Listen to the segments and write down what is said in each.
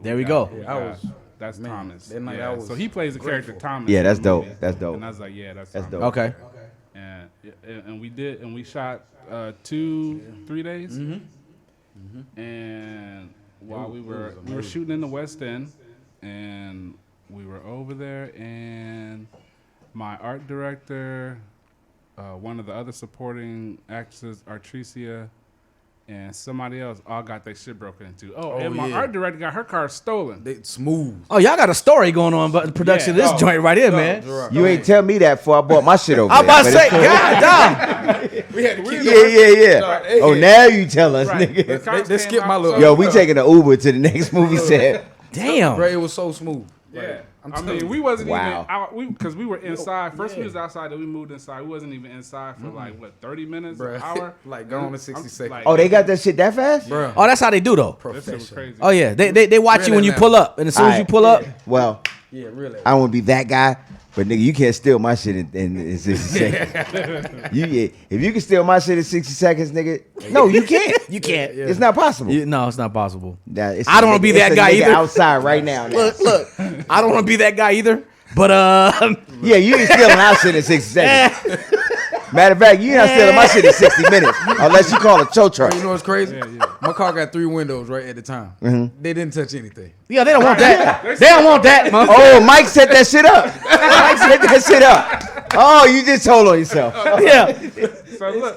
There we go. Yeah, that's Thomas. That night yeah. So he plays the character Thomas. Yeah, that's dope. That's dope. And I was like, yeah, that's Thomas. dope. Okay. And we shot 2-3 days. And while we were shooting in the West End, and we were over there, and my art director, one of the other supporting actresses, Artricia, and somebody else all got their shit broken into. And my art director got her car stolen. Smooth. Oh, y'all got a story going on about the production of this joint right here, man. You ain't tell me that before I bought my shit over I'm there. about to say, God damn. We had to keep Yeah. Oh, now you tell us, nigga. They skipped my little. Yo, we taking an Uber to the next movie set. Damn. Bro, it was so smooth. Yeah. I mean, we wasn't even Wow. out because we were inside. First we was outside, then we moved inside. We wasn't even inside for 30 minutes, an hour. Like gone to 60 seconds. Oh, they got that shit that fast? Bro. Oh, that's how they do, though. This shit was crazy. Oh, yeah. They watch you when you Really pull up. And as soon as you pull up, Well, Yeah, really. I don't want to be that guy, but nigga, you can't steal my shit in 60 seconds. If you can steal my shit in 60 seconds, nigga, no, you can't. you can't. It's not possible. No, it's not possible. Nah, it's I don't a want to be nigga- that it's a guy nigga either. outside right now. Look. I don't want to be that guy either. But, Yeah, you ain't stealing our shit in 60 seconds. Matter of fact, you not stealing my shit in 60 minutes unless you call a tow truck. You know what's crazy? My car got 3 windows right at the time. They didn't touch anything. yeah, they don't want that. They don't want that, man. Oh, Mike set that shit up. Mike set that shit up. Oh, you just told on yourself. Yeah. So look,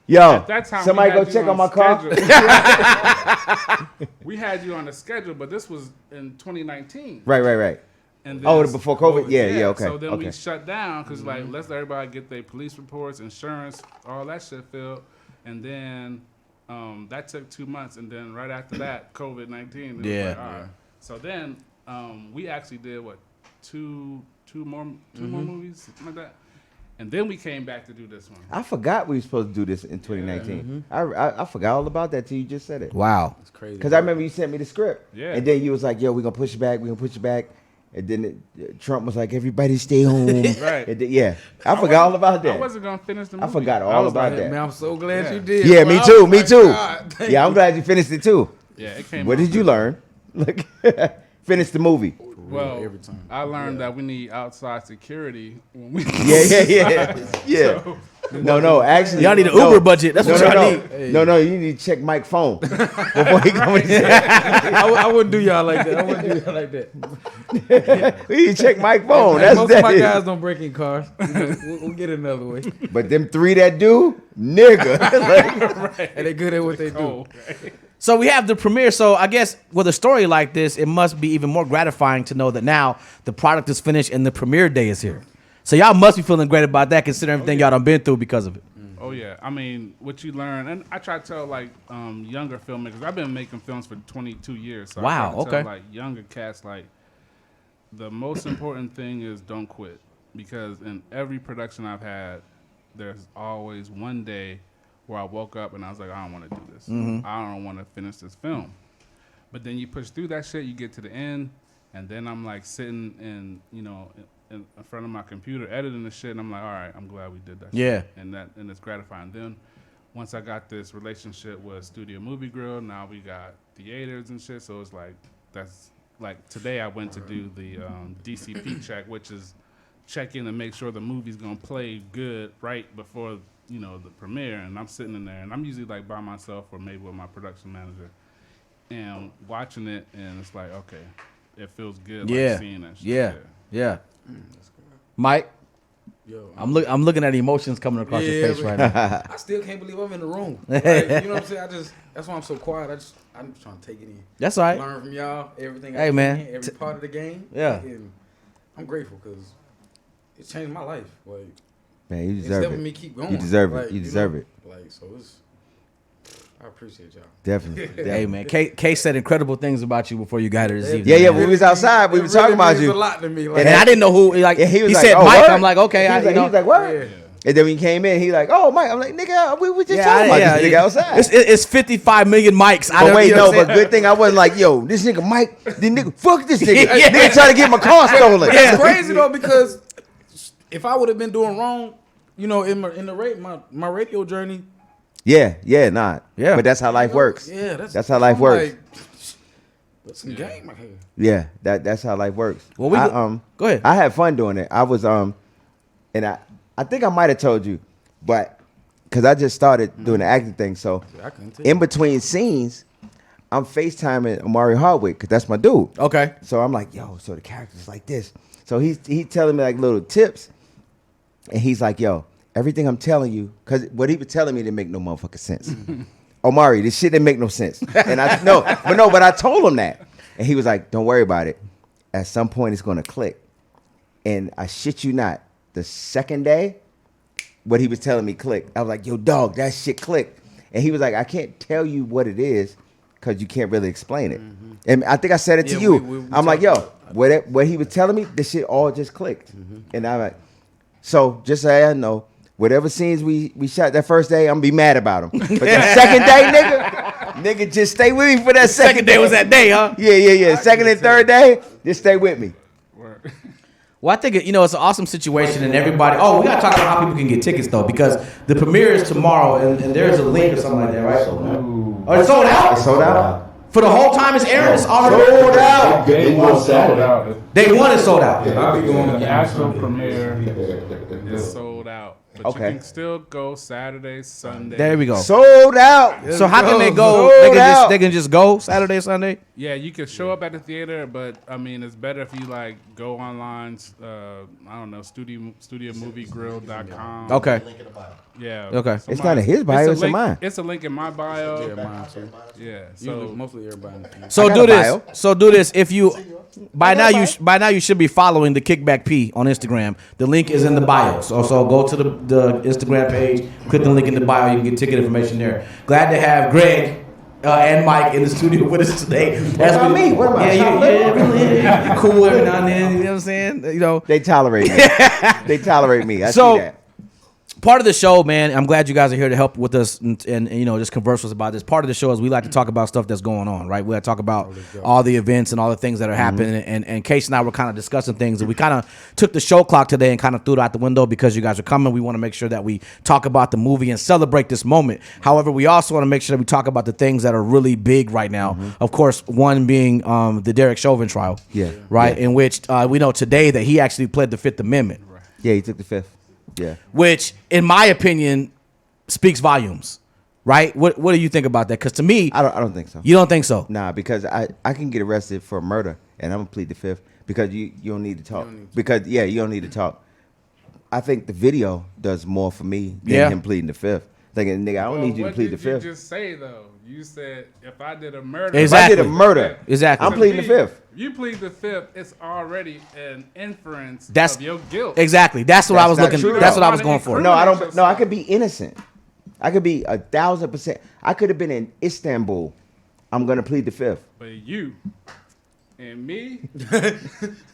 Yo, at that time, somebody we go had check you on my car. schedule. We had you on the schedule, but this was in 2019. Right. And then Oh, before COVID? Yeah, okay. So then we okay. shut down because let's let everybody get their police reports, insurance, all that shit filled, and then that took 2 months, and then right after that, COVID-19. Yeah. Like, all right. So then we actually did two more movies, something like that, and then we came back to do this one. I forgot we were supposed to do this in 2019. I forgot all about that till you just said it. Wow. It's crazy. Because I remember you sent me the script. Yeah. And then you was like, yo, we're going to push it back. And then Trump was like, everybody stay home. Right. And then, I forgot all about that. I wasn't gonna finish the movie. I forgot all about that. Man, I'm so glad you did. Yeah, bro. me I too. was Me like, too. God, thank Yeah, I'm glad you finished it too. Yeah, it came. What out did you learn? Look, finish the movie. Well, every time. I learned that we need outside security when we. Yeah. No, actually. Y'all need an Uber budget. That's what y'all need. No, you need to check Mike's phone before he comes in. I wouldn't do y'all like that. You need to check Mike's phone. Hey, That's most that of my is. guys don't break in cars. We'll get it another way. But them 3 that do, nigga. And they good at what they do. So we have the premiere. So I guess with a story like this, it must be even more gratifying to know that now the product is finished and the premiere day is here. So y'all must be feeling great about that, considering everything y'all done been through because of it. Oh yeah, I mean, what you learn, and I try to tell younger filmmakers. I've been making films for 22 years. So Wow, I try to tell, okay. younger cats, the most important thing is don't quit, because in every production I've had, there's always one day where I woke up and I was like, I don't want to do this. I don't want to finish this film. But then you push through that shit, you get to the end, and then I'm sitting in front of my computer editing the shit, and I'm like, all right, I'm glad we did that. Yeah. Shit. And it's gratifying. Then once I got this relationship with Studio Movie Grill, now we got theaters and shit. So it's today I went to do the DCP check, which is check in and make sure the movie's gonna play good right before the premiere. And I'm sitting in there, and I'm usually by myself or maybe with my production manager, and watching it, and it's like, okay, it feels good. Seeing that shit. Yeah. Mike, Yo, I'm looking at emotions coming across your face right now. I still can't believe I'm in the room. Like, you know what I'm saying? That's why I'm so quiet. I'm just trying to take it in. That's all right. Learn from y'all, everything. Hey, man. Every part of the game. Yeah. And I'm grateful because it changed my life. Like, Man, you it's deserve helping it. me keep going. You deserve it. Like, You deserve it. So I appreciate y'all. Definitely. Hey, man. Kay said incredible things about you before you got here this evening. Yeah, when we was outside, we were talking about you. It means a lot to me. And I didn't know who. And He was said oh, Mike. word? I'm like, okay. He was like, what? Yeah. And then when he came in, he like, oh, Mike. I'm like, nigga, we were just talking about this nigga outside. It's 55 million mics. But wait, no, but good thing I wasn't like, yo, this nigga Mike, fuck this nigga. Yeah. Nigga trying to get my car stolen. It's crazy though, because if I would have been doing wrong, in my radio journey. Yeah. Yeah. But that's how life works. Yeah, That's how life works. Like, That's some game right here. Yeah, that's how life works. Well, go ahead. I had fun doing it. I was and I think I might have told you, but because I just started doing the acting thing, so I couldn't tell in you. between scenes, I'm FaceTiming Amari Hardwick because that's my dude. Okay. So I'm like, yo, so the character's like this. So he telling me like little tips, and he's like, yo, everything I'm telling you, because what he was telling me didn't make no motherfucking sense. Omari, this shit didn't make no sense. And but I told him that, and he was like, don't worry about it. At some point, it's gonna click. And I shit you not, the second day, what he was telling me clicked. I was like, yo, dog, that shit clicked. And he was like, I can't tell you what it is because you can't really explain it. Mm-hmm. And I think I said it to you. we I'm like, yo, what he was telling me, this shit all just clicked. Mm-hmm. And I'm like, so just so I know, whatever scenes we shot that first day, I'm gonna be mad about them. But the second day, nigga, just stay with me for that second day. Was that day, huh? Yeah. Second and third day, just stay with me. Well, I think it's an awesome situation, and everybody. Oh, we gotta talk about how people can get tickets though, because the premiere is tomorrow, and there's a link or something like that, right? Oh, it's sold out. It's sold out. For the whole time it's airing, it's already Sold out. Day one sold out. Day one is sold out. I'll be going to the actual premiere. It's sold out. But Okay. you can still go Saturday, Sunday. There we go. Sold out. So how can they go? Sold out. They can just go Saturday, Sunday. Yeah, you can show up at the theater, but I mean, it's better if you like go online. I don't know, studiomoviegrill.com. Okay. Yeah. Okay. It's not in his bio, it's in link, mine. It's a link in my bio. Yeah, mine too. Yeah. Usually, So mostly everybody. So I got do a this. bio. So do this. If you by now you should be following the Kickback P on Instagram. The link is in the bio. So go to the Instagram page, click the link in the bio. You can get ticket information there. Glad to have Greg and Mike in the studio with us today. That's about me? What am I, Yeah, cool every now and then. You know what I'm saying? You know. They tolerate me. They tolerate me. I So- see that. Part of the show, man, I'm glad you guys are here to help with us and just converse with us about this. Part of the show is we like to talk about stuff that's going on, right? We like to talk about all the events and all the things that are happening. And Case and I were kind of discussing things, and we kind of took the show clock today and kind of threw it out the window because you guys are coming. We want to make sure that we talk about the movie and celebrate this moment. However, we also want to make sure that we talk about the things that are really big right now. Of course, one being the Derek Chauvin trial, right? Yeah. In which we know today that he actually pled the Fifth Amendment. Yeah, he took the fifth. Yeah. Which, in my opinion, speaks volumes, right? What do you think about that? Because to me, I don't think so. you don't think so. Nah, because I can get arrested for murder and I'm gonna plead the fifth because you don't need to talk. Because you don't need to talk. I think the video does more for me than him pleading the fifth. Thinking, nigga, I don't need you to plead the fifth. What did you just say though? You said if I did a murder, Exactly. If I did a murder, Exactly. I'm pleading the fifth. You plead the fifth. It's already an inference That's of your guilt. Exactly. That's what I was That's not looking. true, That's though. what I was going for. No, I don't. No, I could be innocent. I could be 1,000%. I could have been in Istanbul. I'm gonna plead the fifth. But you and me,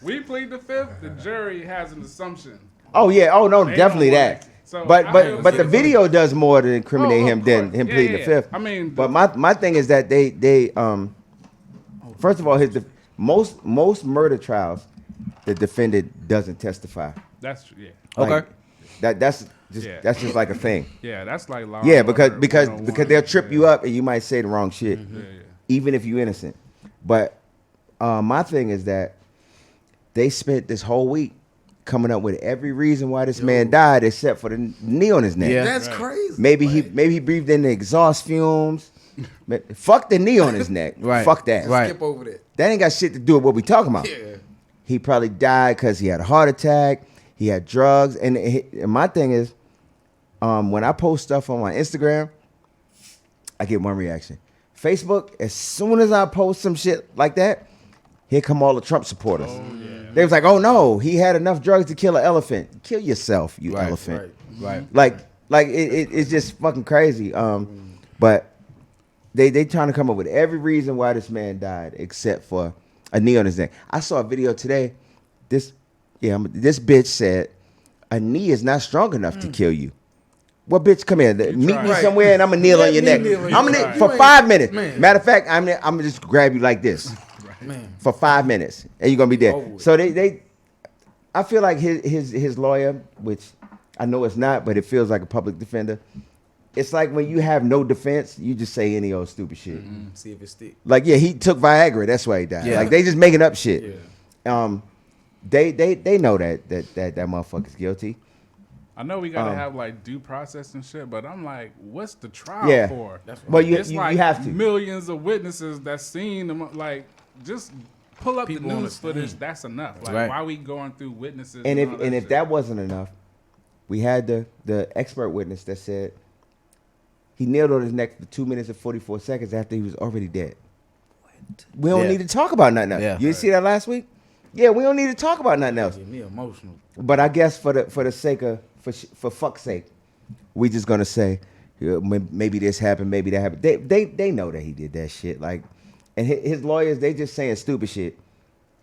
we plead the fifth. The jury has an assumption. Oh yeah. Oh no, They defirstly don't want that. it. So I But feel the the video does more to incriminate Oh, him of than course. him Yeah, pleading yeah. the fifth. I mean, but my thing is that they first of all, most murder trials, the defendant doesn't testify. That's true. Yeah. Okay. Like, that's Yeah. just like a thing. Yeah, that's like law. Yeah, and because order because 101. because they'll trip you up and you might say the wrong shit, Yeah, even if you're innocent. But my thing is that they spent this whole week coming up with every reason why this man died, except for the knee on his neck. Yeah. That's crazy. Maybe he breathed in the exhaust fumes. Fuck the knee on his neck. Right. Fuck that. Right. Skip over that. That ain't got shit to do with what we talking about. Yeah. He probably died because he had a heart attack. He had drugs. And my thing is, when I post stuff on my Instagram, I get one reaction. Facebook, as soon as I post some shit like that, here come all the Trump supporters. They was like, oh no, he had enough drugs to kill an elephant. Kill yourself, you elephant. Right. Right. It's just fucking crazy. But they trying to come up with every reason why this man died except for a knee on his neck. I saw a video today. This bitch said a knee is not strong enough to kill you. Well, bitch, come here. Meet me Right. somewhere and I'm gonna kneel on your neck. kneel on I'm your gonna neck. for You 5 minutes. man. Matter of fact, I'm gonna just grab you like this Man. for 5 minutes, and you're gonna be dead. Over with. So I feel like his lawyer, which I know it's not, but it feels like a public defender, it's like when you have no defense, you just say any old stupid shit. See if it stick. Like, yeah, he took Viagra. That's why he died. Yeah. Like, they just making up shit. Yeah. They know that motherfucker's guilty. I know we gotta have like due process and shit, but I'm like, what's the trial Yeah. for? Well, It's you like have to. millions of witnesses that seen them. Like, just pull up People the on news the footage. stand. That's enough. Like, Right. why we going through witnesses? And all if shit? that wasn't enough, we had the expert witness that said he kneeled on his neck for 2 minutes and 44 seconds after he was already dead. We don't Yeah. need to talk about nothing else. Yeah. You see that last week? Yeah, we don't need to talk about nothing else. Get me emotional. But I guess for the sake of for fuck's sake, we just gonna say maybe this happened, maybe that happened. They know that he did that shit. Like, and his lawyers, they just saying stupid shit.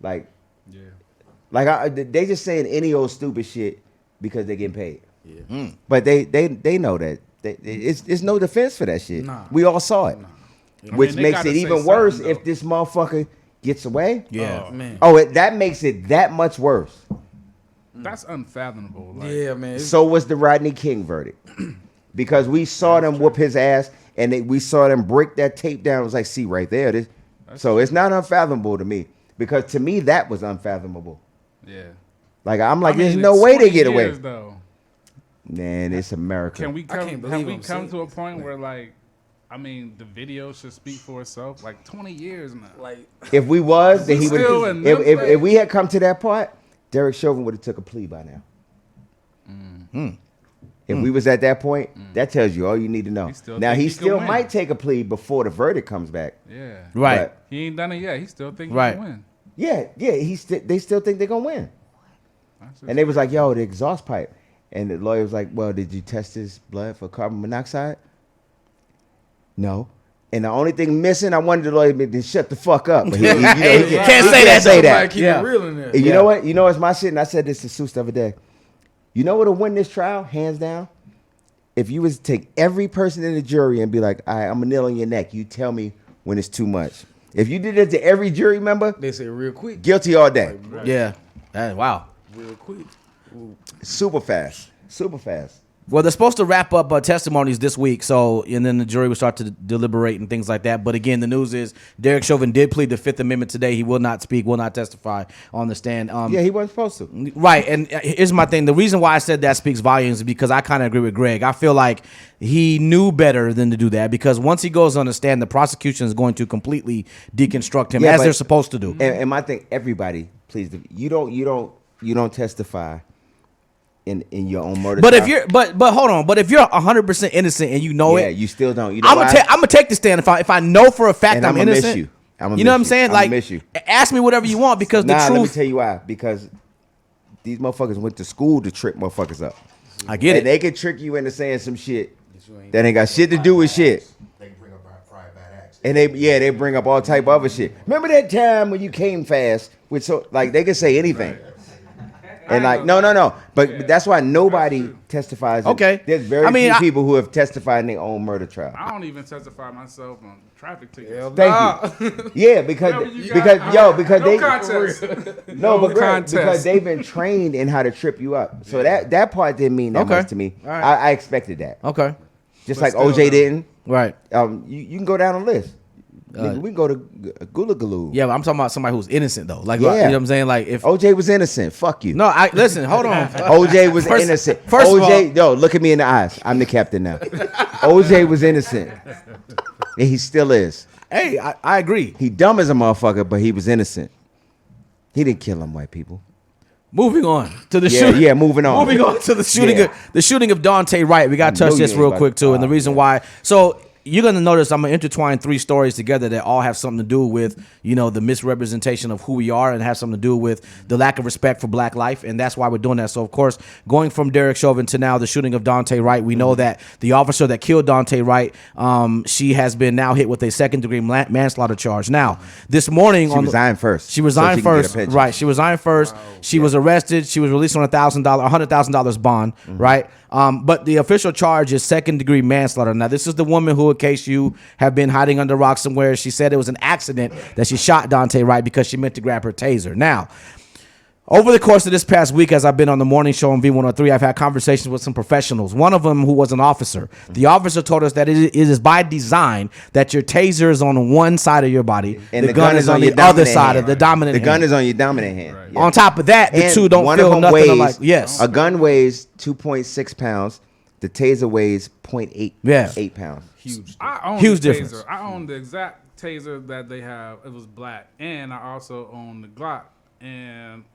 Like, yeah. they just saying any old stupid shit because they getting paid. Yeah. But they know that it's no defense for that shit. Nah. We all saw it, I which mean, they makes gotta it say even worse something, if though. this motherfucker gets away. Yeah. Oh, Man. Oh, that makes it that much worse. That's unfathomable. Like, Yeah, man. It's- So was the Rodney King verdict, because we saw them whoop his ass, and we saw them break that tape down. It was like, see right there. So it's not unfathomable to me, because to me that was unfathomable. yeah. Like, I'm like, I mean, there's no it's way they 20 get away. years, though. Man, it's America. Can we I come? can't Have believe we I'm come saying to a this. point where, like, I mean, the video should speak for itself? Like 20 years now. like, If we was, then he would. Still in If, them if we had come to that part, Derek Chauvin would have took a plea by now. If we was at that point, that tells you all you need to know. He still Now think he he can still win. might take a plea before the verdict comes back. Yeah. Right. But, He ain't done it yet. He still think he Right. can win. yeah, they still think they're gonna win. That's just- And they was like, "Yo, the exhaust pipe," and the lawyer was like, "Well, did you test his blood for carbon monoxide?" No. And the only thing missing, I wanted the lawyer to shut the fuck up. But he Can't he say that, Say though. that. keep Yeah. it real in there. And you know what? You know what's my shit? And I said this to Seuss the other day. You know what'll win this trial, hands down? If you was to take every person in the jury and be like, all right, I'm gonna kneel on your neck. You tell me when it's too much. If you did it to every jury member, They say real quick. guilty all day. Yeah. Wow. Real quick. Ooh. Super fast. Super fast. Well, they're supposed to wrap up testimonies this week, so and then the jury will start to deliberate and things like that. But again, the news is Derek Chauvin did plead the Fifth Amendment today. He will not speak, will not testify on the stand. Yeah, he wasn't supposed to. Right, and here's my thing. The reason why I said that speaks volumes is because I kind of agree with Greg. I feel like he knew better than to do that, because once he goes on the stand, the prosecution is going to completely deconstruct him, Yeah, as but- they're supposed to do. And my thing, everybody, please, you don't testify in your own murder But trial. if you're, but hold on. But if you're 100% innocent and you know yeah, it, you still don't. You know I'm why? gonna take the stand if I know for a fact And I'm I'ma miss innocent. you. I'ma You know what miss I'm saying? you. I'ma Like, miss you. ask me whatever you want, because the Nah, let me truth. tell you why. Because these motherfuckers went to school to trick motherfuckers up. I get And it. they can trick you into saying some shit that ain't got shit to do with shit. They can bring up prior bad acts. And they bring up all type of other shit. Remember that time when you came fast with they can say anything. And like, no. But that's why nobody testifies. Okay. There's very I mean, few I- people who have testified in their own murder trial. I don't even testify myself on traffic tickets. Hell Thank nah. you. Yeah, because Whatever you because got, yo, because no they contest. no, but Greg, contest. because they've been trained in how to trip you up. So that part didn't mean that Okay. much to me. All right. I expected that. Okay. Just But like still, OJ though. didn't. Right. You can go down the list. Nigga, we can go to Gula Galoo. Yeah, but I'm talking about somebody who's innocent though. Like, Yeah. you know what I'm saying? Like, if OJ was innocent. Fuck you. no, I listen. Hold on. OJ was First- innocent. first of OJ, yo, look at me in the eyes. I'm the captain now. OJ was innocent. And he still is. Hey, I agree. He dumb as a motherfucker, but he was innocent. He didn't kill them white people. Moving on to the Yeah, shooting. yeah, moving on. Moving on to the shooting. Yeah. The shooting of Dante Wright. We got to I touch knew this you real was quick about too, to- and the reason why. So you're gonna notice I'm gonna intertwine three stories together that all have something to do with, you know, the misrepresentation of who we are, and have something to do with the lack of respect for black life, and that's why we're doing that. So of course, going from Derek Chauvin to now the shooting of Dante Wright, we know that the officer that killed Dante Wright, she has been now hit with a second-degree manslaughter charge. Now this morning, She resigned first. She resigned so she can get a first, pension. right? She resigned first. She was arrested. She was released on $100,000 bond, right? But the official charge is second-degree manslaughter. Now, this is the woman who, in case you have been hiding under rocks somewhere, she said it was an accident that she shot Dante Wright because she meant to grab her taser. Now, Over the course of this past week, as I've been on the morning show on V103, I've had conversations with some professionals. One of them who was an officer. The officer told us that it is by design that your taser is on one side of your body, And the gun is on the other side of the dominant The gun hand. is on your dominant hand. Right. Yeah. On top of that, the And two don't one feel of them nothing weighs, alike. Yes. A gun weighs 2.6 pounds. The taser weighs 0.8 Yeah. 8 pounds. Huge. I own Huge the difference. taser. I own the exact taser that they have. It was black, and I also own the Glock, and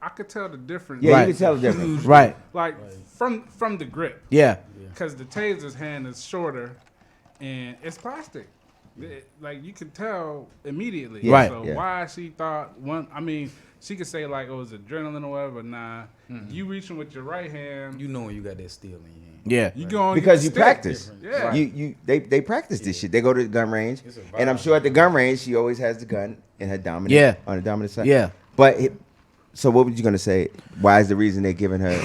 I could tell the difference. Yeah, Right. you can tell the difference. Right. Like from the grip, Yeah. because the taser's hand is shorter, and it's plastic. Like you can tell immediately. Yeah. Right. So Yeah. why she thought one? I mean, she could say like it was adrenaline or whatever. Nah, you reaching with your right hand. You know when you got that steel in your hand. Yeah. You going Because you practice. Yeah. They practice this shit. They go to the gun range, It's a vibe. and I'm sure at the gun range she always has the gun in her dominant. Yeah. On the dominant side. Yeah. But so what were you gonna say? Why is the reason they're giving her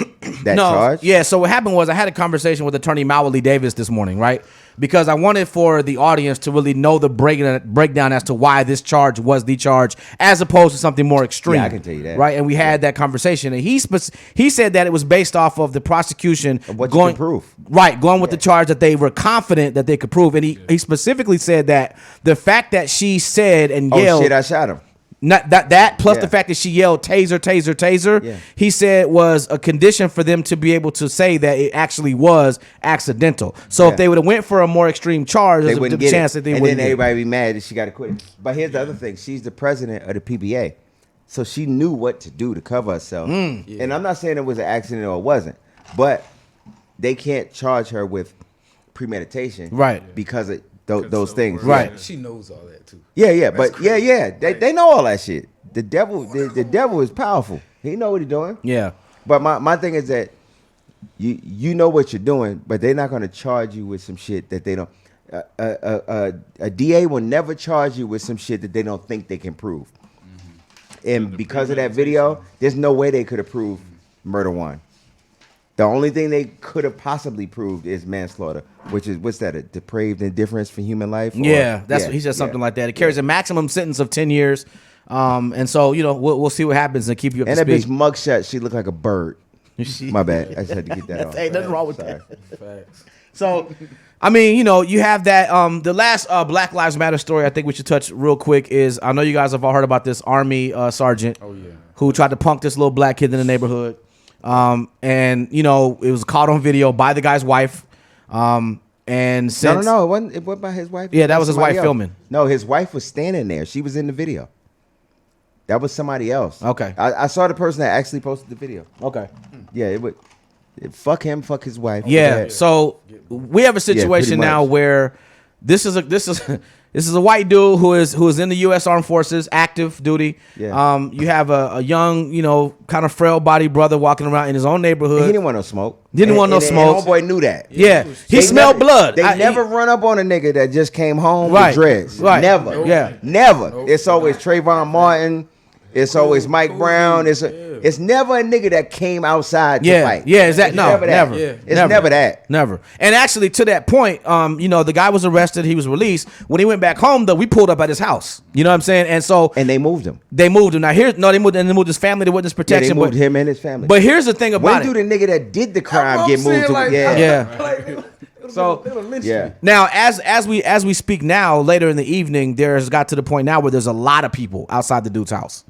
that charge? Yeah, so what happened was I had a conversation with attorney Mawali Davis this morning, right? Because I wanted for the audience to really know the breakdown as to why this charge was the charge, as opposed to something more extreme. Yeah, I can tell you that. Right, and we had that conversation, and he said that it was based off of the prosecution Of what you can prove. Right, going with the charge that they were confident that they could prove, and he specifically said that the fact that she said and Oh yelled. shit! I shot him. Not that plus Yeah. the fact that she yelled taser, taser, taser, Yeah. he said was a condition for them to be able to say that it actually was accidental. So Yeah. if they would have went for a more extreme charge, They there's wouldn't a get chance it. that they and wouldn't then get it. everybody be mad that she got to quit. But here's the other thing: she's the president of the PBA, so she knew what to do to cover herself. And I'm not saying it was an accident or it wasn't, but they can't charge her with premeditation, Right. Because of those those things, words. Right. She knows all that too. Yeah, but yeah. They know all that shit. The devil, the devil is powerful. He know what he's doing. Yeah. But my thing is that you know what you're doing, but they're not going to charge you with some shit that they don't. A DA will never charge you with some shit that they don't think they can prove. And because of that video, there's no way they could have proved murder one. The only thing they could have possibly proved is manslaughter, which is what's that? A depraved indifference for human life? Or- Yeah, that's what he said, something like that. It carries a maximum sentence of 10 years. And so, we'll see what happens and keep you up And to that bitch speed. mugshot, she looked like a bird. She- My bad. I just had to get that off. Ain't nothing wrong with Sorry. that. Facts. So, I mean, you have that. The last Black Lives Matter story I think we should touch real quick is I know you guys have all heard about this Army sergeant who tried to punk this little black kid in the neighborhood. And, it was caught on video by the guy's wife. And since No. It wasn't by his wife. Yeah, that was his Somebody wife else. filming. No, his wife was standing there. She was in the video. That was somebody else. Okay. I saw the person that actually posted the video. Okay. Yeah, it would. Fuck him. Fuck his wife. Yeah. So we have a situation pretty now much. where this is a white dude who is in the U.S. Armed Forces, active duty. Yeah. You have a young, kind of frail body brother walking around in his own neighborhood. He didn't want no smoke. Didn't want no smoke. And homeboy knew that. Yeah, he They smelled never- blood. They never run up on a nigga that just came home Right, with dreads. right. Never. Yeah. Never. It's always Trayvon Martin. It's always Mike Brown. It's never a nigga that came outside to fight. Yeah, is that It's no, never that. never. Yeah. It's never that. Never. And actually, to that point, the guy was arrested. He was released. When he went back home, though, we pulled up at his house. You know what I'm saying? And so And they moved him. they moved him. Now they moved his family to witness Yeah, they protection. moved but him and his family. but here's the thing when about do it. the nigga that did the crime I'm get moved saying, to? like, Yeah. So Yeah. now, as we speak now, later in the evening, there's got to the point now where there's a lot of people outside the dude's house.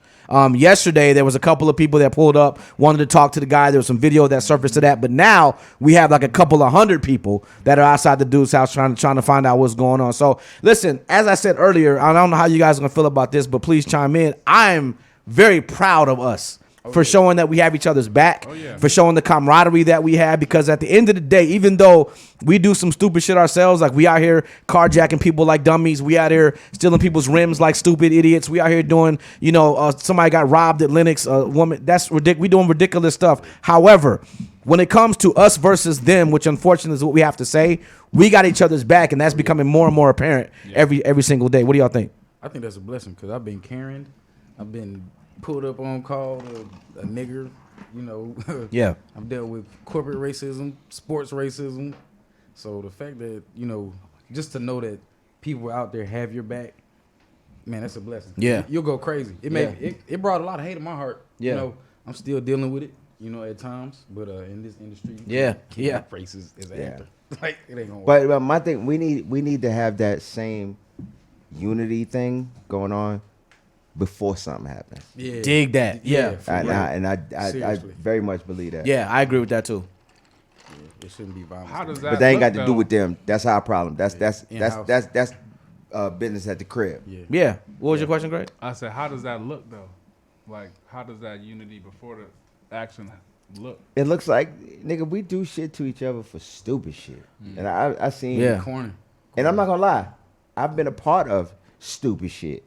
Yesterday, there was a couple of people that pulled up, wanted to talk to the guy. There was some video that surfaced to that. But now we have like a couple of hundred people that are outside the dude's house trying to find out what's going on. So listen, as I said earlier, I don't know how you guys are going to feel about this, but please chime in. I'm very proud of us for showing that we have each other's back, for showing the camaraderie that we have, because at the end of the day, even though we do some stupid shit ourselves, like we out here carjacking people like dummies, we out here stealing people's rims like stupid idiots, we out here doing, somebody got robbed at Lennox, a woman, that's ridiculous, we doing ridiculous stuff. However, when it comes to us versus them, which unfortunately is what we have to say, we got each other's back, and that's becoming more and more apparent every single day. What do y'all think? I think that's a blessing because I've been carried. I've been pulled up on call to a nigger, Yeah. I've dealt with corporate racism, sports racism. So the fact that, just to know that people out there have your back man, that's a blessing. Yeah. You'll go crazy. It it brought a lot of hate in my heart. Yeah. You know, I'm still dealing with it, you know, at times. But in this industry, Yeah. can't be racist as an Yeah. actor. Like, it ain't gonna work. But my thing, we need to have that same unity thing going on before something happens. Yeah. Dig that. Yeah. for And, real. I Seriously. very much believe that. Yeah, I agree with that too. It shouldn't be violence. How does that? But they ain't look, got to do though? with them. That's our problem. That's In-house. business at the crib. Yeah. Yeah. What was your question, Greg? I said, how does that look though? Like, how does that unity before the action look? It looks like, nigga, we do shit to each other for stupid shit. And I seen, Yeah. Corner. and I'm not gonna lie, I've been a part of stupid shit.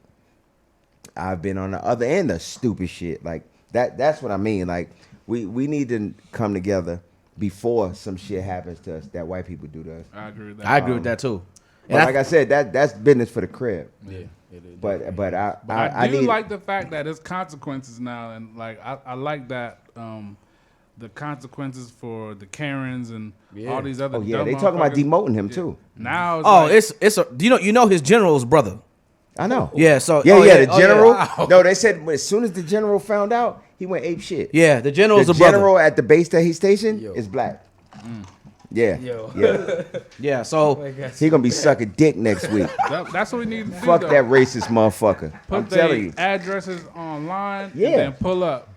I've been on the other end of stupid shit. Like that's what I mean. Like we need to come together before some shit happens to us that white people do to us. I agree with that. I agree with that too. But And like I said, that's business for the crib. Yeah. It is. But But I I do need like the fact that it's consequences now, and like I like that the consequences for the Karens and all these other. oh yeah, dumb they talking about motherfuckers. demoting him too. Now it's Oh, like, it's a you know his general's brother. I know. Yeah, so Yeah, oh, the oh, general. Wow. No, they said as soon as the general found out, he went ape shit. Yeah, the general's The a brother. general at the base that he's stationed Yo. is black. Yeah, Yo. yeah. Yeah, so Like, that's- He gonna be sucking dick next week. that's what we need to do. Fuck though. that racist motherfucker. I'm Put telling their you. addresses online Yeah. and then pull up.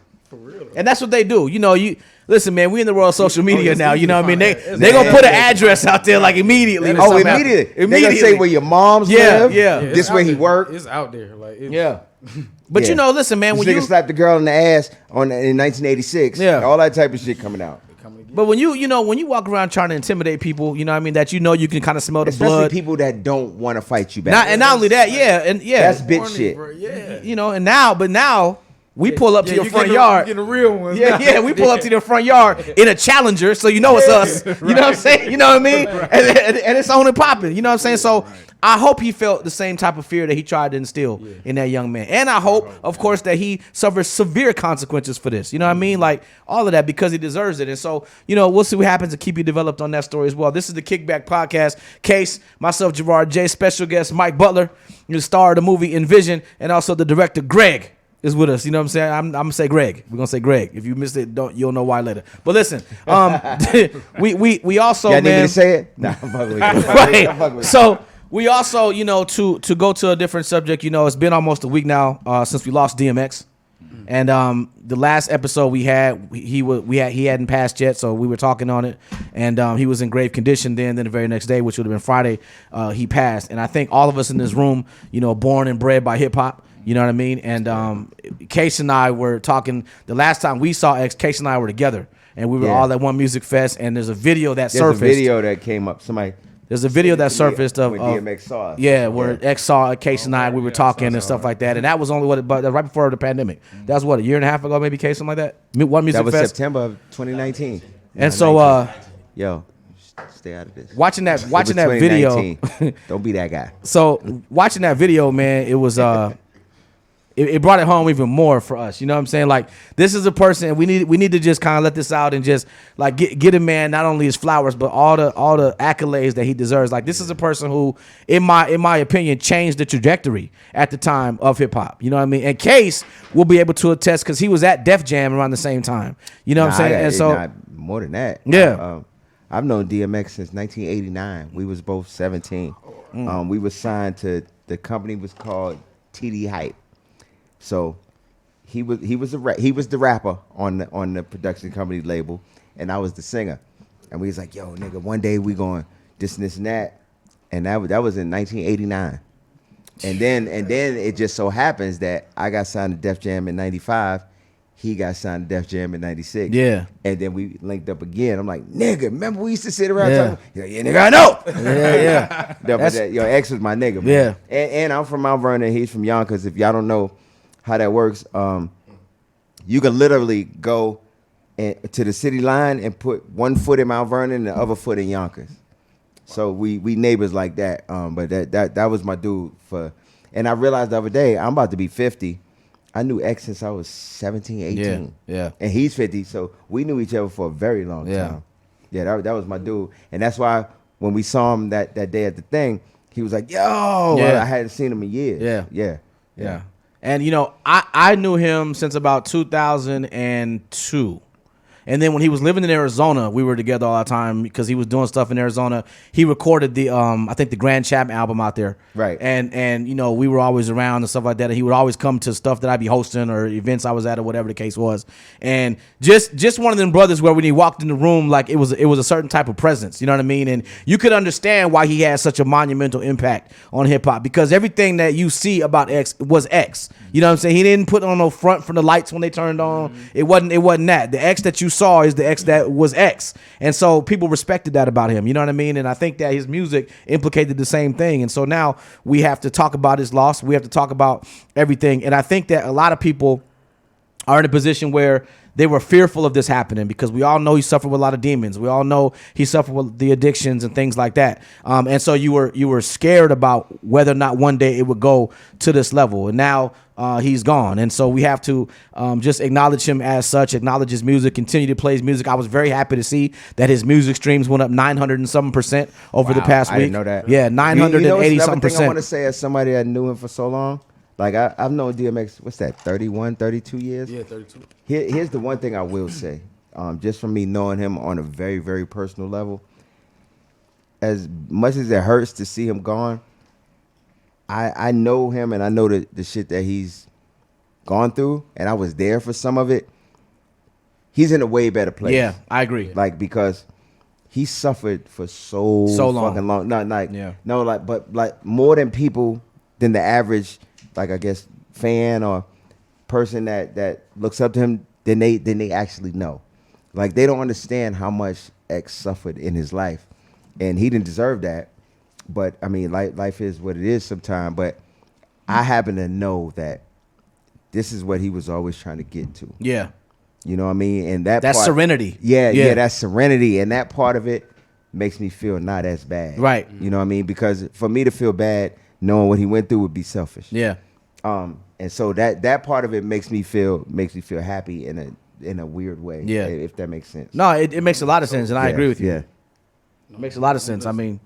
and that's what they do. You know, you listen, man. We in the world of social media it's now. easy You know to what I mean? find They that. gonna put an address out there like immediately. when Oh, something happens. immediately. They gonna say where your moms Yeah, live. yeah. it's This out where he there. worked. It's out there. Like, it's, Yeah, but Yeah. you know, listen, man. This When nigga you slapped the girl in the ass in 1986. Yeah. All that type of shit coming out. coming to get but when you know when you walk around trying to intimidate people, you know what I mean, that you know you can kind of smell the Especially blood. people that don't want to fight you back. Not only that, yeah, That's bitch Corny, shit. bro. Yeah. you know, and now we pull up to your you front getting yard. You getting the real ones. Yeah, now. yeah, we pull up to their front yard in a Challenger, so you know it's us. You know what I'm saying? You know what I mean? And it's on and popping. You know what I'm saying? So I hope he felt the same type of fear that he tried to instill in that young man. And I hope, of course, that he suffers severe consequences for this. You know what I mean? Like all of that because he deserves it. And so, you know, we'll see what happens to keep you developed on that story as well. This is the Kickback Podcast. Case, myself, Gerard J, special guest Mike Butler, the star of the movie Envision, and also the director Greg is with us. You know what I'm saying? I'm gonna say Greg. We're gonna say Greg. If you missed it, you'll know why later. But listen, we also, Y'all need me man, to say it? Nah, I'm fucking with you. I'm right. fucking with you. So we also, you know, to go to a different subject. You know, it's been almost a week now since we lost DMX, and the last episode we had, he hadn't passed yet, so we were talking on it, and he was in grave condition. Then the very next day, which would have been Friday, he passed. And I think all of us in this room, you know, born and bred by hip hop. You know what I mean? And Case and I were talking the last time we saw X. Case and I were together, and we were Yeah. all at one music fest. And there's a video that There's surfaced. a video that came up. Somebody. There's a video that surfaced of when of- DMX saw us. yeah, where X saw Case and I, we were talking and stuff like that, and that was only but right before the pandemic. That was what, a year and a half ago, maybe, Case, something like that. One music That was fest. September of 2019. And so, Yo, stay out of this. watching that It was video. 2019. Don't be that guy. So watching that video, man, it was it brought it home even more for us. You know what I'm saying? Like, this is a person we need to just kind of let this out and just like get a man not only his flowers but all the accolades that he deserves. Like, this is a person who, in my opinion, changed the trajectory at the time of hip hop. You know what I mean? And Case will be able to attest because he was at Def Jam around the same time. You know what I'm saying? And so more than that. Yeah. I've known DMX since 1989. We was both 17. We was signed to, the company was called TD Hype. So he was the rapper on the production company label, and I was the singer. And we was like, yo, nigga, one day we going this and that. And that was in 1989. And then it just so happens that I got signed to Def Jam in 95. He got signed to Def Jam in 96. Yeah. And then we linked up again. I'm like, nigga, remember we used to sit around Yeah. talking? Yeah, nigga, I know. yeah. No, but your ex was my nigga, man. Yeah. And I'm from Mount Vernon. He's from Yonkers. If y'all don't know how that works, you can literally go to the city line and put one foot in Mount Vernon and the other foot in Yonkers. So we neighbors like that. But that was my dude for. And I realized the other day I'm about to be 50. I knew X since I was 17, 18. Yeah. And he's 50, so we knew each other for a very long Yeah. time. Yeah, that was my dude. And that's why when we saw him that day at the thing, he was like, yo, Yeah. I hadn't seen him in years. Yeah. Yeah. Yeah. And, you know, I knew him since about 2002. And then when he was living in Arizona, we were together all the time because he was doing stuff in Arizona. He recorded the I think the Grand Champ album out there. Right. And you know, we were always around and stuff like that. And he would always come to stuff that I'd be hosting or events I was at or whatever the case was. And just one of them brothers where when he walked in the room, like it was a certain type of presence. You know what I mean? And you could understand why he had such a monumental impact on hip hop because everything that you see about X was X. You know what I'm saying? He didn't put on no front for the lights when they turned on. It wasn't that. The X that you saw is the X that was X. And so people respected that about him. You know what I mean? And I think that his music implicated the same thing. And so now we have to talk about his loss. We have to talk about everything. And I think that a lot of people are in a position where they were fearful of this happening because we all know he suffered with a lot of demons. We all know he suffered with the addictions and things like that. And so you were scared about whether or not one day it would go to this level. And now he's gone. And so we have to just acknowledge him as such, acknowledge his music, continue to play his music. I was very happy to see that his music streams went up 900 and something % over the past week. I didn't know that. Yeah, 980 something thing I want to %. say as somebody that knew him for so long. Like I've known DMX, what's that, 31, 32 years? Yeah, 32. Here's the one thing I will say, just from me knowing him on a very, very personal level. As much as it hurts to see him gone, I know him and I know the shit that he's gone through, and I was there for some of it. He's in a way better place. Yeah, I agree. Like because he suffered for so long. fucking long. Not like Yeah. no, like but like more than the average, like I guess fan or person that looks up to him than they actually know. Like they don't understand how much X suffered in his life, and he didn't deserve that. But I mean, life is what it is sometimes. But I happen to know that this is what he was always trying to get to. Yeah. You know what I mean? And that's That's serenity. Yeah, that's serenity, and that part of it makes me feel not as bad. Right. You know what I mean? Because for me to feel bad, knowing what he went through would be selfish. Yeah. And so that part of it makes me feel happy in a weird way. Yeah. If that makes sense. No, it makes a lot of sense, and I agree with you. Yeah. It makes a lot of sense. I mean,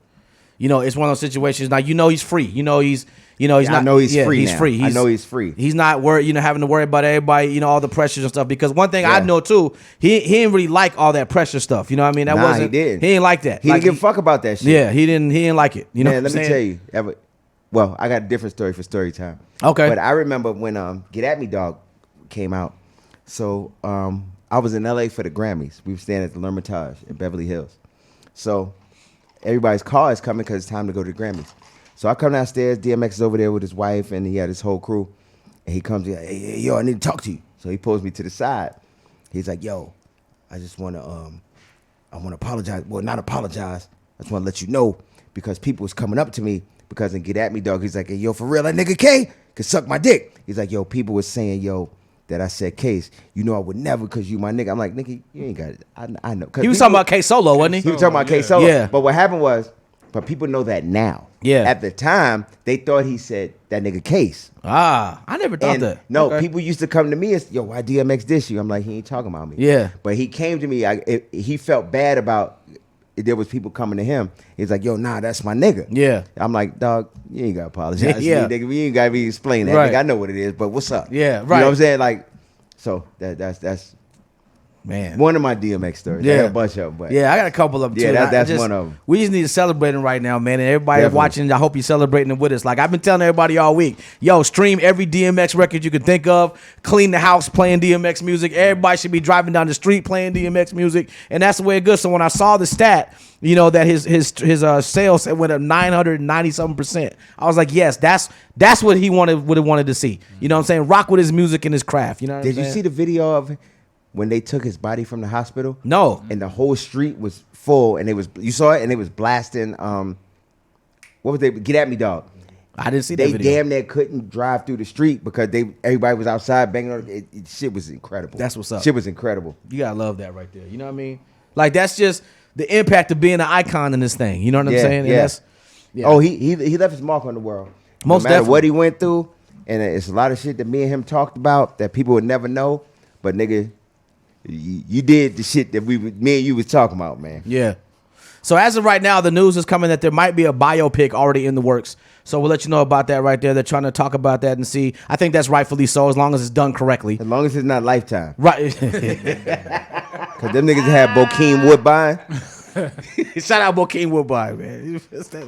you know, it's one of those situations. Now, you know, he's free. You know, he's not. I know he's free. He's now. free. I know he's free. He's not worried. You know, having to worry about everybody. You know, all the pressures and stuff. Because one thing I Yeah. know too, he didn't really like all that pressure stuff. You know what I mean? That Nah, wasn't. he didn't. He didn't like that. He didn't give a fuck about that shit. Yeah, he didn't like it. You know, Man, what let I'm me saying? tell you. Well, I got a different story for story time. Okay. But I remember when Get At Me Dog came out. So I was in LA for the Grammys. We were staying at the L'Hermitage in Beverly Hills. So everybody's car is coming because it's time to go to the Grammys. So I come downstairs. DMX is over there with his wife, and he had his whole crew. And he comes, hey, yo, I need to talk to you. So he pulls me to the side. He's like, yo, I just want to, I want to apologize. Well, not apologize. I just want to let you know because people was coming up to me because in Get At Me Dog, he's like, hey, yo, for real, that nigga K could suck my dick. He's like, yo, people was saying, yo, that I said Case. You know I would never because you my nigga. I'm like, nigga, you ain't got it. I know. He was talking about K Solo, wasn't he? He was talking about K Solo. Yeah. But what happened was, but people know that now. Yeah. At the time, they thought he said that nigga Case. Ah, I never thought And that. no, Okay. people used to come to me and say, yo, why DMX diss you? I'm like, he ain't talking about me. Yeah. But he came to me. He felt bad about there was people coming to him. He's like, yo, nah, that's my nigga. Yeah. I'm like, dog, you ain't got to apologize Yeah. to me, nigga. We ain't got to be explaining that. Right. Nigga, I know what it is, but what's up? Yeah, You right. know what I'm saying? Like, so that's Man. one of my DMX stories. I Yeah. got a bunch of them. But Yeah, I got a couple of them Yeah, too. that's I just- one of 'em. We just need to celebrate them right now, man. And everybody Definitely. watching, I hope you're celebrating them with us. Like I've been telling everybody all week, yo, stream every DMX record you can think of. Clean the house playing DMX music. Everybody should be driving down the street playing DMX music, and that's the way it goes. So when I saw the stat, you know that his sales went up 990 something %. I was like, yes, that's what he would have wanted to see. You know what I'm saying? Rock with his music and his craft. You know what I'm did you saying? see the video of when they took his body from the hospital? No. And the whole street was full, and you saw it, and they was blasting. What was they? Get At Me Dog. I didn't see that They video. damn near couldn't drive through the street because everybody was outside banging on it. Shit was incredible. That's what's up. Shit was incredible. You gotta love that right there. You know what I mean? Like that's just the impact of being an icon in this thing. You know what I'm Yeah, saying? And yeah. that's, yeah. Oh, he left his mark on the world. Most no matter definitely. what he went through, and it's a lot of shit that me and him talked about that people would never know. But nigga, you did the shit that me and you was talking about, man. Yeah. So as of right now, the news is coming that there might be a biopic already in the works. So we'll let you know about that right there. They're trying to talk about that and see. I think that's rightfully so, as long as it's done correctly. As long as it's not Lifetime. Right. Because them niggas had Bokeem Woodbine. Shout out Bokeem Woodbine, man.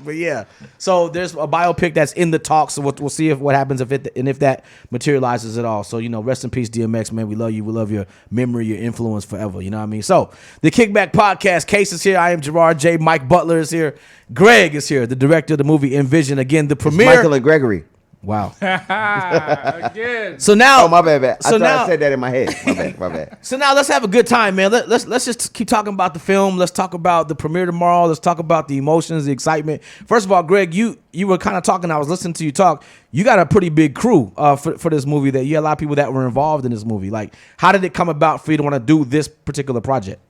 But yeah, so there's a biopic that's in the talks. So we'll see what happens if that materializes at all. So rest in peace, DMX, man. We love you. We love your memory, your influence forever. You know what I mean? So the Kickback Podcast, Case is here. I am Gerard J. Mike Butler is here. Greg is here, the director of the movie Envision. Again, the premiere. Michael and Gregory. Wow. Again. So now, Oh, my bad. I So thought now, I said that in my head. My bad. So now let's have a good time, man. Let's just keep talking about the film. Let's talk about the premiere tomorrow. Let's talk about the emotions, the excitement. First of all, Greg, you were kind of talking. I was listening to you talk. You got a pretty big crew for this movie. That you had a lot of people that were involved in this movie. Like, how did it come about for you to want to do this particular project?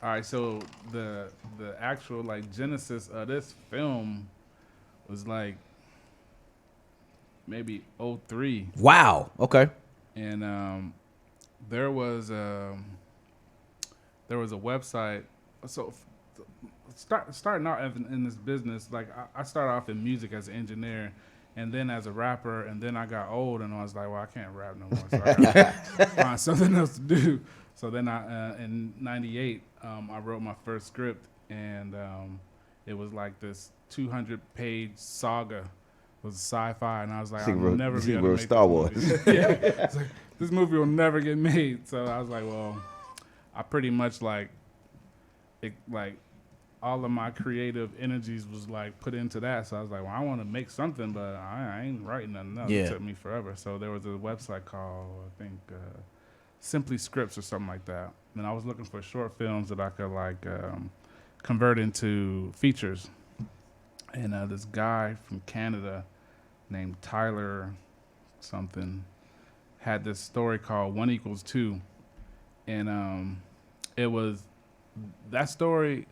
All right, so the actual genesis of this film was maybe 03. Wow. Okay. And there was a website. So starting out in this business, I started off in music as an engineer, and then as a rapper, and then I got old and I was like, well, I can't rap no more, so I gotta find something else to do. So then in '98, I wrote my first script, and it was like this 200-page saga. It was sci-fi, and I was like, I'll never be able to make Star this Wars. movie. Yeah. It's like, this movie will never get made. So I was like, well, I pretty much all of my creative energies was put into that. So I was like, well, I want to make something, but I ain't writing nothing else. Yeah. It took me forever. So there was a website called, I think, Simply Scripts or something like that. And I was looking for short films that I could convert into features. And this guy from Canada named Tyler something had this story called 1 = 2. And that story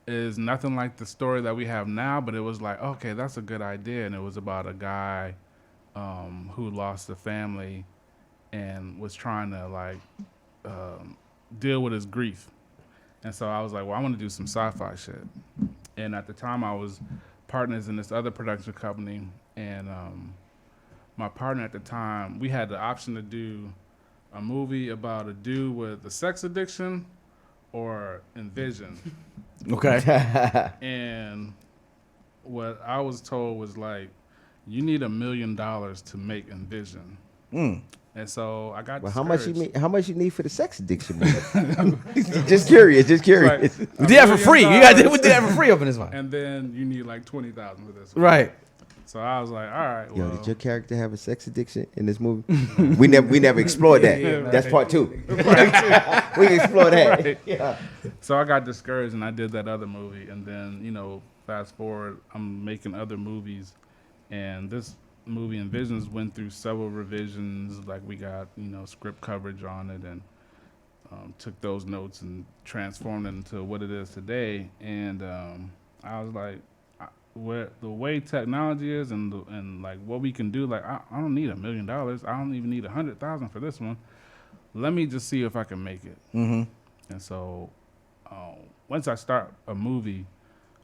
is nothing like the story that we have now, but it was like, okay, that's a good idea. And it was about a guy who lost a family and was trying to deal with his grief. And so I was like, well, I want to do some sci-fi shit. And at the time I was partners in this other production company, and my partner at the time, we had the option to do a movie about a dude with a sex addiction or Envision. Okay. And what I was told was you need $1 million to make Envision. And so I got Well, discouraged. how much you need for the sex addiction? Just curious. Right. We did that for free. We did that for free up in this one. And then you need $20,000 for this one. Right. So I was like, all right, Yo, well. did your character have a sex addiction in this movie? we never explored that. Yeah, right. That's part 2. We can explore that. Right. Yeah. So I got discouraged and I did that other movie. And then, fast forward, I'm making other movies. And this movie Envisions went through several revisions. We got, script coverage on it, and took those notes and transformed it into what it is today. And I was like, where the way technology is and what we can do, I don't need $1 million. I don't even need 100,000 for this one. Let me just see if I can make it. Mm-hmm. And so once I start a movie,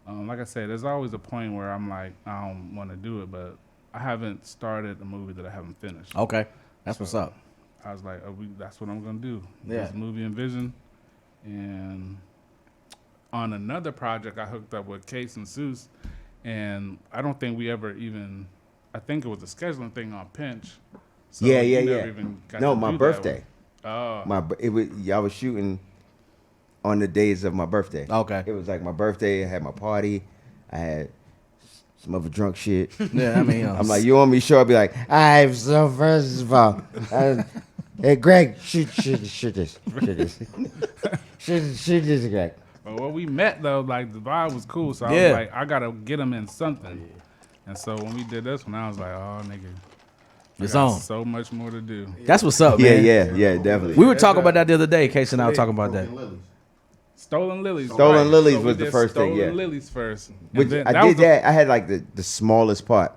like I said, there's always a point where I'm like, I don't want to do it, but I haven't started a movie that I haven't finished. Okay. That's what's up. I was like, that's what I'm going to do. Yeah. This movie Envision. And on another project, I hooked up with Case and Seuss. And I don't think we ever even, I think it was a scheduling thing on Pinch. So Yeah. we never even got No, to my do that birthday. one. I was shooting on the days of my birthday. Okay. It was my birthday. I had my party. I had some other drunk shit. Yeah, I mean, I'm like, you want me to show? I'll be like, I'm so first of all. Hey, Greg, shoot this. Shoot this, Greg. But when we met, though, the vibe was cool. So I Yeah. was like, I got to get him in something. And so when we did this one, I was like, oh, nigga. It's got on. so much more to do. That's what's up, Yeah, man. yeah, definitely. We were talking about that the other day. Casey and I were talking about that. Stolen Lilies. Stolen Lilies So we was the did first thing, yeah. Stolen Lilies first. And Which then I was did that. I had the smallest part.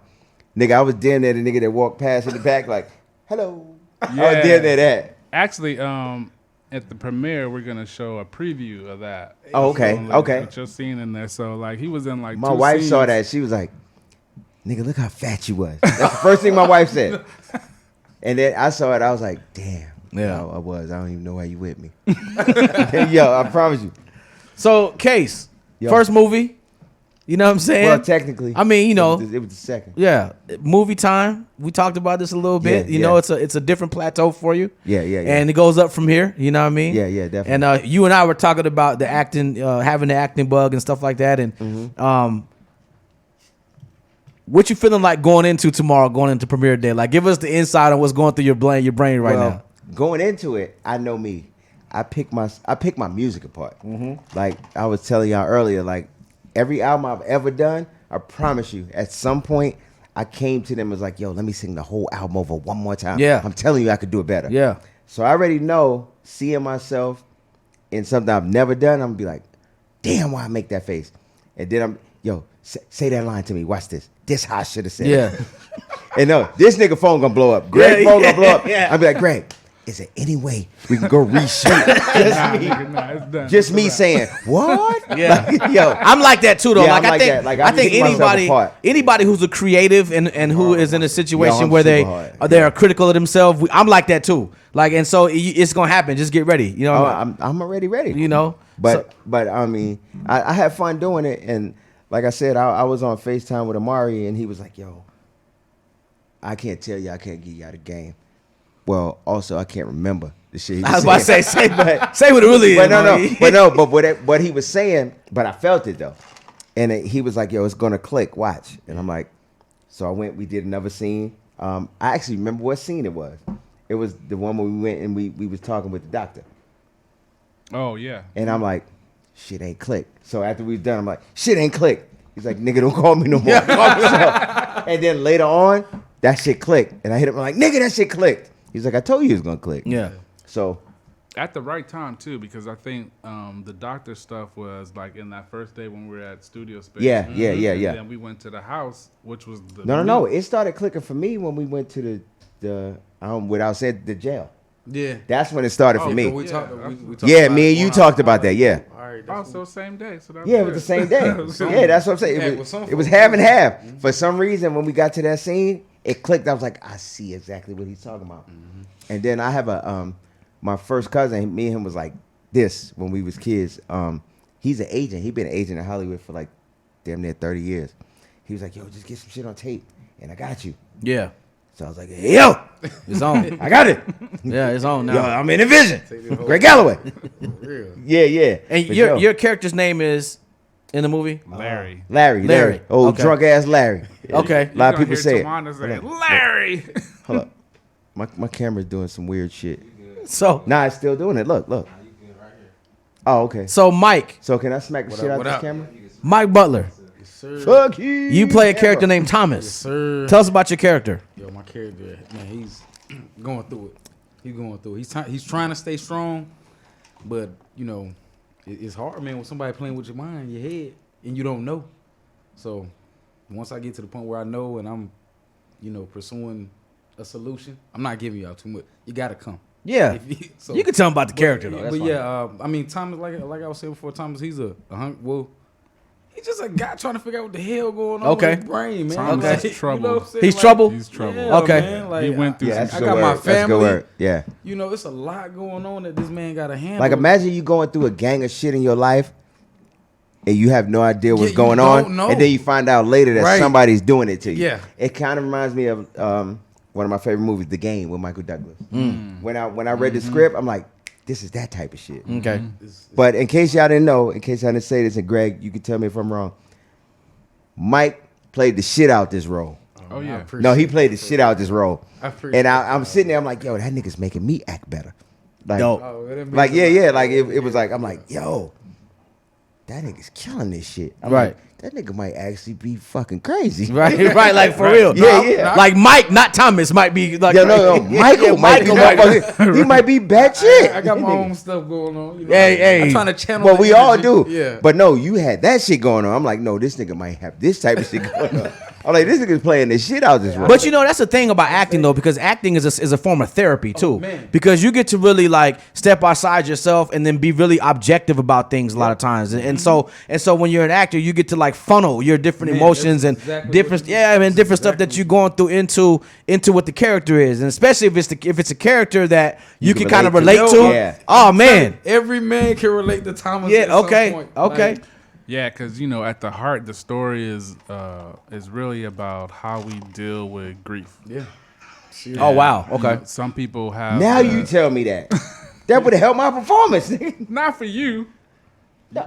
Nigga, I was damn near the nigga that walked past in the back hello. I was damn near that. Actually, at the premiere, we're gonna show a preview of that. Oh, okay, So, like, okay. With your scene in there, so like he was in like. My 2 wife scenes. saw that. She was like, "Nigga, look how fat you was." That's the first thing my wife said. And then I saw it. I was like, "Damn." Yeah. I was. I don't even know why you with me. Yo, I promise you. So, Case, Yo. first movie. You know what I'm saying? Well, technically, I mean, you know, it was the second. yeah, movie time. We talked about this a little bit. Yeah, you yeah. know, it's a different plateau for you. Yeah, yeah, yeah. And it goes up from here. You know what I mean? Yeah, yeah, definitely. And you and I were talking about the acting, having the acting bug and stuff like that. And Mm-hmm. what you feeling like going into tomorrow, going into premiere day? Like, give us the insight on what's going through your brain right now. Going into it, I know me. I pick my music apart. Like I was telling y'all earlier, like every album I've ever done, I promise you, at some point, I came to them and was like, "Yo, let me sing the whole album over one more time." Yeah. I'm telling you, I could do it better. Yeah. So I already know, seeing myself in something I've never done, I'm gonna be like, "Damn, why I make that face?" And then say that line to me. Watch this. This how I should have said it. Yeah. And no, this nigga phone gonna blow up. Greg Yeah, phone gonna blow up. yeah. I'll be like, Greg, is there any way we can go reshoot? It's done. Just me saying, what? Yeah. Like, yo, I'm like that too, though. Yeah, like I'm I like think, that. Like, I I think pick myself apart. anybody who's a creative and who is in a situation I'm where they super hard. are critical of themselves, I'm like that too. Like, and so it's gonna happen. Just get ready. You know, I'm already ready. you know. But I mean, I had fun doing it, and like I said, I was on FaceTime with Amari, and he was like, "Yo, I can't tell you, I can't get you out of the game." Well, also I can't remember the shit. He was I was about to say, saying. say what it really is. But what he was saying, but I felt it though, and he was like, "Yo, it's gonna click. Watch." And I'm like, so I went. We did another scene. I actually remember what scene it was. It was the one where we went and we was talking with the doctor. Oh yeah. And I'm like, shit ain't click. So after we've done, I'm like, shit ain't click. He's like, nigga, don't call me no more. And then later on, that shit clicked. And I hit him, I'm like, nigga, that shit clicked. He's like, I told you it was going to click. Yeah. So, At the right time too, because I think the doctor stuff was like in that first day when we were at Studio Space. Yeah. And then we went to the house, which was the no. It started clicking for me when we went to without saying, the jail. Yeah. That's when it started for Oh, me. So we talked Yeah, about me and it you on talked our- about that, yeah. All right. Oh, That's so same day. So that Yeah, it was the same day. Yeah, that's what I'm saying. Yeah, It with some was folks, half and half. For some reason, when we got to that scene, it clicked. I was like, I see exactly what he's talking about. And then I have my first cousin, me and him was like this when we was kids. He's an agent. He been an agent in Hollywood for like damn near 30 years. He was like, yo, just get some shit on tape, and I got you. Yeah. So I was like, hey, yo, It's on. I got it. Yeah, it's on now. Yo, I'm in Envision. Greg Galloway. real. Yeah. And For your sure. your character's name is in the movie? Larry. Larry. Oh, Okay. drunk ass Larry. Okay. A lot of You people gonna say hear it. Tawanda say, Hold on. Larry. Hold up. My camera's doing some weird shit. So Nah, it's still doing it. Look. Oh, okay. so Mike Can I smack the shit up, out what this up? camera? Mike Butler, Sir. Fuck you. you play a character named Thomas. Sir. Tell us about your character. Yo, my character, man, he's going through it. He's going through it. He's trying to stay strong, but you know, it's hard, man, when somebody playing with your mind, your head, and you don't know. So once I get to the point where I know and I'm, you know, pursuing a solution, I'm not giving y'all too much. You gotta come. Yeah. So, You can tell him about the character though. That's but fine. yeah, I mean, Thomas, like I was saying before, Thomas, he's he's just a guy trying to figure out what the hell going on Okay. with his brain, man. Thomas Like, is trouble. You know what I'm saying? He's Like, trouble? He's trouble. Yeah, Okay. man, like, He went through Yeah, some that's I a got good my word. That's a good family. word. Yeah. You know, it's a lot going on that this man got to handle. Like imagine you going through a gang of shit in your life and you have no idea what's Yeah, you going don't on. know. And then you find out later that Right. somebody's doing it to you. Yeah. It kind of reminds me of one of my favorite movies, The Game with Michael Douglas. When I read the script, I'm like, this is that type of shit. Okay. But in case y'all didn't know, in case I didn't say this, and Greg, you can tell me if I'm wrong, Mike played the shit out this role. Oh yeah. No, he played the shit out this role. I appreciate And I'm sitting there, I'm like, yo, that nigga's making me act better. Like, Dope. like yeah. Like it was like, I'm like, yo, that nigga's killing this shit. I'm Right. like, that nigga might actually be fucking crazy. Right, like for real. Yeah, yeah. Like Mike, not Thomas, might be like Yeah, no, Michael might be motherfucking- he might be bad shit. I got my That nigga- own stuff going on. You know? Hey. I'm trying to channel. Well, the we all energy. do. Yeah. But no, you had that shit going on. I'm like, no, this nigga might have this type of shit going on. I'm like, this nigga's playing the shit out this role. But you know, that's the thing about acting though, because acting is a form of therapy too. man. Because you get to really like step outside yourself and then be really objective about things a lot of times. And so when you're an actor, you get to like funnel your different Man, emotions that's and exactly different what you- different stuff that you're going through into what the character is. And especially if it's a character that you can kind of relate relate to. to. Yeah. Oh man. Every man can relate to Thomas. Yeah, at some okay. point. Okay. Like, Yeah, because you know, at the heart, the story is really about how we deal with grief. yeah. Oh wow. You Okay. know, some people have. Now you tell me that. That would have helped my performance, nigga. not for you.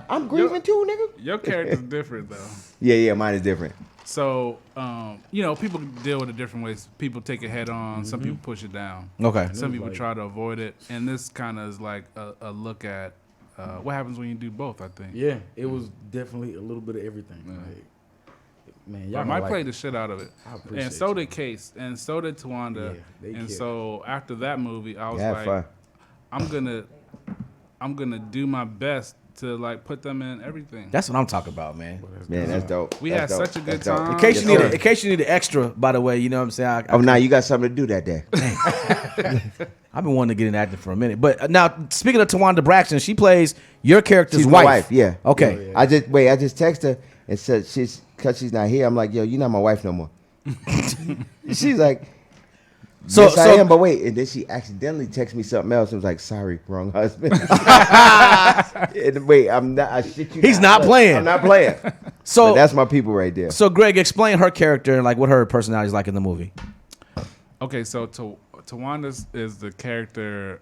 I'm grieving too, nigga. Your character's different though. Yeah, mine is different. So, you know, people deal with it different ways. People take it head on. Some people push it down. Okay. Some people try to avoid it. And this kind of is like a look at what happens when you do both, I think. Yeah, it was definitely a little bit of everything. Like, man, y'all I might like, play the shit out of it. I appreciate And so you. did Case. And so did Tawanda. Yeah, they and killed so after that movie, I was Have like, fun. I'm gonna do my best to like put them in everything. That's what I'm talking about, man. Man, that's dope. We That's had dope. such a good That's dope. time. In case Yes, you need, sir. in case you need an extra, by the way, you know what I'm saying. Oh, now you got something to do that day. I've been wanting to get into acting for a minute. But now, speaking of Tawanda Braxton, she plays your character's She's my wife. wife, yeah. Okay. I just text her and said because she's not here. I'm like, yo, you're not my wife no more. She's like, So- yes, I so- am. But wait, and then she accidentally texted me something else and was like, sorry, wrong husband. And wait, I'm not. I shit you. He's not Look, playing. I'm not playing. So But that's my people right there. So, Greg, explain her character and like what her personality is like in the movie. Okay, so Tawanda is the character,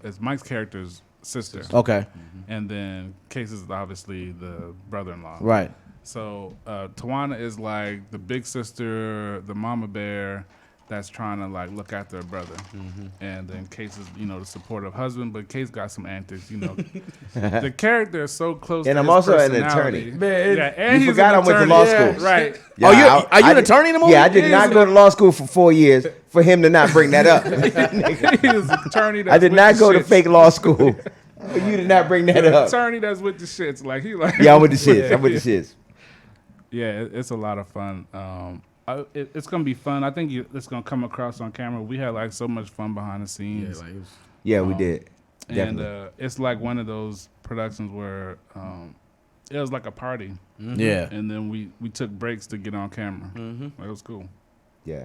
is Mike's character's sister. Okay. And then Case is obviously the brother-in-law. Right. So Tawanda is like the big sister, the mama bear that's trying to like look after her brother. And then Case is, you know, the supportive husband, but Case got some antics, you know. The character is so close And to I'm his also an personality. attorney. Man, Yeah, and you he's forgot an I went to attorney. law Yeah, school. right. Oh, I are you an did- attorney in the movie? Yeah, I did not go to law school for 4 years for him to not bring that up. He's an attorney that's I did with not the go to shits. fake law school for you to not bring that The up. attorney that's with the shits. Like he like Yeah, I'm with the shits. I'm with the shits. Yeah, it's a lot of fun. It's gonna be fun. I think it's gonna come across on camera. We had like so much fun behind the yeah, scenes, like it was, Yeah, we did. and Definitely. it's like one of those productions where it was like a party, Yeah. and then we took breaks to get on camera. Like, it was cool. Yeah.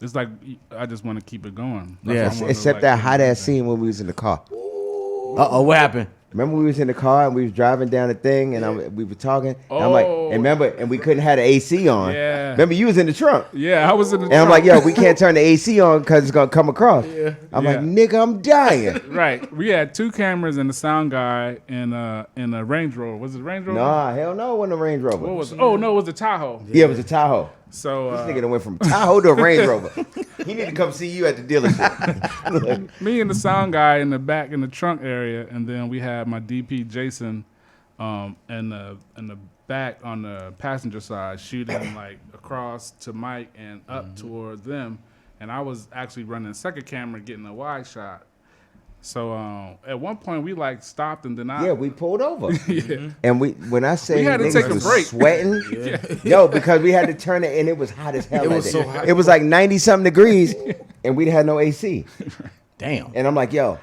It's like I just want to keep it going. Yeah. I wanna, Except like, that keep hot it ass moving. scene when we was in the car. Uh-oh, what happened? Remember we was in the car and we was driving down the thing and we were talking. And I'm like, Oh. and remember, and we couldn't have the AC on. Yeah. Remember you was in the trunk. Yeah, I was in the. And I'm like, trunk. yo, we can't turn the AC on because it's gonna come across. I'm like, Yeah. nigga, I'm dying. Right, we had 2 cameras and the sound guy in a Range Rover. Was it a Range Rover? Nah, hell no, it wasn't a Range Rover. What was it? Oh no, it was a Tahoe. Yeah, it was a Tahoe. So This nigga done went from Tahoe to a Range Rover. He need to come see you at the dealership. me and the sound guy in the back in the trunk area, and then we had my DP Jason, in the back on the passenger side shooting like across to Mike and up toward them, and I was actually running second camera getting a wide shot. So at one point we like stopped and then Yeah, we pulled over. yeah. And when I say We had to niggas take a was break. sweating, yo, because we had to turn it and it was hot as hell. It that was day. so hot. It was like 90-something degrees and we had no AC. Damn. And I'm like, yo,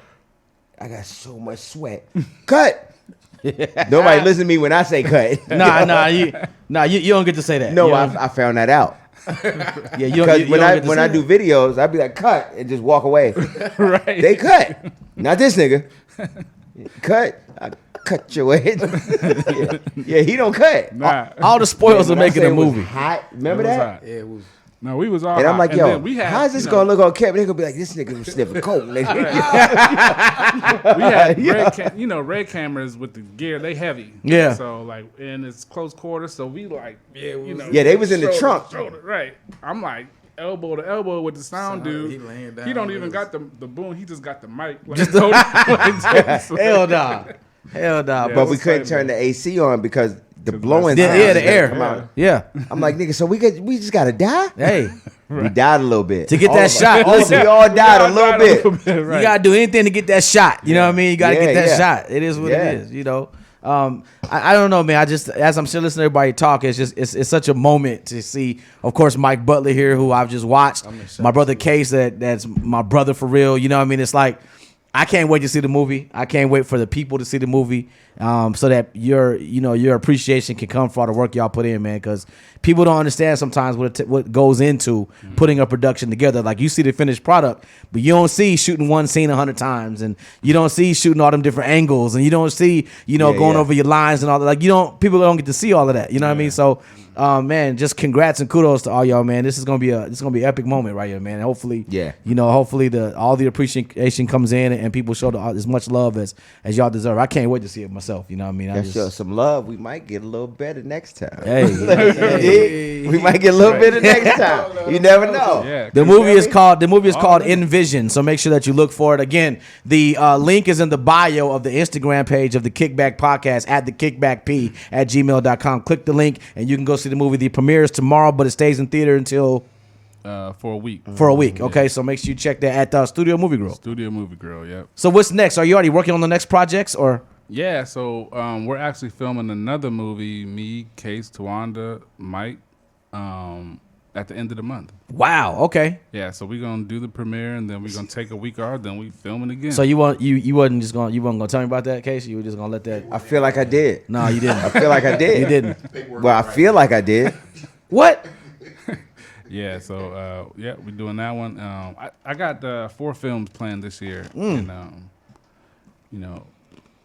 I got so much sweat. Cut. Nobody listen to me when I say cut. You don't get to say that. No, You don't- I found that out. yeah, you don't, Because you when don't I get to when say I do that. videos, I'd be like, cut, and just walk away. Right. They cut. Not this nigga. Cut. I cut your head. yeah, he don't cut. Nah. all the spoils of When I making say a it was movie. hot. Remember It was that? hot. yeah, it was. No, we was all And I'm hot. like, And yo, then we had, how's this you gonna know, look on camera? They're gonna be like, this nigga was sniffing coke, nigga. We had Yeah. red cameras with the gear. They heavy. Yeah. So like, and it's close quarters. So we like, Yeah, they was in the trunk. Shoulder, right. I'm like elbow to elbow with the sound dude. he laying down He don't on even his- got the boom. He just got the mic. Like, Hell nah. Hell nah. Yeah. But we It's couldn't like- turn the AC on because the blowing Yeah, sound yeah, is the gonna air. come out. Yeah. I'm like, nigga, so we just gotta die? Hey, We died a little bit. to get All that of us. shot, All of listen, we all died a little bit. right. you gotta do anything to get that shot. You know what I mean? You gotta Yeah, get that yeah. shot. It is what Yeah. it is. You know. I don't know, man. I just, as I'm still listening to everybody talk, it's just it's such a moment to see. Of course, Mike Butler here, who I've just watched. My brother Case, that's my brother for real. You know what I mean? It's like, I can't wait to see the movie. I can't wait for the people to see the movie, so that your appreciation can come for all the work y'all put in, man. Because people don't understand sometimes what goes into putting a production together. Like, you see the finished product, but you don't see shooting one scene 100 times, and you don't see shooting all them different angles, and you don't see going over your lines and all that. Like, people don't get to see all of that. You know what I mean? So, man, just congrats and kudos to all y'all, man. This is gonna be an epic moment right here, man. And hopefully, hopefully all the appreciation comes in and people show as much love as y'all deserve. I can't wait to see it myself. You know what I mean? Show some love. We might get a little better next time. Hey, we might get a little better next time. You never know. Yeah, The movie is called Envision, so make sure that you look for it. Again, the link is in the bio of the Instagram page of the Kickback Podcast at the kickbackp@gmail.com. Click the link and you can go see the movie. The premiere is tomorrow, but it stays in theater until for a week. Okay, so make sure you check that at Studio Movie Grill. Studio Movie Grill, yep. So what's next? Are you already working on the next projects or? Yeah, so we're actually filming another movie, me, Case, Tawanda, Mike, at the end of the month. Wow. Okay. Yeah, so we're gonna do the premiere and then we're gonna take a week off, then we filming again. So you wasn't gonna tell me about that case? You were just gonna let that? I feel like I did. No, you didn't. I feel like I did. You didn't. Well, I feel like I did. What? Yeah, so we're doing that one. I got 4 films planned this year, and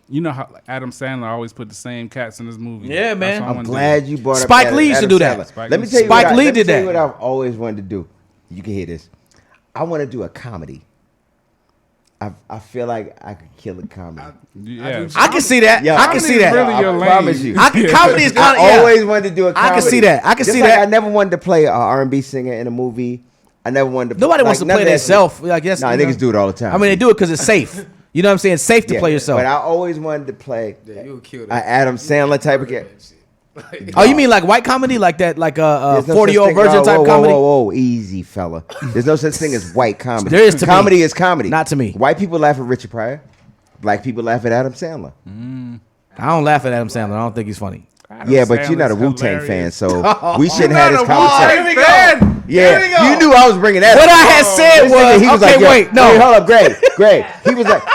you know how Adam Sandler always put the same cats in his movie. Yeah, man. That's what I I'm wanna glad do. you brought up Spike Lee used to do that. Spike Let me Lee. tell you Spike what Lee let me did tell you that. what I've always wanted to do. You can hear this. I want to do a comedy. I feel like I could kill a comedy. Yeah, I can see that. Yeah, I can see that. really I your lane. promise you. Comedy is kind I of always wanted to do a comedy. I can see that. I can Just see like that. I never wanted to play an R&B singer in a movie. I never wanted to. Nobody wants to none play of that themselves. shit. Like, yes, Nah, niggas do it all the time. I mean, they do it because it's safe. You know what I'm saying? It's safe to play yourself. But I always wanted to play you would kill an that. Adam Sandler type of character. Oh, you mean like white comedy, like that, like a There's no 40-year-old such thing- virgin type whoa, comedy? Whoa, easy, fella. There's no such thing as white comedy. There is to me. Comedy is comedy. Not to me. White people laugh at Richard Pryor. Black people laugh at Adam Sandler. I don't laugh at Adam Sandler. I don't think he's funny. Yeah, but you're not a Sandler's Wu-Tang fan, hilarious. so we shouldn't have this conversation. Here we go. Yeah, you knew I was bringing that What up. I had said was, He was okay, like, yo, wait, no. hold up, Greg.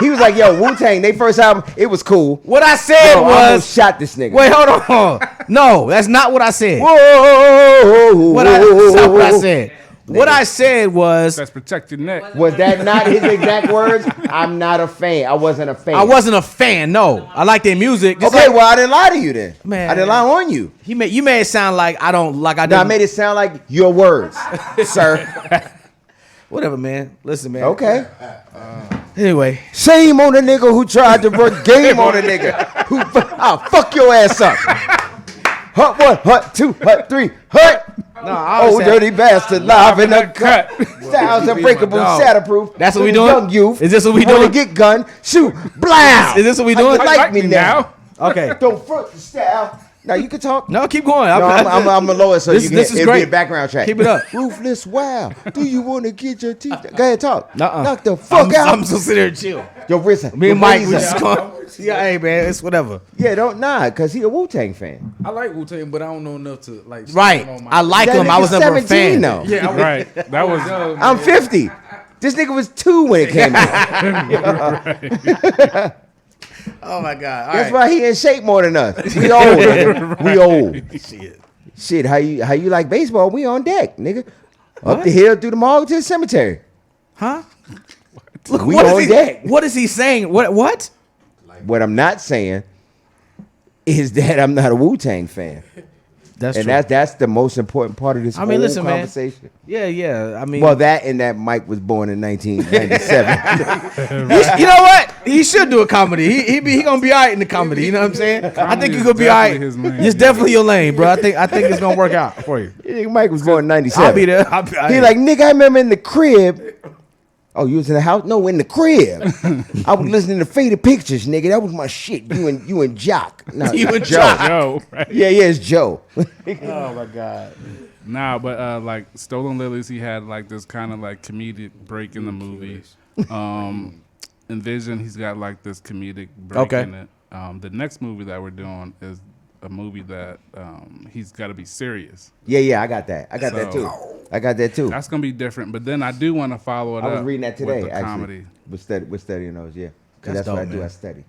He was like, yo, Wu-Tang, they first album, it was cool. What I said Yo, I was, almost shot this nigga. wait, hold on. No, that's not what I said. Whoa, That's not what I said. What I said was, That's protect your neck. Was that not his exact words? I'm not a fan. I wasn't a fan. I wasn't a fan. No, I like their music. Just Okay, like, well, I didn't lie to you then. Man. I didn't lie on you. you made it sound like I don't like I No, I didn't. made it sound like your words, sir. Whatever, man. Listen, man. Okay. Anyway, Shame on the nigga who tried to run game on a nigga. I'll fuck your ass up. Hut 1, hut 2, hut 3, hut. no, I Oh, was saying- dirty bastard, live in the cut. Cut. Styles unbreakable, No. shatterproof. That's what we For the doing? Young youth. Is this what we Wanna doing? Get gun, shoot, blast. Is this what we How you doing? like me now? Okay. Don't front the style. Now you can talk. No, keep going. No, I'm a lower, so This- you can. this is It'll be great. a background track. Keep it up. Ruthless, wow. Do you want to get your teeth? Go ahead, talk. Nuh-uh. Knock the fuck out. I'm just sitting here and chill. Your wrist. Me and Mike, we just going. Yeah, hey man, it's whatever. Yeah, don't cause he a Wu-Tang fan. I like Wu-Tang, but I don't know enough to like. Right. stand on my- I like That him. I nigga's was never a 17 fan. though. Yeah, I was, Right. That was young, I'm man. 50. This nigga was 2 when it came out. Oh my god. All That's right. why he in shape more than us. We old. nigga. We old. Shit, how you like baseball? We on deck, nigga. Up the hill, through the mall to the cemetery. Huh? Look, We what is on he, deck. What is he saying? What? What I'm not saying is that I'm not a Wu-Tang fan. That's And true. that's the most important part of this I mean, whole listen, man. conversation. Yeah. I mean, Well, that and that Mike was born in 1997. you know what? He should do a comedy. He gonna be all right in the comedy. You know what I'm saying? I think you is could be all right. definitely his lane, It's yeah. definitely your lane, bro. I think it's gonna work out for you. Mike was born in 97. I'll be there. He like, nigga, I remember in the crib. Oh, you was in the house? No, in the crib. I was listening to Faded Pictures, nigga. That was my shit. You and Jock. No, You and Joe. Jock. Joe, right? Yeah, it's Joe. Oh my god. Nah, but like Stolen Lilies, he had like this kind of like comedic break in the movie. Envision, he's got like this comedic break Okay. in it. The next movie that we're doing is a movie that he's got to be serious. Yeah, I got that. I got that too. I got that too. That's gonna be different. But then I do want to follow it up. I was reading that today, with the actually. comedy. With studying those, yeah. Because That's that's what I dope, do. man. I study.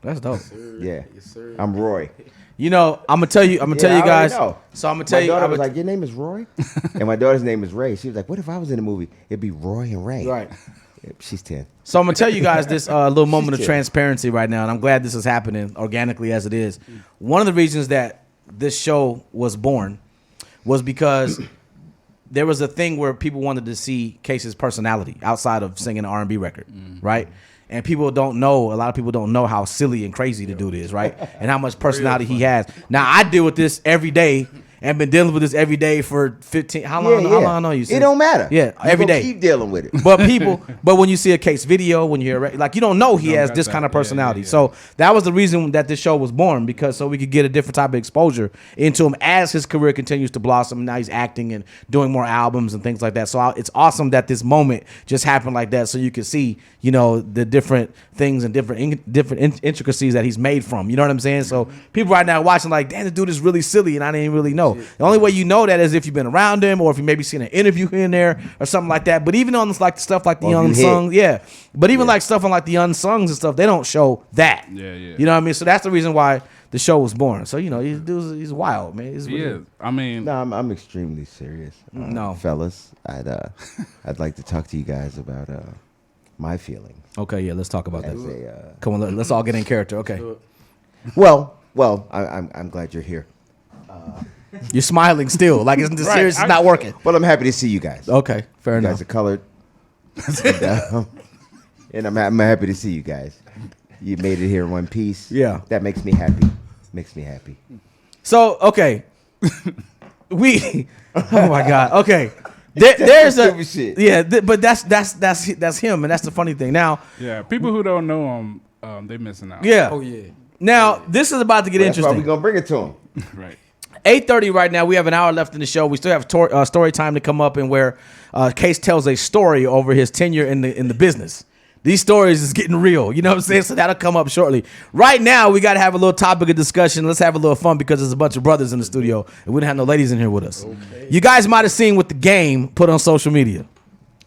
That's dope. Yeah. Yes, sir. I'm Roy. You know, I'm gonna tell you I guys. already know. So I'm gonna tell My you. daughter I'm was gonna- like, "Your name is Roy," and my daughter's name is Ray. She was like, "What if I was in a movie? It'd be Roy and Ray." Right. Yeah, she's 10. So I'm gonna tell you guys this little moment of She's transparency right now, and I'm glad this is happening organically as it is. One of the reasons that this show was born was because there was a thing where people wanted to see Case's personality outside of singing an R&B record, right? And people don't know, a lot of people don't know how silly and crazy the dude is, right? And how much personality he has. Now, I deal with this every day and been dealing with this every day for 15, how long I know you? It don't matter. Yeah, You every gonna day. keep dealing with it. But when you see a Case video, when you hear like you don't know he Don't has got this that. kind of Yeah, personality. yeah. So that was the reason that this show was born, because so we could get a different type of exposure into him as his career continues to blossom. Now he's acting and doing more albums and things like that. So it's awesome that this moment just happened like that, so you can see, you know, the different things and different intricacies that he's made from. You know what I'm saying? So people right now watching like, damn, this dude is really silly, and I didn't really know. The only way you know that is if you've been around him, or if you maybe seen an interview here and there or something like that. But even on this, like stuff like the Or if you unsung, but even like stuff on like the unsungs and stuff, they don't show that. Yeah, yeah. You know what I mean? So that's the reason why the show was born. So you know, he's wild, man. He's He is. I mean, No, I'm extremely serious. No. Fellas, I'd like to talk to you guys about my feelings Okay, yeah, let's talk about as that. a. Come on, let's all get in character. Okay, Well, I'm glad you're here. you're smiling still, like it's Right, serious. It's not working. Well, I'm happy to see you guys. Okay, fair You enough. guys are colored. And I'm happy to see you guys. You made it here in one piece. Yeah. That makes me happy. Makes me happy. So okay, we. Oh my God. Okay, there's a Stupid shit. yeah, but that's him, and that's the funny thing. Now, yeah, people who don't know him, they missing out. yeah. Oh yeah. Now this is about to get That's why interesting. we're going to bring it to him. Right. 8:30 right now. We have an hour left in the show. We still have story time to come up, and where Case tells a story over his tenure in the business. These stories is getting real. You know what I'm saying? So that'll come up shortly. Right now, we got to have a little topic of discussion. Let's have a little fun because there's a bunch of brothers in the studio, and we don't have no ladies in here with us. Okay. You guys might have seen what the game put on social media.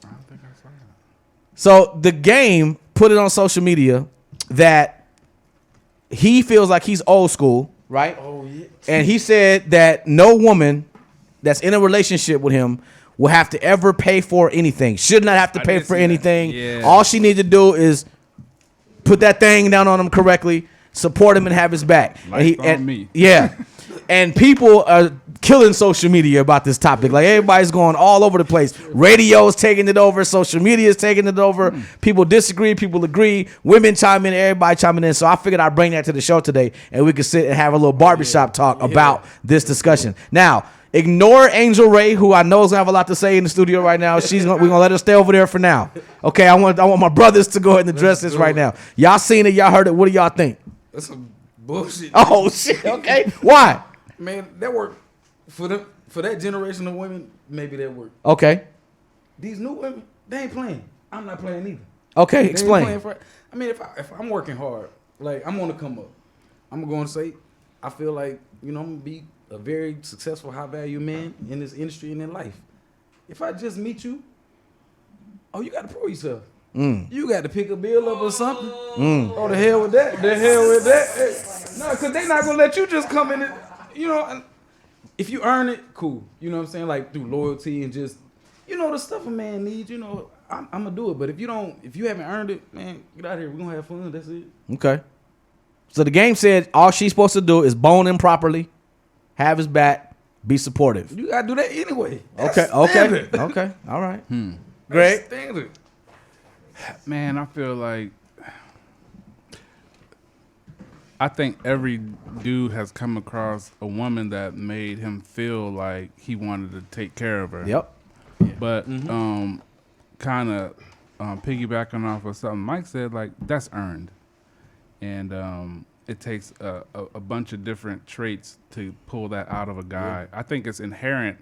I don't think I saw that. So the game put it on social media that he feels like he's old school, right? Oh yeah. And he said that no woman that's in a relationship with him will have to ever pay for anything. Should not have to I pay did for see that. anything. Yeah. All she needs to do is put that thing down on him correctly, support him, and have his back. Life's on me. Yeah. And people are killing social media about this topic. Like everybody's going all over the place. Radio's taking it over. Social media's taking it over. People disagree. People agree. Women chime in. Everybody chiming in. So I figured I'd bring that to the show today, and we could sit and have a little barbershop talk about this discussion. Now, ignore Angel Ray, who I know is gonna have a lot to say in the studio right now. We're gonna let her stay over there for now. Okay, I want my brothers to go ahead and address this right now. Y'all seen it? Y'all heard it? What do y'all think? That's some bullshit. Oh shit. Okay. Why? Man, that work for that generation of women. Maybe that work. Okay. These new women, they ain't playing. I'm not playing either. Okay. They ain't Explain. playing for, I mean, if I'm working hard, like I'm gonna come up. I'm gonna say, I feel like I'm gonna be a very successful, high value man in this industry and in life. If I just meet you, you got to prove yourself. You got to pick a bill up or something. Oh, the hell with that. The hell with that. Hey, no, because they not going to let you just come in and, and if you earn it, cool. You know what I'm saying? Like through loyalty and just, the stuff a man needs, I'm going to do it. But if you haven't earned it, man, get out of here. We're going to have fun. That's it. Okay. So the game said all she's supposed to do is bone him properly, have his back, be supportive. You got to do that anyway. That's Okay. standard. Okay. All right. That's Greg. standard. Man, I feel like I think every dude has come across a woman that made him feel like he wanted to take care of her. Yep. But kind of piggybacking off of something Mike said, like that's earned, and it takes a bunch of different traits to pull that out of a guy. I think it's inherent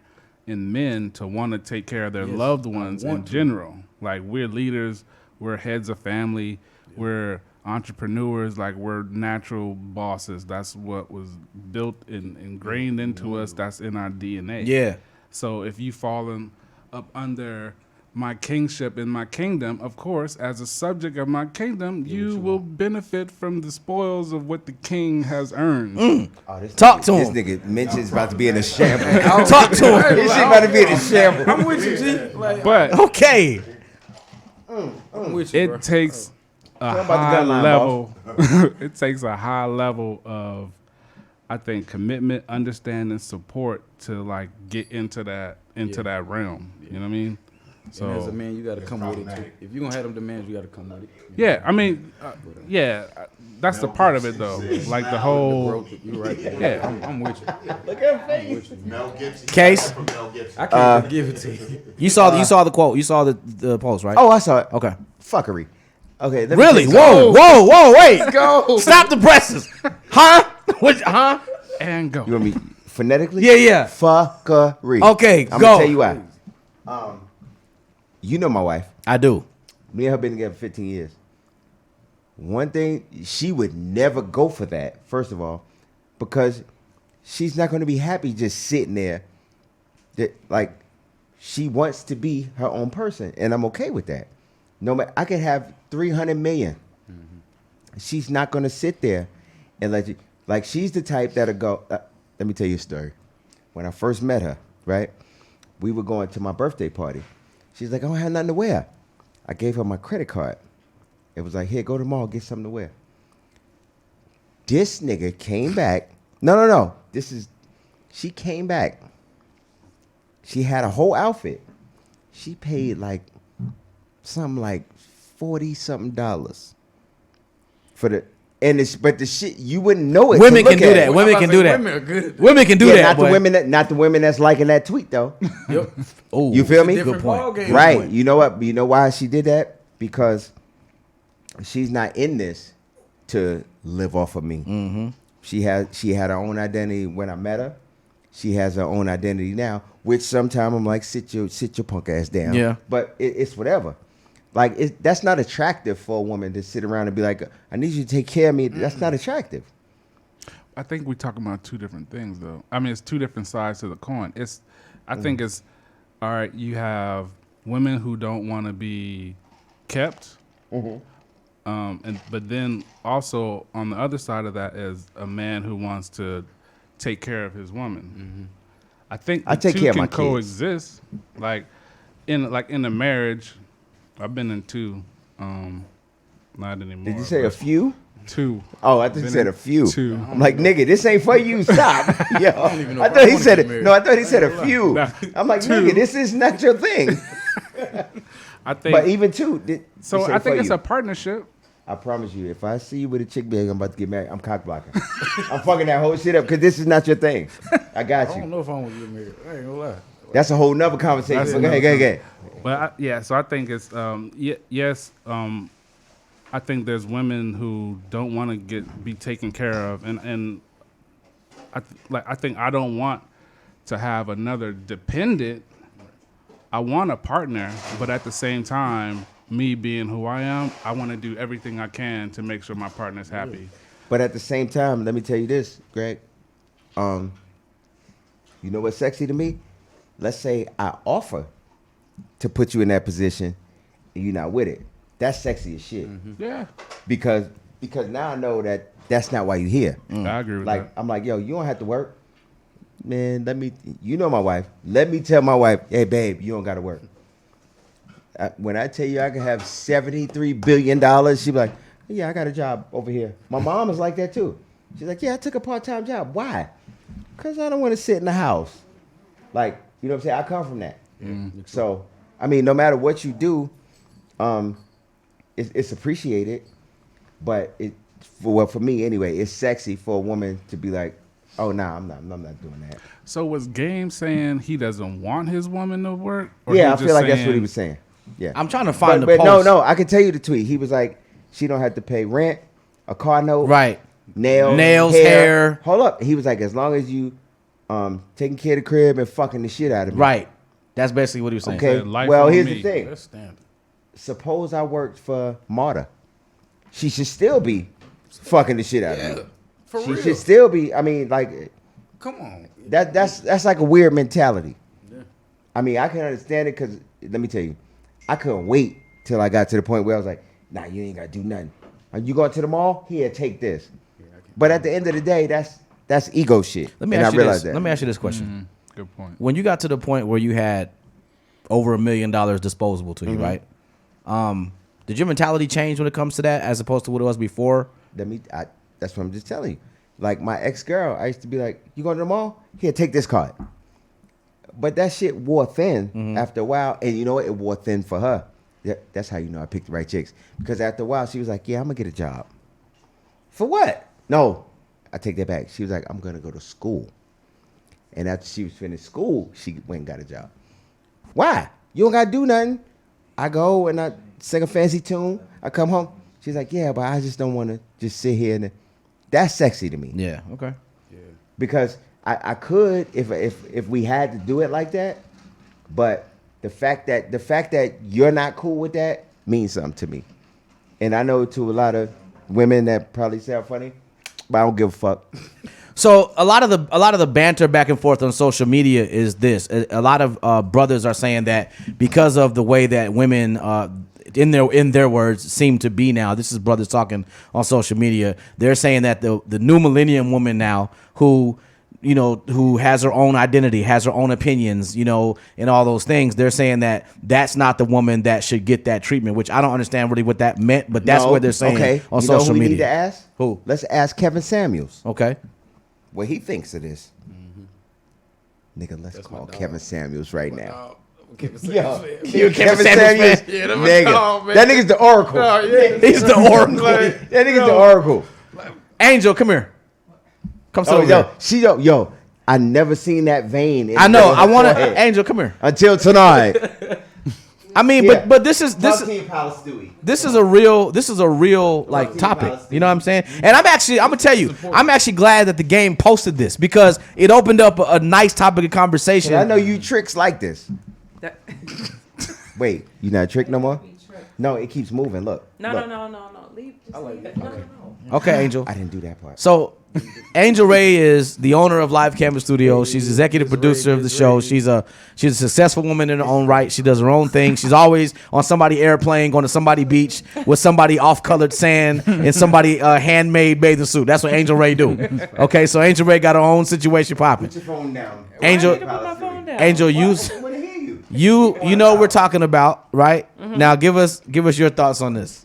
in men to want to take care of their loved ones in general. Like we're leaders, we're heads of family, we're entrepreneurs, like we're natural bosses. That's what was built and ingrained into us. That's in our DNA. Yeah. So if you fallen up under my kingship in my kingdom, of course, as a subject of my kingdom, you will benefit from the spoils of what the king has earned. Oh, this Talk nigga, to this him. nigga mentions about to be in a shambles. Talk to him. This shit about to be in a shambles. I'm with you, G. Like, But Okay. I'm with you, bro. it takes a Tell 'em about the high gun line, level. It takes a high level of, I think, commitment, understanding, support to like get into that realm. You know what I mean? And as a So man, you got to come with it too. If you gonna have them demands, you got to come with it. yeah, I mean, that's the part of it though. Like the whole Growth, you right. Yeah. I'm with you. Look at face. Mel Gibson. Case? From Mel Gibson. I can't just give it to you. You saw the quote. You saw the post, right? Oh, I saw it. Okay. Fuckery. Okay. Let me Really? tell you something. Whoa, wait. Go. Stop the presses. Huh? What? Huh? and go. You want me phonetically? Yeah. Fuckery. Okay, I'm go. gonna tell you why. You know my wife. I do. Me and her been together 15 years. One thing, she would never go for that, first of all, because she's not going to be happy just sitting there. Like, she wants to be her own person, and I'm okay with that. No matter, I could have 300 million. She's not going to sit there and let you, like, she's the type that'll go, let me tell you a story. When I first met her, right, we were going to my birthday party. She's like, I don't have nothing to wear. I gave her my credit card. It was like, here, go to the mall, get something to wear. This nigga came back. No. She came back. She had a whole outfit. She paid like something like $40-something for the, but the shit, you wouldn't know it. Women to can look do at that. it. Women can do that. Women are good. Women can do Yeah, that. not the women that's liking that tweet though. Yep. Ooh, You feel me? Different Good point. ball game. Right. point. You know what? You know why she did that? Because she's not in this to live off of me. Mm-hmm. She had her own identity when I met her. She has her own identity now, which sometimes I'm like, sit your punk ass down. Yeah. But it's whatever. Like, that's not attractive for a woman to sit around and be like, I need you to take care of me. That's not attractive. I think we're talking about two different things, though. I mean, it's two different sides to the coin. I think it's, all right, you have women who don't want to be kept. But then also on the other side of that is a man who wants to take care of his woman. I think I the take two care of can my kids. coexist. Like in a marriage, I've been in two. Not anymore. Did you say a but few? two? Oh, I thought you Been said in a few. two. I'm like, nigga, this ain't for you. Stop. Yo, even know I if thought I he wanna said get it. married. No, I thought he said a few. Nah, I'm like, two. nigga, this is not your thing. I think. But even two. So I think it's a partnership. I promise you, if I see you with a chick big, I'm about to get married. I'm cock blocking. I'm fucking that whole shit up because this is not your thing. I got I don't you. know if I want to get married. I ain't gonna lie. That's a whole nother conversation. That's But go ahead. But so I think it's yes. I think there's women who don't want to be taken care of, and I think I don't want to have another dependent. I want a partner, but at the same time, me being who I am, I want to do everything I can to make sure my partner's happy. But at the same time, let me tell you this, Greg. You know what's sexy to me? Let's say I offer to put you in that position and you're not with it. That's sexy as shit. Yeah, Because now I know that that's not why you're here. I agree with Like, that. I'm like, yo, you don't have to work. Man, you know my wife. Let me tell my wife, hey, babe, you don't got to work. When I tell you I can have $73 billion, she be like, yeah, I got a job over here. My mom is like that too. She's like, yeah, I took a part-time job. Why? Because I don't want to sit in the house. Like, you know what I'm saying? I come from that. So, I mean, no matter what you do, it's appreciated. But for me anyway, it's sexy for a woman to be like, oh, nah, I'm not doing that. So was Game saying he doesn't want his woman to work? Or Yeah, he I just feel like that's what he saying- was saying. Yeah. I'm trying to find but the post. no, I can tell you the tweet. He was like, she don't have to pay rent, a car note, Right. nails, hair. Hold up. He was like, as long as you taking care of the crib and fucking the shit out of me. Right. That's basically what he was saying. Okay. Said, "Life Well, on here's me." the thing. That's standard. Suppose I worked for Marta she should still be fucking the shit out of me. For She real. should still be. I mean, like Come on. that's like a weird mentality. Yeah. I mean, I can understand it because let me tell you, I couldn't wait till I got to the point where I was like, nah, you ain't gotta do nothing. Are you going to the mall? Here, take this. But at the end of the day, that's ego shit. Let me and ask I you realized this. that. Let me ask you this question. Good point. When you got to the point where you had over $1 million disposable to you, right? Did your mentality change when it comes to that as opposed to what it was before? That's what I'm just telling you. Like my ex-girl, I used to be like, you going to the mall? Here, take this card. But that shit wore thin after a while. And you know what? It wore thin for her. That's how you know I picked the right chicks. Because after a while, she was like, yeah, I'm going to get a job. For what? No, I take that back. She was like, I'm going to go to school. And after she was finished school, she went and got a job. Why? You don't got to do nothing. I go and I sing a fancy tune. I come home. She's like, yeah, but I just don't want to just sit here. And that's sexy to me. Yeah. Okay. Because I could if we had to do it like that. But the fact that you're not cool with that means something to me. And I know to a lot of women that probably sound funny, but I don't give a fuck. So a lot of the banter back and forth on social media is this. A lot of brothers are saying that because of the way that women, in their words, seem to be now. This is brothers talking on social media. They're saying that the new millennium woman now, who has her own identity, has her own opinions, and all those things. They're saying that that's not the woman that should get that treatment, which I don't understand really what that meant, but that's what they're saying on social who we media. Need to ask? Who? Let's ask Kevin Samuels. Okay. What he thinks of this. Nigga, let's call Kevin Samuels right now. Kevin Yo, Samuels. You a Kevin Samuels fan? Yeah, that's nigga. my dog, man. That nigga's the oracle. Oh, yeah. He's the oracle. That nigga's the oracle. Angel, come here. Come sit Oh, over here. yo, I never seen that vein. in I know. her I want to. forehead Angel, come here. until tonight. I mean, Yeah. but this is Team Palace Stewie. this is a real like Team topic. Palestine. You know what I'm saying? And I'm gonna tell you, I'm actually glad that the game posted this because it opened up a nice topic of conversation. I know you tricks like this. That- Wait, you not a trick no more? No, it keeps moving. Look. No, look. no. Leave. Just leave it. No. Okay, Angel. I didn't do that part. So, Angel Ray is the owner of Live Canvas Studios. She's executive producer of the show. She's a successful woman in her own right. She does her own thing. She's always on somebody airplane, going to somebody beach with somebody off-colored sand and somebody handmade bathing suit. That's what Angel Ray do. Okay, so Angel Ray got her own situation popping. Put your phone down. Angel, I need to put my phone down. Angel, I want to hear you. you know what we're talking about, right? Now give us your thoughts on this.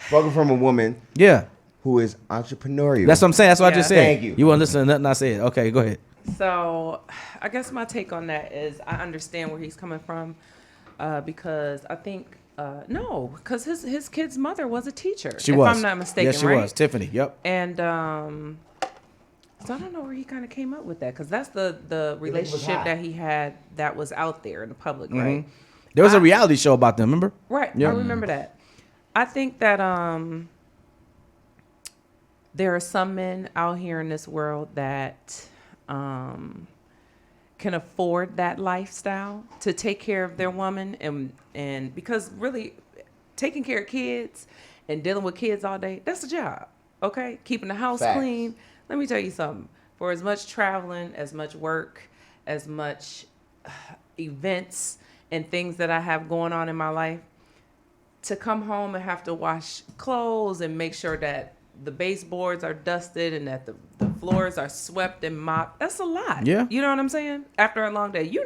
Spoken from a woman Yeah, who is entrepreneurial. that's what I'm saying. That's what I Yeah. just said. Thank you. You want to listen to nothing I said? Okay, go ahead. So, I guess my take on that is I understand where he's coming from, because I think no, because his kid's mother was a teacher. She if was. I'm not mistaken, Yes, she right? was. Tiffany. Yep. And so I don't know where he kind of came up with that because that's the relationship hot. that he had that was out there in the public, right? There was a reality show about them. Remember? Right. Yeah. I remember that. I think that there are some men out here in this world that can afford that lifestyle to take care of their woman and because really taking care of kids and dealing with kids all day, that's a job. Okay? Keeping the house Facts. clean. Let me tell you something. For as much traveling, as much work, as much events and things that I have going on in my life, to come home and have to wash clothes and make sure that the baseboards are dusted and that the floors are swept and mopped, that's a lot. Yeah. You know what I'm saying? After a long day, you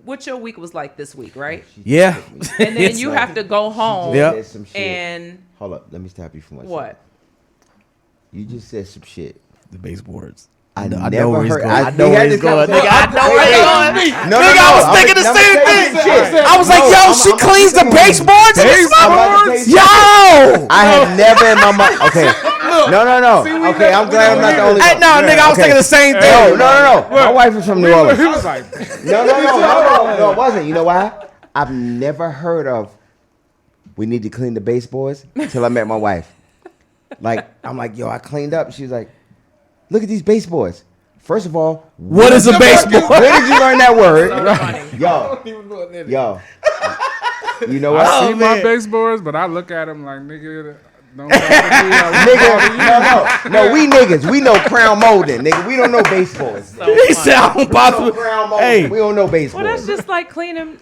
what your week was like this week, right? Yeah. And then you have to go home Yeah. Said some shit. and Hold up, let me stop you for one second. what? You just said some shit. the baseboards. I know never where he's heard. going. I we know had where he's this going. conversation. Nigga, I know where he's going. No, Nigga, I was thinking the same thing. I was like, yo, she cleans the baseboards in this motherfucker? Yo! I have never in my mind. Okay. No. Okay, I'm glad I'm not the only Hey, one. no, nigga, I was Okay. thinking the same thing. No. My wife is from New Orleans. He was like, No, it wasn't. You know why? I've never heard of we need to clean the baseboards till I met my wife. Like, I'm like, yo, I cleaned up. She was like, look at these baseboards. First of all, What is a baseboard? where did you learn that word? So funny. Yo. You know what? I see my man. baseboards, but I look at them like, nigga, don't talk to me. Nigga, no, we niggas. We know crown molding, nigga. We don't know baseboards. So He funny. said, I don't We know possibly. crown molding. Hey. We don't know Well, baseboards. that's just like cleaning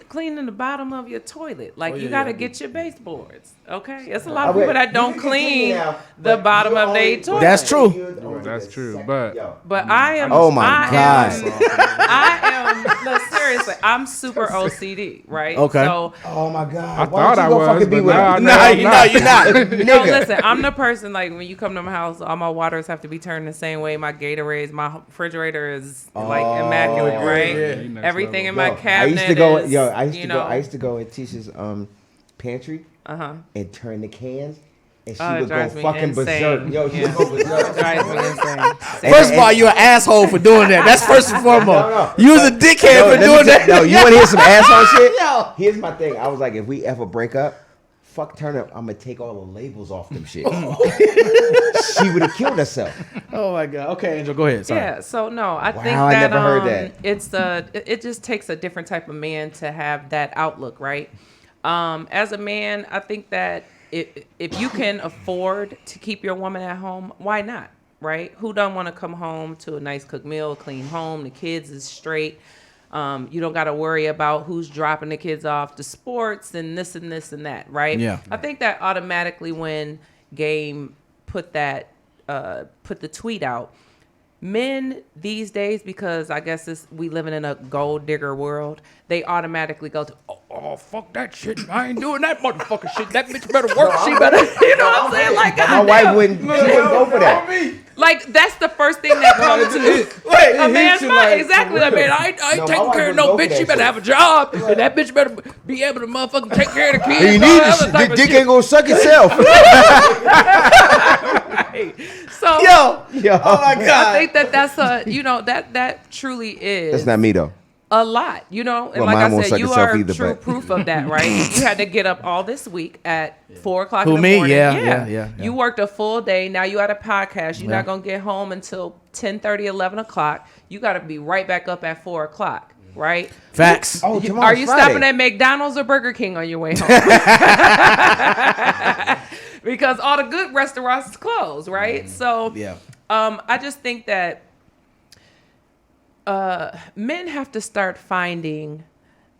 the bottom of your toilet. Like, you yeah, gotta yeah. get your baseboards. Okay, it's a lot I of people bet that you don't can clean clean now, the but bottom you of their only- toilet. That's true. That's true, but- But I am. Oh my I God. Am, no, seriously, I'm super OCD, right? Okay. So Oh my God. I Why thought don't I you go was, fucking be but with now him? I No, you're not. no, Nigga. listen, I'm the person like when you come to my house, all my waters have to be turned the same way. My Gatorades, my refrigerator is like immaculate, yeah, right? yeah. You next Everything in level. my I cabinet. used to go. is, Yo, I used you to know, go. I used to go in Tisha's pantry and turn the cans, and she Oh, it would go drives me fucking insane. berserk. Yo, she Yeah. would go berserk. drives me insane. First of all, you're an asshole for doing that. That's first and foremost. No. You was a dickhead No, for let me doing tell- that. No, you want to hear some asshole shit? Yo. Here's my thing. I was like, if we ever break up, fuck turn up. I'm gonna take all the labels off them shit. She would have killed herself. Oh my God. Okay, Angel, go ahead. Sorry. Yeah, so no, I think Wow, I that never heard that. it just takes a different type of man to have that outlook, right? As a man, I think that if you can afford to keep your woman at home, why not? Right? Who don't want to come home to a nice cooked meal, a clean home, the kids is straight. You don't got to worry about who's dropping the kids off to sports and this and this and that, right? Yeah. I think that automatically when Game put the tweet out, men these days, because I guess we living in a gold digger world, they automatically go to, oh, fuck that shit. I ain't doing that motherfucking shit. That bitch better work. She better, you know what I'm saying? Like, My goddamn. wife wouldn't. She wouldn't go for that. Like, that's the first thing that comes to a man's you mind. like, Exactly. I for mean, real. I ain't No, my taking wife care of wouldn't no go for bitch. that She better shit. have a job. And that bitch better be able to motherfucking take care of the kids. You and need all that this. other type of Dick shit. ain't gonna suck itself. So, Yo. Oh my God. I think that's that truly is. That's not me though. A lot, and Well, like mine I won't said, suck you itself are either, true but- proof of that, right? You had to get up all this week at 4:00 Who, in the me? morning. Yeah. You worked a full day. Now you at a podcast. You're Yeah. not gonna get home until 10:30, 11 o'clock. You got to be right back up at 4 o'clock, right? Facts. Oh, Are tomorrow's you Friday. stopping at McDonald's or Burger King on your way home? Because all the good restaurants is closed, right? So Yeah. I just think that men have to start finding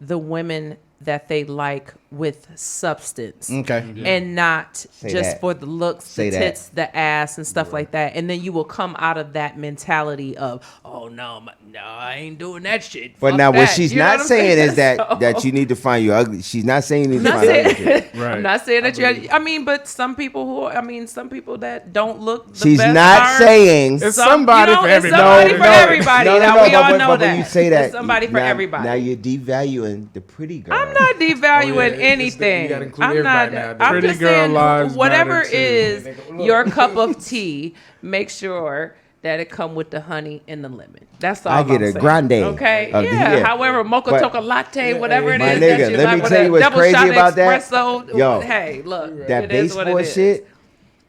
the women that they like with substance. Okay. And not just that. for the looks, Say the that. tits, the ass, and stuff like that. And then you will come out of that mentality of, oh no, I ain't doing that shit. But Fuck now what that. she's You know not what I'm saying is So- that you need to find your ugly. She's not saying you need to I'm not find ugly saying, shit. Right. I'm not saying that you. I mean, but some people some people that don't look. The She's best not are- saying. It's somebody for It's everybody. somebody No, for everybody. Now we all know but that. when you say that, It's somebody for now- everybody. Now you're devaluing the pretty girl. I'm not devaluing it's anything. you gotta include I'm not. everybody nowadays. I'm Pretty just girl saying, lives whatever matter, too. is your cup of tea, make sure that it come with the honey and the lemon. That's all. I get I'm a saying. grande. Okay. Yeah. However, mocha But- chocolate latte, whatever it My is. nigga, that you let like me with tell a you what's double crazy shot about that. espresso. Yo, Hey, look. That it is what baseball it is. shit,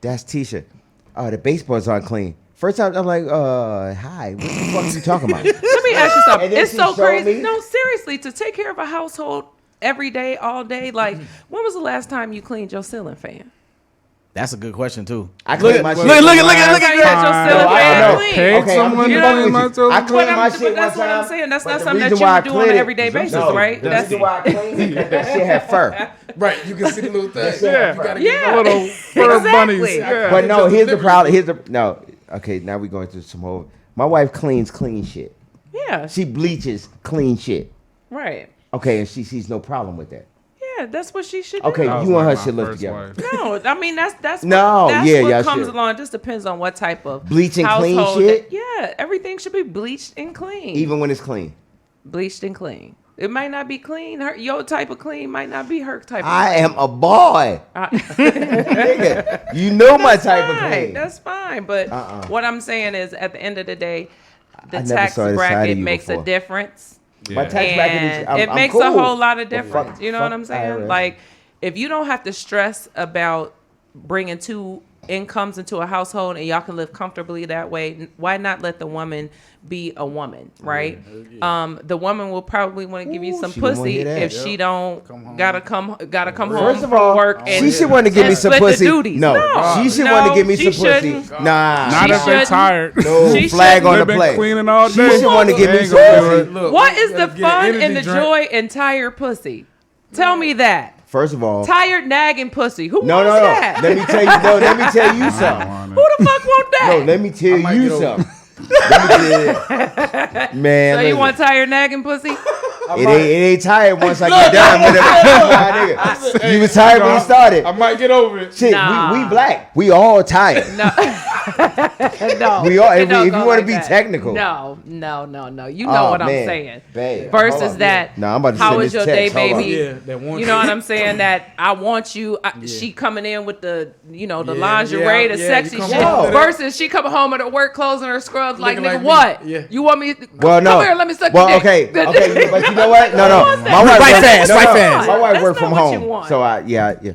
that's Tisha. Oh, the baseball's unclean. First time I'm like, hi, what the fuck are you talking about? Let me ask you something. And then It's she so showed crazy. me- No, seriously, to take care of a household every day, all day. Like, when was the last time you cleaned your ceiling fan? That's a good question too. I clean my shit. Look at You had your ceiling I fan know. clean. Paid Okay, I'm someone keeping to up clean with my you. toilet. I clean my But shit that's one what I'm time. saying. That's but not the something that reason you why I do on an clean it- everyday basis, No, right? The That's reason why I clean it because that shit have fur. Right, you can see the little thing. Yeah. You gotta Yeah. get Little fur Exactly. bunnies. Yeah. But no, here's the problem. No. Okay, now we going through some whole. My wife cleans clean shit. Yeah, She bleaches clean shit. right. Okay, and she sees no problem with that. Yeah, that's what she should do. Okay, That was you and like her my should live first together. wife. No, I mean that's No, that's yeah, what y'all comes should. along. It just depends on what type of Bleach and clean household shit? yeah, everything should be bleached and clean. Even when it's clean. Bleached and clean. It might not be clean. Your type of clean might not be her type. I am a boy. Nigga, you know my type of Fine, clean. that's fine. But what I'm saying is, at the end of the day, the I never tax saw this side of bracket you makes before. a difference. My Yeah. tax bracket is. And I'm, it I'm makes a cool. whole lot of But difference. fuck- You know what fuck I'm saying? IRS. Like, if you don't have to stress about bringing two incomes into a household and y'all can live comfortably that way, why not let the woman be a woman, right? The woman will probably want to give you some she don't wanna pussy hear that. if she don't gotta come home First of from all, work and she should want to give me and some split the pussy. duties. No, she should want to give me she some pussy. shouldn't. Nah, Not She if they shouldn't. tired. no She flag shouldn't. on the They've been play. cleaning all She day. should want to give me Ain't some gonna do pussy. it. Look, What is the gotta get fun energy and the drink. joy in tired pussy? Tell me that. First of all, Tired nagging pussy. Who no, wants no, no. that? Let me tell you. No, let me tell you something. Who the fuck want that? No, let me tell might you get over something. Let me tell you. Man, So you listen. want tired nagging pussy? It ain't tired once I get done with it. Nah, nigga. You was tired when you started. I might get over it. Shit, Nah. we black. We all tired. No. No. We all, it if don't you go want to like be that. technical. No. You know Oh, what I'm man. saying. Babe, Versus hold on. that, Nah, I'm about to how send was this your day, text. Hold on. baby? Yeah, that one. You know what I'm saying? That I want you. She coming in with the, the Yeah, lingerie, the yeah, sexy you come shit. home. Versus she coming home at her work clothes and her scrubs like, Looking nigga, like me. what? Yeah. You want me? Well, no. Come here, let me suck well, your dick. okay, but you know what? No, no. wants that? My wife Right work- fast, no, right no. fast. My wife That's work from not what you home, want. so yeah.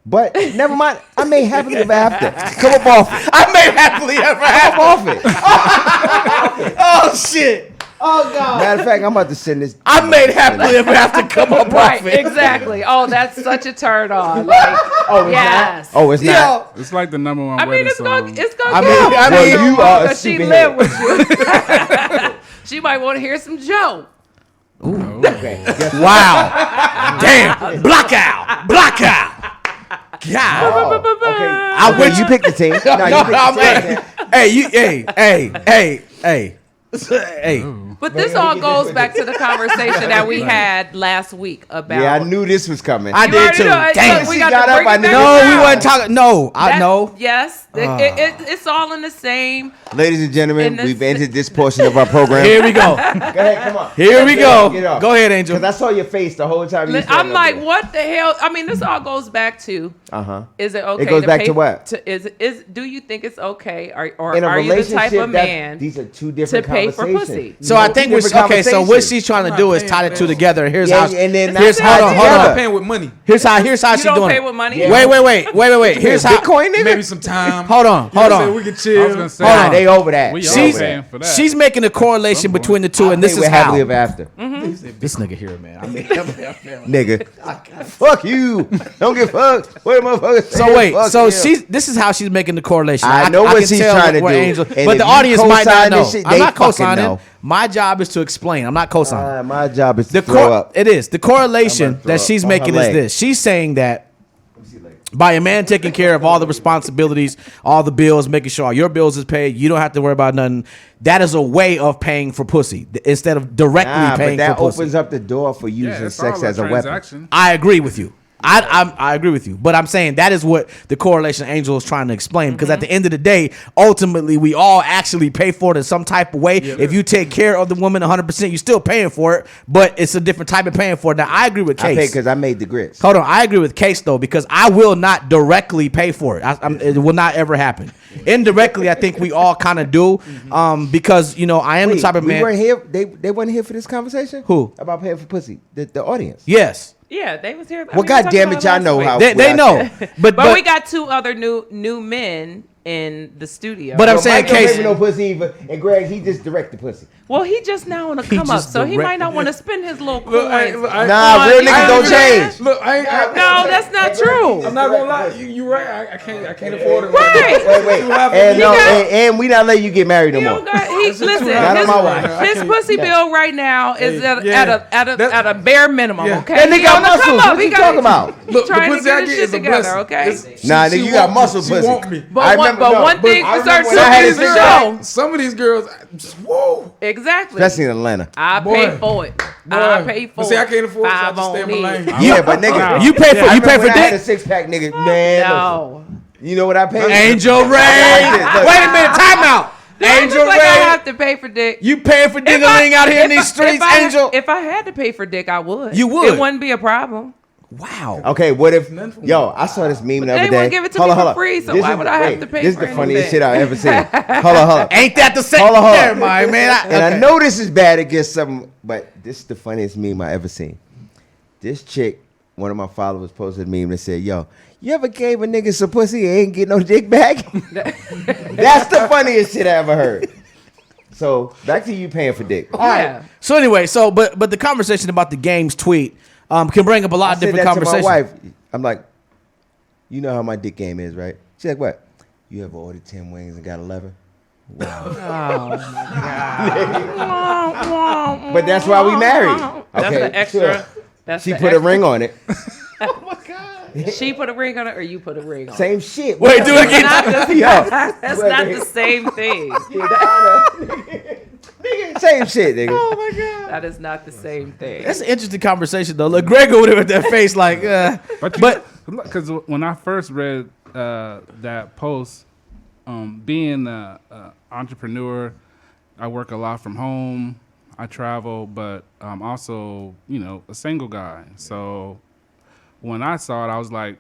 But never mind. I may happily ever after. Come up off it. I may happily ever Come have. off it. Oh shit! Oh god! Matter of fact, I'm about to send this. I made happily ever have to come up Right, off it. exactly. Oh, that's such a turn on. Like, Oh, it's yes. not. Oh, it's not. Yo, It's like the number one I mean, wedding it's gonna song. get Well, her you are a because she superhead. live with you. She might want to hear some Joe. Okay. Guess what? wow! Damn! Block out! Block out! God! Oh, okay. I Okay, wish you pick the team. No, you pick the team. Hey, you, hey. But this all goes back to the conversation that we had last week about. Yeah, I knew this was coming. I You did already too. know. Damn. Look, we She got got to up, break I it knew. back No, we down. wasn't talking. No, I That- know. Yes, it's all in the same. Ladies and gentlemen, In the we've s- entered this portion of our program. Here we go. Go ahead, come on. Here we Get go. off. Go ahead, Angel. Because I saw your face the whole time you said I'm like, what the hell? I mean, this all goes back to. Uh-huh. Is it okay? It goes back pay, to what? Is do you think it's okay, or In a are you the relationship, type of man these are two to different pay for conversations. pussy? So I think we're Different okay. So what conversations. she's trying to I'm do not is tie paying the for two that. together. Here's Yeah, how. and then Here's not hold on, tied hold together. on. Paying with money. Here's how You she's don't doing pay it. with money. Yeah. Wait. Here's how. Bitcoin, nigga. Maybe some time. Hold on. You know what I'm saying? Hold We on. can I was chill. gonna say, Hold Nah, on. they over that. We They all She's over paying that. for that. she's making a correlation between the two, and this We're is happily how. ever after. This nigga here, man. I mean, Nigga. Fuck you. Don't get fucked. What motherfucker so wait. Fuck So him. this is how she's making the correlation. I know what can she's tell trying to what do. Angel, And but if the you audience might not co-sign know. this shit, I'm they not fucking co-signing. know. My job is to explain. I'm not co-signing. My job is to The throw up. it is the correlation I'm gonna throw that up she's on her making is leg. this. She's saying that by a man taking care of all the responsibilities, all the bills, making sure all your bills is paid, you don't have to worry about nothing. That is a way of paying for pussy instead of directly Nah, paying but that for pussy. opens up the door for Yeah, using it's sex all a as a weapon. transaction. I agree with you. I agree with you, but I'm saying that is what the correlation Angel is trying to explain. Because at the end of the day, ultimately, we all actually pay for it in some type of way. If you take care of the woman 100%, you're still paying for it, but it's a different type of paying for it. Now, I agree with I pay Case. because I made the grits. Hold on, I agree with Case though, because I will not directly pay for it. It will not ever happen. Indirectly, I think we all kind of do, because I am the type of we man. weren't here. They weren't here for this conversation. Who? About paying for pussy? The audience. Yes, Yeah, they was here. Well, God damn it, y'all know how. they what I know, said. but we got two other new men in the studio. But I'm Well, saying Mike don't Case. pay me no pussy either, and Greg he just direct the pussy. well, he just now on the come up, just so he direct- might not want to spend his little Look, coins. Nah, real you niggas know don't what I'm saying? change. Look, No, that's not true. I'm not gonna lie. You right. I can't afford it. Right. Wait, and no, and we not letting you get married no He more. don't got, listen, Not on my watch. his pussy bill right now is yeah. at a bare minimum. Yeah. Okay, That nigga He got on the come muscles. up. What He you got- talking about? Look, the trying to pussy I get his get shit is a together, blessing. okay? Nah, nigga, you got muscle She pussy. want me. But one thing I for certain, remember when I had some a things six pack. show. Some of these girls, whoa. Exactly. Especially in Atlanta. I Boy. pay for it. I pay for But see, I it. can't afford it, so I Five just stay in my on lane. it. Yeah, but nigga, You pay for I you pay remember for when I had a dick. 6-pack, nigga. Man, listen. No. You know what I paid? Angel Ray. Look. Wait a minute, time out. Angel It's like I Ray. have to pay for dick. You paying for ding-a-ling out here in these streets, Angel? If I had to pay for dick, I would. You would? It wouldn't be a problem. Wow. Okay, what if? Yo, I saw this meme the they other wouldn't day. give it to Hold me on, for hold on. free, so This why is- would I have wait, to pay This is for the funniest anything? shit I've ever seen. Hold on. Ain't that the same? Hold on. Never mind, man. And I know this is bad against some, but this is the funniest meme I ever seen. This chick, one of my followers, posted a meme that said, "Yo, You ever gave a nigga some pussy and ain't get no dick back? That's the funniest shit I ever heard. So back to you paying for dick. Yeah. So anyway, but the conversation about the game's tweet can bring up a lot I of said different that to my conversations. wife. I'm like, you know how my dick game is, right? She's like, what? You ever ordered 10 wings and got 11? Wow. Oh my God. But that's why we married. That's Okay, the extra. sure. That's She the put a extra. ring on it. She put a ring on it, or you put a ring on it. Same shit. Wait, do it again. That's Wait, not wait. the same thing. Nigga, same shit, nigga. Oh my god. That is not the same thing. That's an interesting conversation though. Look, Greg over there with that face like, But because when I first read that post, being an entrepreneur, I work a lot from home. I travel, but I'm also, a single guy. So when I saw it, I was like,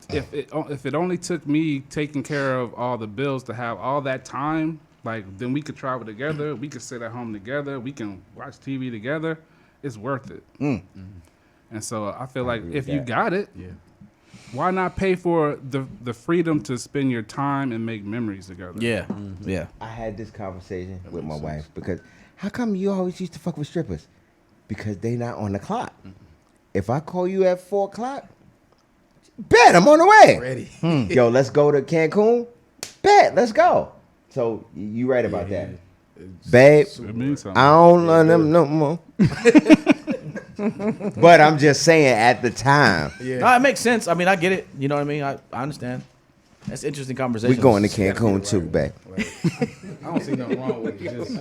if it only took me taking care of all the bills to have all that time, like then we could travel together, we could sit at home together, we can watch TV together. It's worth it. And so I feel like if you got it, why not pay for the freedom to spend your time and make memories together? yeah, yeah. I had this conversation with my wife because how come you always used to fuck with strippers? Because they not on the clock. If I call you at 4 o'clock, bet I'm on the way. Ready. Yo, let's go to Cancun. Bet, let's go. So you right about that, babe. It means something. I don't love them no more. But I'm just saying at the time. No, it makes sense. I mean, I get it. You know what I mean? I understand. That's an interesting conversation. We going to Cancun too, babe. I don't see nothing wrong with it. Just,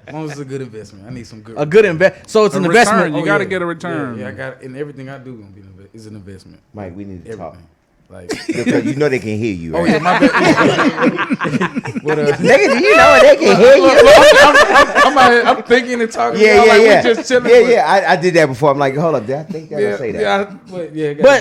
as long as it's a good investment. I need some good. A good invest. So it's an return. investment. You got to get a return. Yeah, I got, and everything I do gonna be is an investment. Mike, we need to Everything. talk. Like, Because you know they can hear you, right? oh yeah, my bad. What Nigga, do you know they can hear you? I'm thinking and talking. Yeah, y'all yeah, like yeah. We just chilling. I did that before. I'm like, hold up, did I think that I say that?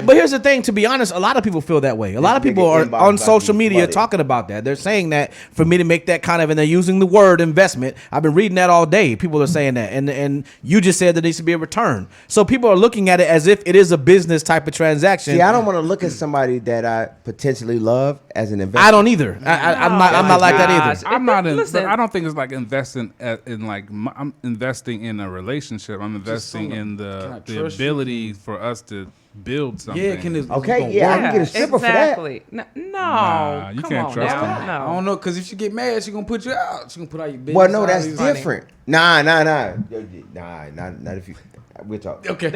But here's the thing. To be honest, a lot of people feel that way. A lot of This people nigga are inbox on about social to be media flooded. talking about that. They're saying that for me to make that kind of, and they're using the word investment. I've been reading that all day. People are saying that, and you just said there needs to be a return. So people are looking at it as if it is a business type of transaction. See, I don't want to look at somebody that I potentially love as an investment. I don't either. I'm not like that either. Gosh. I'm not in. Listen. But I don't think it's like investing in like I'm investing in a relationship. I'm investing in can I the trust you? ability for us to build something. Yeah, can this? Okay, gonna yeah, I work? can get a stripper for that. exactly. No, Nah, you come can't on trust now. them. No. I don't know, cause if she get mad, she gonna put you out. She gonna put out your business. Well, no, all that's these- different. Nah. Yo, nah, not if you. We'll talk. Okay.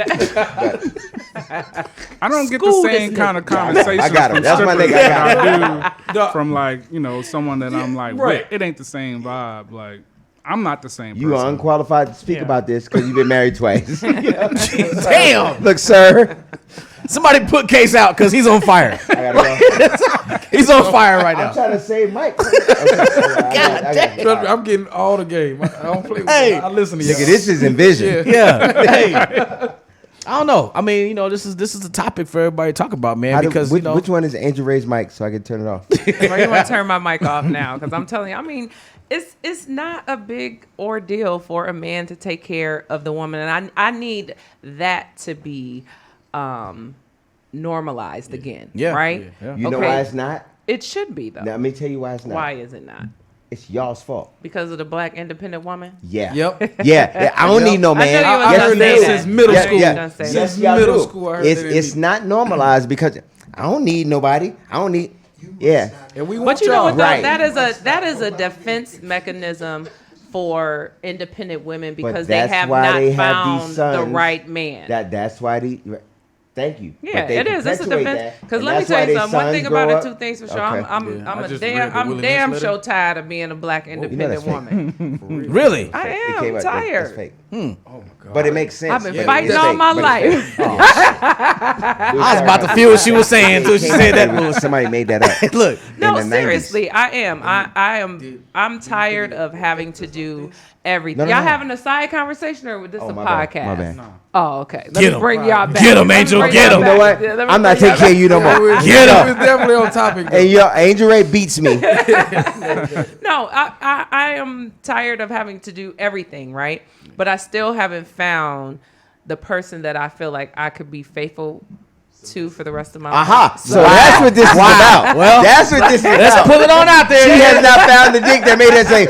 I don't get the School same this kind of I got him. conversations I got him. from That's my strippers nigga. I that I No. do from like someone that I'm like right. with. It ain't the same vibe. Like I'm not the same. You person. are unqualified to speak Yeah. about this because you've been married twice. Damn. Look, sir. Somebody put Case out because he's on fire. I gotta go. He's on fire right I'm now. trying to save Mike. Okay, I got you. Trust me, I'm getting all the game. I don't play with Hey. you. I listen to you. Nigga, this is Envision. Yeah. Hey. I don't know. I mean, this is a topic for everybody to talk about, man. How do- Because which one is Angel Ray's mic so I can turn it off? Or you want to turn my mic off now? Because I'm telling you, I mean, it's not a big ordeal for a man to take care of the woman, and I need that to be normalized again. Yeah. Right. Yeah. You know Okay. why it's not? It should be though. Now, let me tell you why it's not. Why is it not? It's y'all's fault. Because of the black independent woman. Yeah. Yep. Yeah. I don't need no I man. knew you was I gonna heard say that that. since middle Yeah, school. you was gonna say that. Yes, Since y'all middle do. school, I heard It's that it's not normalized because I don't need nobody. I don't need. Yeah. And we want But you know y'all. what? Though? Right. That is a defense mechanism for independent women because they that's have why not they have these found the sons right man. That's why they. Thank you. Yeah, But they it is. It's a perpetuate defense. that, Because and let me that's tell why you they something. One sons thing about grow it, up- two things for sure. Okay. Yeah, I I'm just read the I'm Willie damn Lynch sure letter. tired of being a black independent that's fake. woman. really. I It am came out- tired. That's fake. Oh my god. But it makes sense. I've been But fighting it's all fake. my But it's fake. I was about to feel what she was saying until she It came said out that that bullshit. somebody made that up. Look. No, in the 90s. seriously, I am. I'm tired of having to do everything. No. Y'all having a side conversation or was this a my bad. podcast? My bad. Oh, okay. Let Get me 'em. bring y'all back. Get 'em, Let me Angel, bring get y'all 'em. You know back. what? Let me I'm not bring y'all taking care of you no more. Get 'em. It's definitely on topic. though. And your Angel Ray beats me. No, I am tired of having to do everything, right? But I still haven't found the person that I feel like I could be faithful to for the rest of my life. Aha. So that's what this is about. Well, that's what this is let's about. pull it on out there. She has not found the dick that made her say,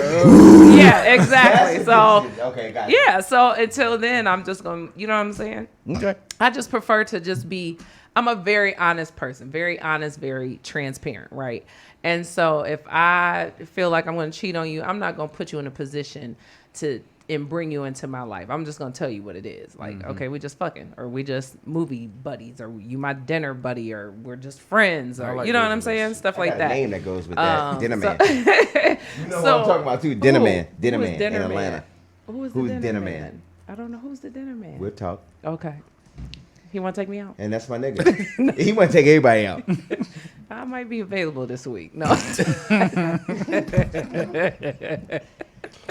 Yeah, exactly. So okay, got it. yeah, so until then, I'm just gonna, you know what I'm saying? Okay. I just prefer to just be. I'm a very honest person, very honest, very transparent, right? And so if I feel like I'm going to cheat on you, I'm not going to put you in a position to and bring you into my life. I'm just going to tell you what it is. Like, okay, we just fucking, or we just movie buddies, or you my dinner buddy, or we're just friends, or like you know what I'm those. saying? Stuff I like got a that. name that goes with that. Dinner Man. You know what I'm talking about too. Dinner Man. Dinner who is Man Dinner in Man? Atlanta. Who's Who's the Dinner dinner Man? man? I don't know who's the dinner man. We'll talk. Okay. He want to take me out? And that's my nigga. He want to take everybody out. I might be available this week. No.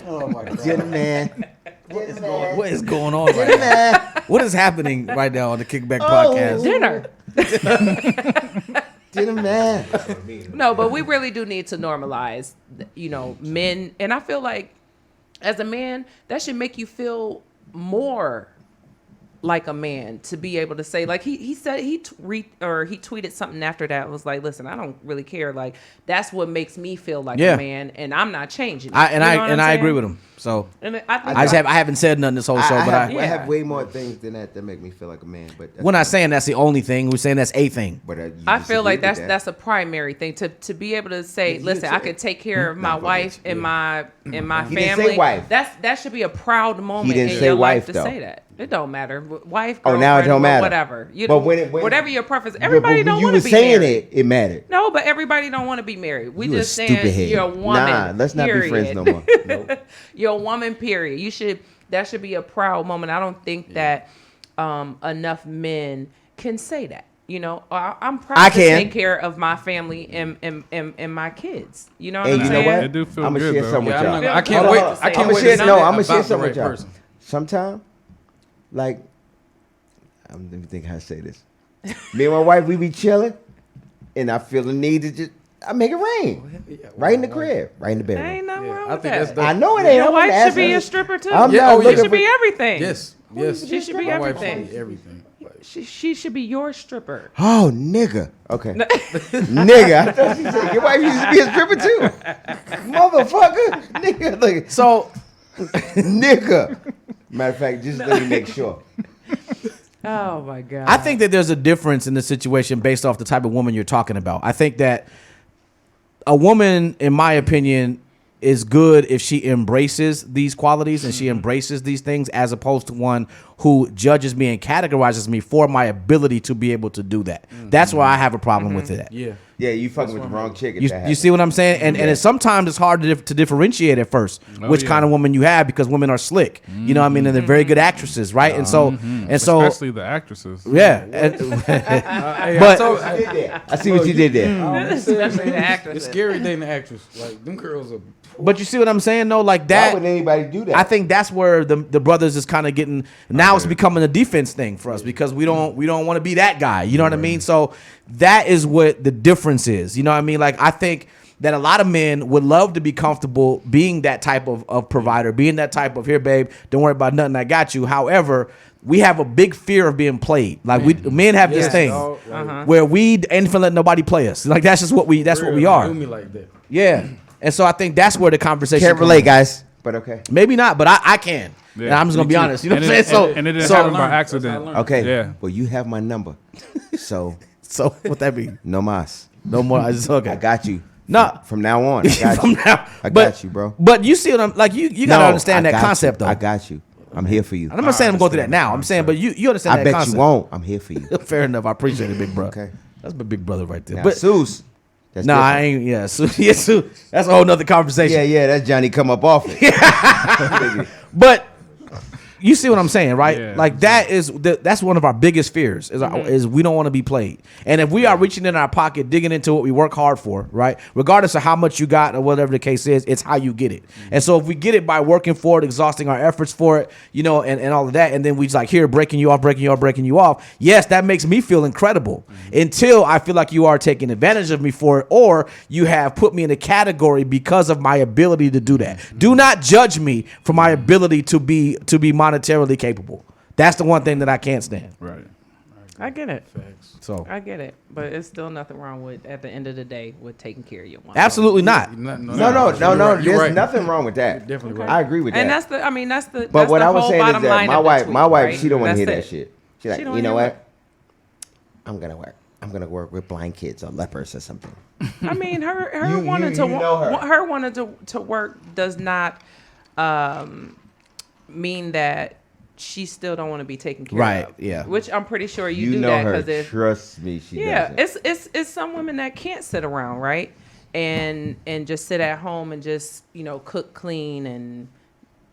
Oh my god. Dinner Man. What is going on right now? What is happening right now on the Kickback podcast? Dinner. Dinner Man. No, but we really do need to normalize, men. And I feel like as a man, that should make you feel more like a man to be able to say, like he said, he tweeted something after that, was like, listen, I don't really care, like that's what makes me feel like Yeah. a man, and I'm not changing it. I agree with him. So And I think I haven't said nothing this whole show, but I Yeah. have way more things than that make me feel like a man. But that's we're not saying that's the only thing. We're saying that's a thing. But you I feel like disagree with that's a primary thing to be able to say, you listen, didn't I say- could take care of my Not wife much, and my He didn't say family. wife. That should be a proud moment didn't in say your wife, life to though. say that. It don't matter, wife. Oh, now it girlfriend, don't matter. Whatever. But when whatever your preference. But Everybody when don't you want was to be saying married. it mattered. No, but everybody don't want to be married. We You a just stupid saying head. you're a woman. Nah, let's not be friends no more. Nope. You're a woman, period. That should be a proud moment. I don't think that enough men can say that. I'm proud I to can. take care of my family and my kids. You know what And I'm you know saying? what? It do feel I'm gonna good, share though. something Yeah, with I'm y'all. not, I can't Hold wait. on. I can't I'ma wait. share- to no, say I'ma about share the something right with y'all. person. Sometime, like, I'm let me think how to say this. Me and my wife, we be chilling, and I feel the need to I make it rain. Right in the crib, right in the There bedroom. ain't nothing Yeah, wrong I with think that. that's dope. I know it ain't. Your I'm wife should asking be you. a stripper too. I'm Yeah, not oh, yeah. She looking should be for- everything. Yes, yes. She should be My wife everything. should be everything. Like, She should be your stripper. Oh, nigga. Okay. Nigga. I thought she said your wife used to be a stripper too. Motherfucker. Nigga. Look. So Nigga. Matter of fact, just let me make sure. Oh my god. I think that there's a difference in the situation based off the type of woman you're talking about. I think that a woman, in my opinion, is good if she embraces these qualities and she embraces these things, as opposed to one who judges me and categorizes me for my ability to be able to do that. That's why I have a problem with it. yeah. Yeah, you fucking with the wrong chick. If that You happens. see what I'm saying? And it's sometimes it's hard to differentiate at first which yeah. kind of woman you have, because women are slick. You know what I mean? And they're very good actresses, right? And so Especially the actresses. yeah. But- I see what you did there. Especially the actresses. It's scary dating an actress. Like them girls are. But you see what I'm saying though? Like Why that. would anybody do that? I think that's where the brothers is kind of getting now. It's becoming a defense thing for us because we don't want to be that guy. You know what I mean? So that is what the difference is. You know what I mean? Like I think that a lot of men would love to be comfortable being that type of provider, being that type of here, babe. Don't worry about nothing. I got you. However, we have a big fear of being played. Like men have this Yes, thing dog. Like, where we ain't finna let nobody play us. Like that's just what we real, are. Do me like that. Yeah. And so I think that's where the conversation Can't comes relate, in. guys. But okay. Maybe not, but I can. Yeah, And I'm just me gonna be too. honest. You know And what I'm it- saying? and it didn't so happen by learned. accident. Okay. Yeah. Well, you have my number. So, so what that mean? no mas. No more. I just okay. I got you. No. From now on. I got From you. now, I but- got you, bro. But you see what I'm like? You gotta understand I that got concept you. though. I got you. I'm here for you. I'm not saying I'm going through that now. I'm saying, but you understand I that bet concept. you won't. I'm here for you. Fair enough. I appreciate it, big bro. Okay. That's my big brother right there. Now, but Seuss. That's no, I different. ain't. Yeah, so that's a whole nother conversation. Yeah, that's Johnny come up off it. But you see what I'm saying, right? Yeah, like that's one of our biggest fears is we don't want to be played. And if we are reaching in our pocket, digging into what we work hard for, right? Regardless of how much you got or whatever the case is, it's how you get it. And so if we get it by working for it, exhausting our efforts for it, and all of that, and then we just like here breaking you off. Yes, that makes me feel incredible until I feel like you are taking advantage of me for it, or you have put me in a category because of my ability to do that. Do not judge me for my ability to be monetarily capable. That's the one thing that I can't stand. Right. I get it. Facts. So I get it. But it's still nothing wrong with, at the end of the day, with taking care of your woman. absolutely not. No. You're right. There's nothing wrong with that. You're definitely right. I agree with that. And that's the, I mean, that's the. But that's what the I was whole saying is bottom that line my of the wife, tweet, my wife, right? she don't want to That's hear that it. shit. She's like, don't you know hear what? I'm gonna work. I'm gonna work with blind kids or lepers or something. I mean, her You- wanting you know her. her wanting to work does not mean that she still don't want to be taken care Right, of. yeah. Which I'm pretty sure you You do know that her. because if Trust me, she yeah, doesn't. it's some women that can't sit around, right? And just sit at home and just, cook, clean, and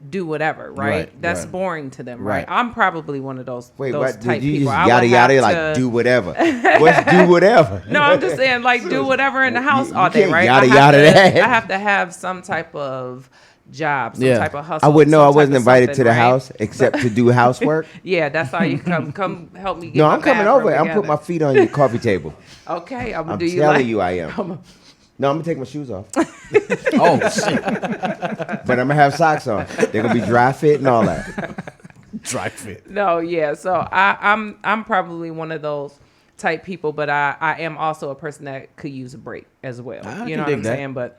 do whatever, right? Right, That's right. boring to them, right? Right. I'm probably one of those Wait, those what? type Did you people. just I yada would yada have like to- do whatever? What's do whatever? No, I'm just saying, like, do whatever in the house You all day, can't right? yada I have yada to, that. I have to have some type of job, some Yeah. type of hustle. I wouldn't know. I some type wasn't of invited to something, the right? house except to do housework. Yeah, that's how you come help me. Get No, my I'm coming bathroom over. I'm putting my together. feet on your coffee table. Okay, I'm gonna I'm do you telling like. you, I am. No, I'm gonna take my shoes off, Oh shit, but I'm gonna have socks on. They're gonna be dry fit and all that. dry fit. No, yeah. So I'm probably one of those type people, but I am also a person that could use a break as well. I You can know what dig I'm that. saying? But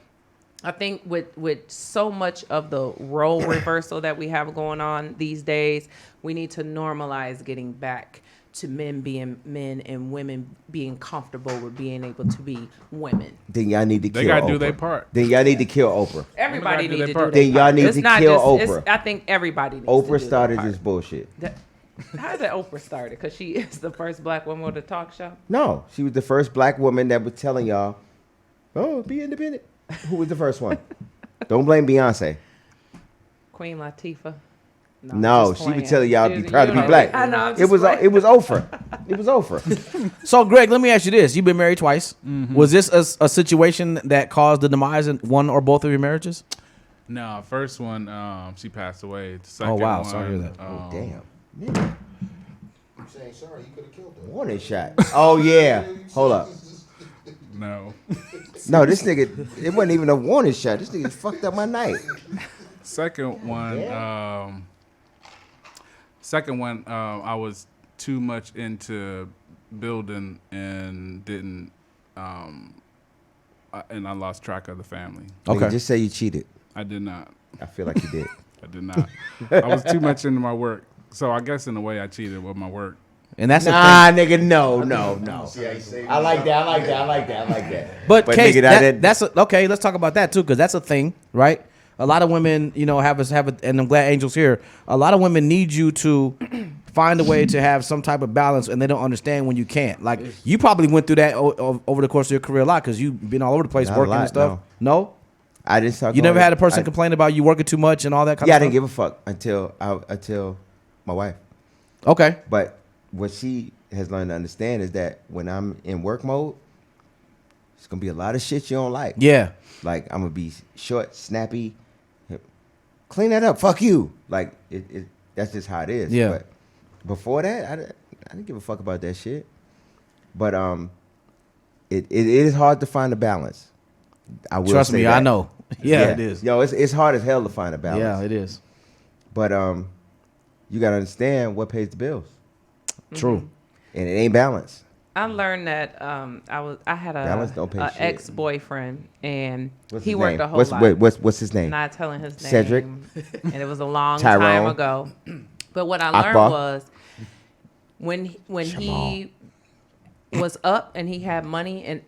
I think with so much of the role reversal that we have going on these days, we need to normalize getting back to men being men and women being comfortable with being able to be women. Then y'all need to They kill gotta Oprah. do their part. Then y'all need to kill Oprah. Everybody do need their to part. do Then y'all part. need It's to not kill just- Oprah. I think everybody needs to Oprah do their started part. this bullshit. How did Oprah start it? Because she is the first black woman with a talk show. No, she was the first black woman that was telling y'all, "Oh, be independent." Who was the first one? Don't blame Beyonce. Queen Latifah. No, just she was playing. telling y'all be proud to be know, black. I know. I'm It just was playing. it was Oprah. It was Oprah. So, Greg, let me ask you this: you've been married twice. Mm-hmm. Was this a situation that caused the demise in one or both of your marriages? No, first one, she passed away. The second wow, one, sorry to hear that. Oh damn. Yeah. I'm saying sorry, you could have killed her. Warning shot. Oh yeah. Hold up. No. No, this nigga. It wasn't even a warning shot. This nigga fucked up my night. Second one, I was too much into building and didn't, and I lost track of the family. Okay. Nigga, just say you cheated. I did not. I feel like you did. I did not. I was too much into my work. So I guess in a way I cheated with my work. And that's Nah, the thing. nigga, no. See how you say I like that. I like that. But Case, nigga, that's okay. Let's talk about that too, because that's a thing, right? A lot of women, and I'm glad Angel's here. A lot of women need you to find a way to have some type of balance, and they don't understand when you can't. Like you probably went through that over the course of your career a lot, because you've been all over the place Not a working lot, and stuff. No, I didn't start. you never going- had a person I- complain about you working too much and all that kind Yeah, I of didn't stuff. give a fuck until my wife. Okay, But what she has learned to understand is that when I'm in work mode, it's gonna be a lot of shit you don't like. yeah, Like I'm gonna be short, snappy. Clean that up. Fuck you. Like that's just how it is. Yeah. But before that, I didn't give a fuck about that shit. But it is hard to find a balance. I will trust say me, that. I know. Yeah, it is. Yo, it's hard as hell to find a balance. Yeah, it is. But you gotta understand what pays the bills, True. and it ain't balanced. I learned that I had Balance don't pay a shit. ex-boyfriend, and What's he his worked name? a whole lot. What's his name? Not telling his name. Cedric? And it was a long time Tyrone? ago. But what I learned Akbar? was when he was up and he had money, and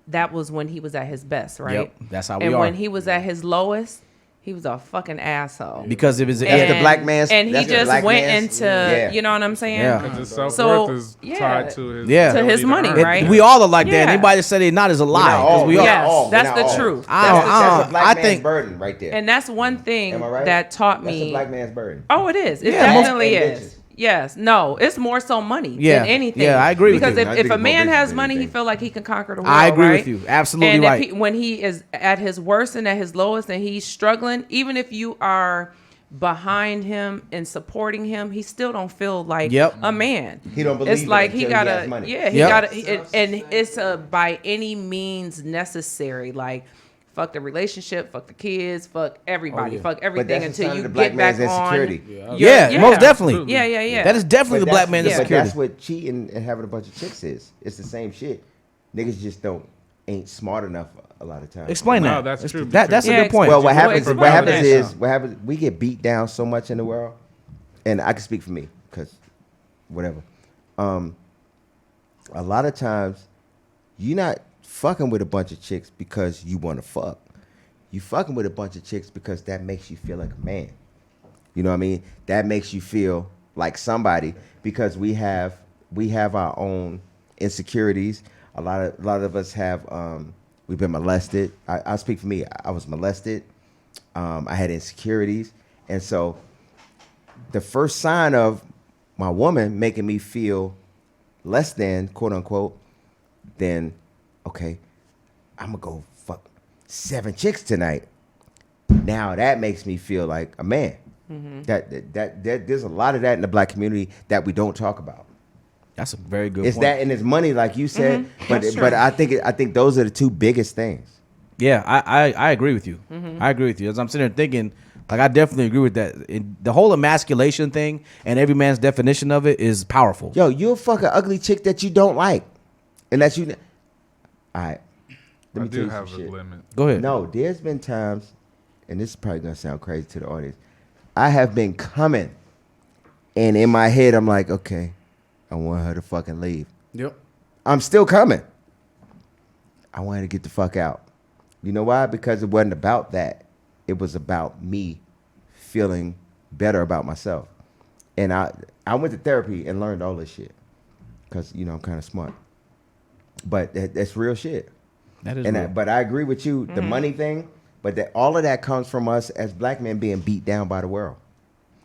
that was when he was at his best, right? Yep, that's how we and are. when he was at his lowest, he was a fucking asshole. Because it was That's the black man's- and he that's the just black went man's- into Yeah. you know what I'm saying? Yeah. Because his self-worth So, is yeah. tied to his Yeah. To his ability money, earn. right? We all are like that. Yeah. Anybody that say they're not is a lie. not 'cause all. we We're are. not Yes, all. that's We're the not all. truth. That's a black I man's think- burden right there. And that's one thing Am I right? that taught That's a me. black man's burden. Oh, it is. It Yeah, most- definitely And is. bitches. Yes. No, it's more so money Yeah. than anything. Yeah, I agree with because you. Because I if think a it's more man bitches has than money, he anything. feel like he can conquer the world. I agree right? with you. Absolutely and right. when he is at his worst and at his lowest and he's struggling, even if you are behind him and supporting him, he still don't feel like Yep. a man. He don't believe It's it like until he he gotta, has money. yeah, he Yep. gotta, and it's a by any means necessary. Like fuck the relationship, fuck the kids, fuck everybody, yeah. fuck But everything that's a sign until of you the black get back man's on. insecurity. Yeah, most definitely. Yeah. That is definitely the black man's But insecurity. that's what cheating and having a bunch of chicks is. It's the same shit. Niggas just ain't smart enough a lot of times. Explain No, that. that's true, That's a because- good point. Well, what Well, happens? explain What happens that. is what happens. We get beat down so much in the world, and I can speak for me because whatever. A lot of times, you're not fucking with a bunch of chicks because you want to fuck. You fucking with a bunch of chicks because that makes you feel like a man. You know what I mean? That makes you feel like somebody because we have our own insecurities. A lot of us have we've been molested. I'll speak for me. I was molested. I had insecurities, and so the first sign of my woman making me feel less than, quote unquote, then okay, I'm gonna go fuck 7 chicks tonight. Now that makes me feel like a man. That there's a lot of that in the black community that we don't talk about. That's a very good It's point. that and it's money, like you said. But That's but true. I think those are the two biggest things. Yeah, I agree with you. I agree with you. As I'm sitting there thinking, like I definitely agree with that. The whole emasculation thing and every man's definition of it is powerful. Yo, you'll fuck an ugly chick that you don't like, and that's you. All right, let I me tell do you some have a shit. limit. Go ahead. No, there's been times, and this is probably gonna sound crazy to the audience. I have been coming, and in my head, I'm like, okay, I want her to fucking leave. Yep. I'm still coming. I wanted to get the fuck out. You know why? Because it wasn't about that. It was about me feeling better about myself. And I went to therapy and learned all this shit. Because, you know, I'm kind of smart. But that's real shit. That is And real. but I agree with you, the money thing, but that all of that comes from us as black men being beat down by the world.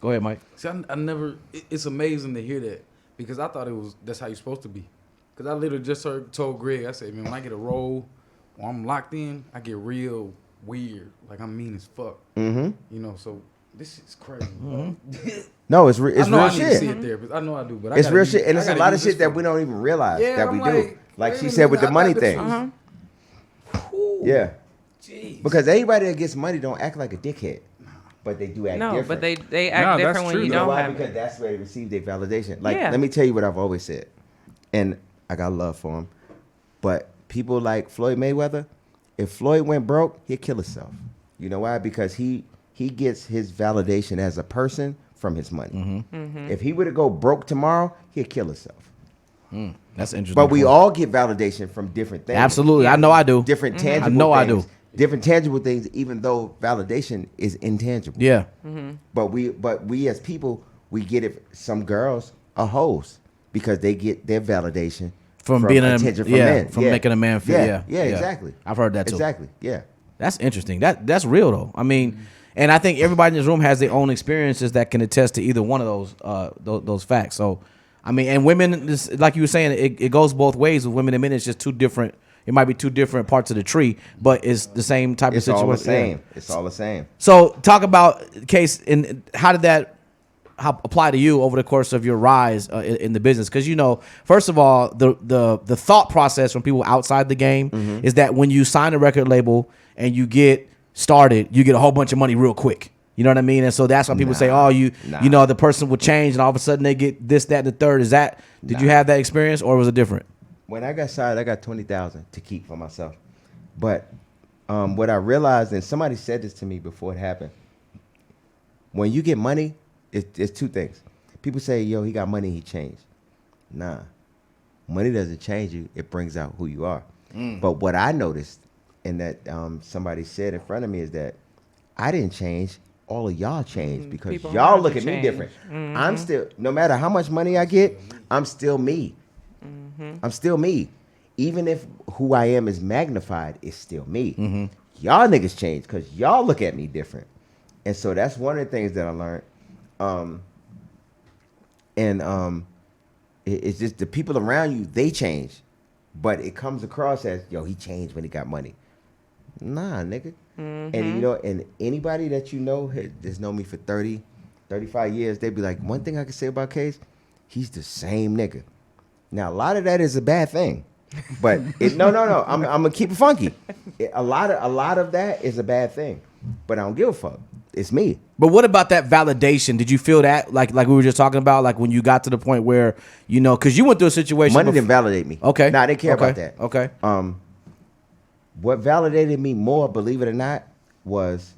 Go ahead, Mike. See, I never. It's amazing to hear that because I thought that's how you're supposed to be. Because I literally just told Greg, I said, man, when I get a role or I'm locked in, I get real weird. Like I'm mean as fuck. Mm-hmm. You know, so this is crazy. bro. No, it's I know real I need to see shit. a therapist. I know I do, but It's I real gotta shit. And I it's a gotta lot of use this shit that for- we don't even realize Yeah, that I'm we do. like, Like wait she a said with minute, the I money thought thing. this was- Yeah. Jeez. Because everybody that gets money don't act like a dickhead. But they do act No, different. but they No, act that's different when true, you though. You know don't why? have Because it. that's where they receive their validation. Like, Yeah. let me tell you what I've always said. And I got love for him. But people like Floyd Mayweather, if Floyd went broke, he'd kill himself. You know why? Because he gets his validation as a person from his money. If he were to go broke tomorrow, he'd kill himself. That's interesting. But we point. all get validation from different things. Absolutely. I know I do. Different tangible I know I things. do. Different tangible things, even though validation is intangible. Yeah. But we as people, we get it. Some girls are hoes because they get their validation From being attention from yeah, men. from making a man feel. Yeah. exactly. I've heard that too. Exactly. Yeah. That's interesting. That's real though. I mean, and I think everybody in this room has their own experiences that can attest to either one of those facts. So, I mean, and women, like you were saying, it goes both ways with women and men. It's just two different. It might be two different parts of the tree, but it's the same type It's of situation. all the same. Yeah. It's all the same. So, talk about case and how did that apply to you over the course of your rise in the business? Because you know, first of all, the thought process from people outside the game is that when you sign a record label and you get started, you get a whole bunch of money real quick. You know what I mean? And so that's why people say, "Oh, you know, the person will change, and all of a sudden they get this, that, and the third." Is that? Did you have that experience, or was it different? When I got signed, I got 20,000 to keep for myself. But what I realized, and somebody said this to me before it happened, when you get money, it's two things. People say, "Yo, he got money, he changed." Nah, money doesn't change you; it brings out who you are. But what I noticed, and that somebody said in front of me, is that I didn't change. All of y'all changed because People y'all around look you at me change. different. I'm still, no matter how much money I get, I'm still me. I'm still me. Even if who I am is magnified, it's still me. Y'all niggas change because y'all look at me different. And so that's one of the things that I learned. It's just the people around you, they change. But it comes across as, yo, he changed when he got money. Nah, nigga. And you know, and anybody that you know has known me for 30, 35 years, they'd be like, one thing I can say about Case, he's the same nigga. Now, a lot of that is a bad thing. But no. I'm gonna keep it funky. a lot of that is a bad thing, but I don't give a fuck. It's me. But what about that validation? Did you feel that like we were just talking about, like when you got to the point where because you went through a situation. Money didn't validate me. Okay. Nah, I didn't care about that. Okay. What validated me more, believe it or not, was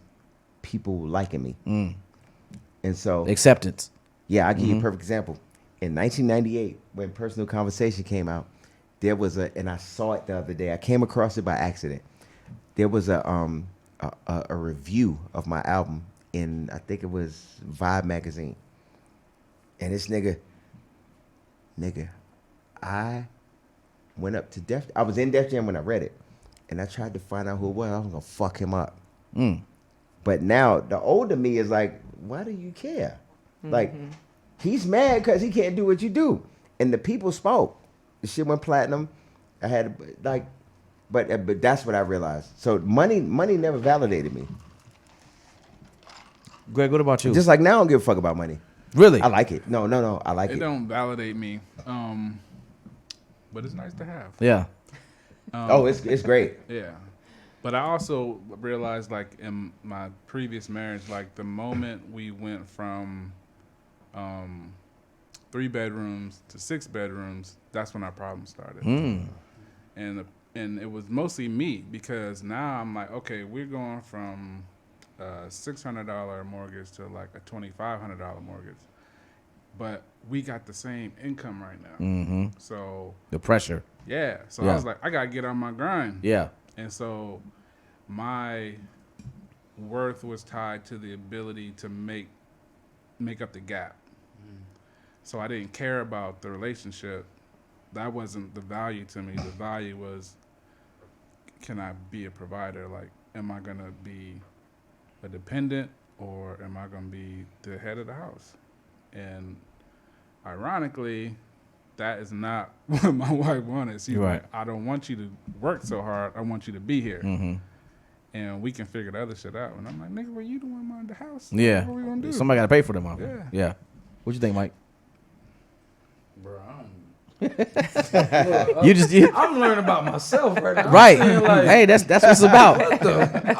people liking me. And so Acceptance. yeah, I'll give you a perfect example. In 1998, when Personal Conversation came out, there was and I saw it the other day. I came across it by accident. There was a review of my album in, I think it was Vibe magazine. And this nigga, I went up to Def. I was in Def Jam when I read it, and I tried to find out who it was. I was gonna fuck him up. But now the older me is like, why do you care? Like, he's mad because he can't do what you do. And the people spoke. The shit went platinum. I had like, but that's what I realized. So money never validated me. Greg, what about you? Just like now, I don't give a fuck about money. Really? I like it. No, I like It it. don't validate me, but it's nice to have. Yeah. It's great. Yeah. But I also realized, like, in my previous marriage, like, the moment we went from 3 bedrooms to 6 bedrooms, that's when our problem started. And it was mostly me, because now I'm like, okay, we're going from a $600 mortgage to like a $2,500 mortgage. But we got the same income right now. So The pressure. yeah. So Yeah. I was like, I gotta get on my grind. Yeah. And so my worth was tied to the ability to make up the gap. So I didn't care about the relationship. That wasn't the value to me. The value was, can I be a provider? Like, am I gonna be a dependent, or am I gonna be the head of the house? And ironically, that is not what my wife wanted. She's Right. like, I don't want you to work so hard. I want you to be here. And we can figure the other shit out. And I'm like, nigga, what you doing in the house? Yeah. What we gonna do? Somebody got to pay for them. Huh? Yeah. Yeah. What you think, Mike? Bro, I'm learning about myself right now. right. I'm saying, like, Hey, that's what it's about.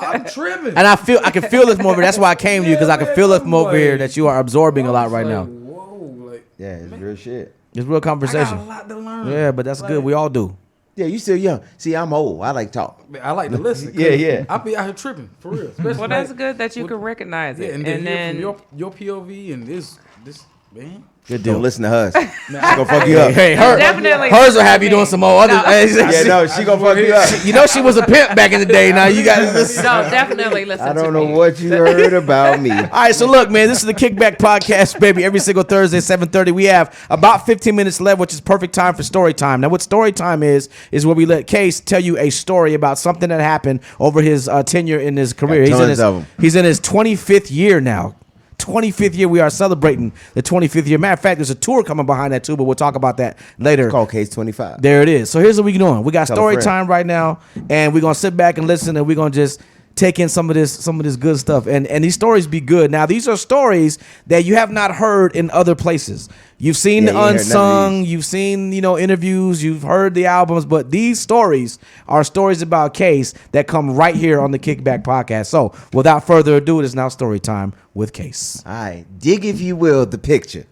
I'm tripping. And I can feel it from over. That's why I came to you, because I can feel it from over here that you are absorbing a lot right now. Whoa, like, Yeah, it's real shit. It's real I got conversation. a lot to learn. Yeah, but that's good. We all do. Yeah, you still young. See, I'm old. I like talk. Man, I like to listen. 'cause Yeah. I be out here tripping for real. Especially Well, that's like, good that you can recognize Yeah, it. and then hear from your POV and this man. Good Don't deal. listen to hers. She gonna fuck you up. Hey, Definitely hers will listen have to you me. doing some more other. No. Yeah, no, she gonna fuck you up. You know she was a pimp back in the day. Now you got this. No, definitely listen I to don't me. know what you heard about me. All right, so look, man, this is the Kickback Podcast, baby. Every single Thursday, 7:30. We have about 15 minutes left, which is perfect time for story time. Now, what story time is where we let Case tell you a story about something that happened over his tenure in his career. tons of 'em. He's in his 25th year now. 25th year. We are celebrating the 25th year. Matter of fact, there's a tour coming behind that too, but we'll talk about that later. Call Case 25. There it is. So here's what we're doing. We got Tell a story friend. time right now, and we're gonna sit back and listen, and we're gonna just take in some of this good stuff. And these stories be good. Now, these are stories that you have not heard in other places. You've seen Yeah, the you ain't heard none of unsung, these. you've seen, interviews, you've heard the albums, but these stories are stories about Case that come right here on the Kickback Podcast. So without further ado, it is now story time with Case. All right, dig, if you will, the picture.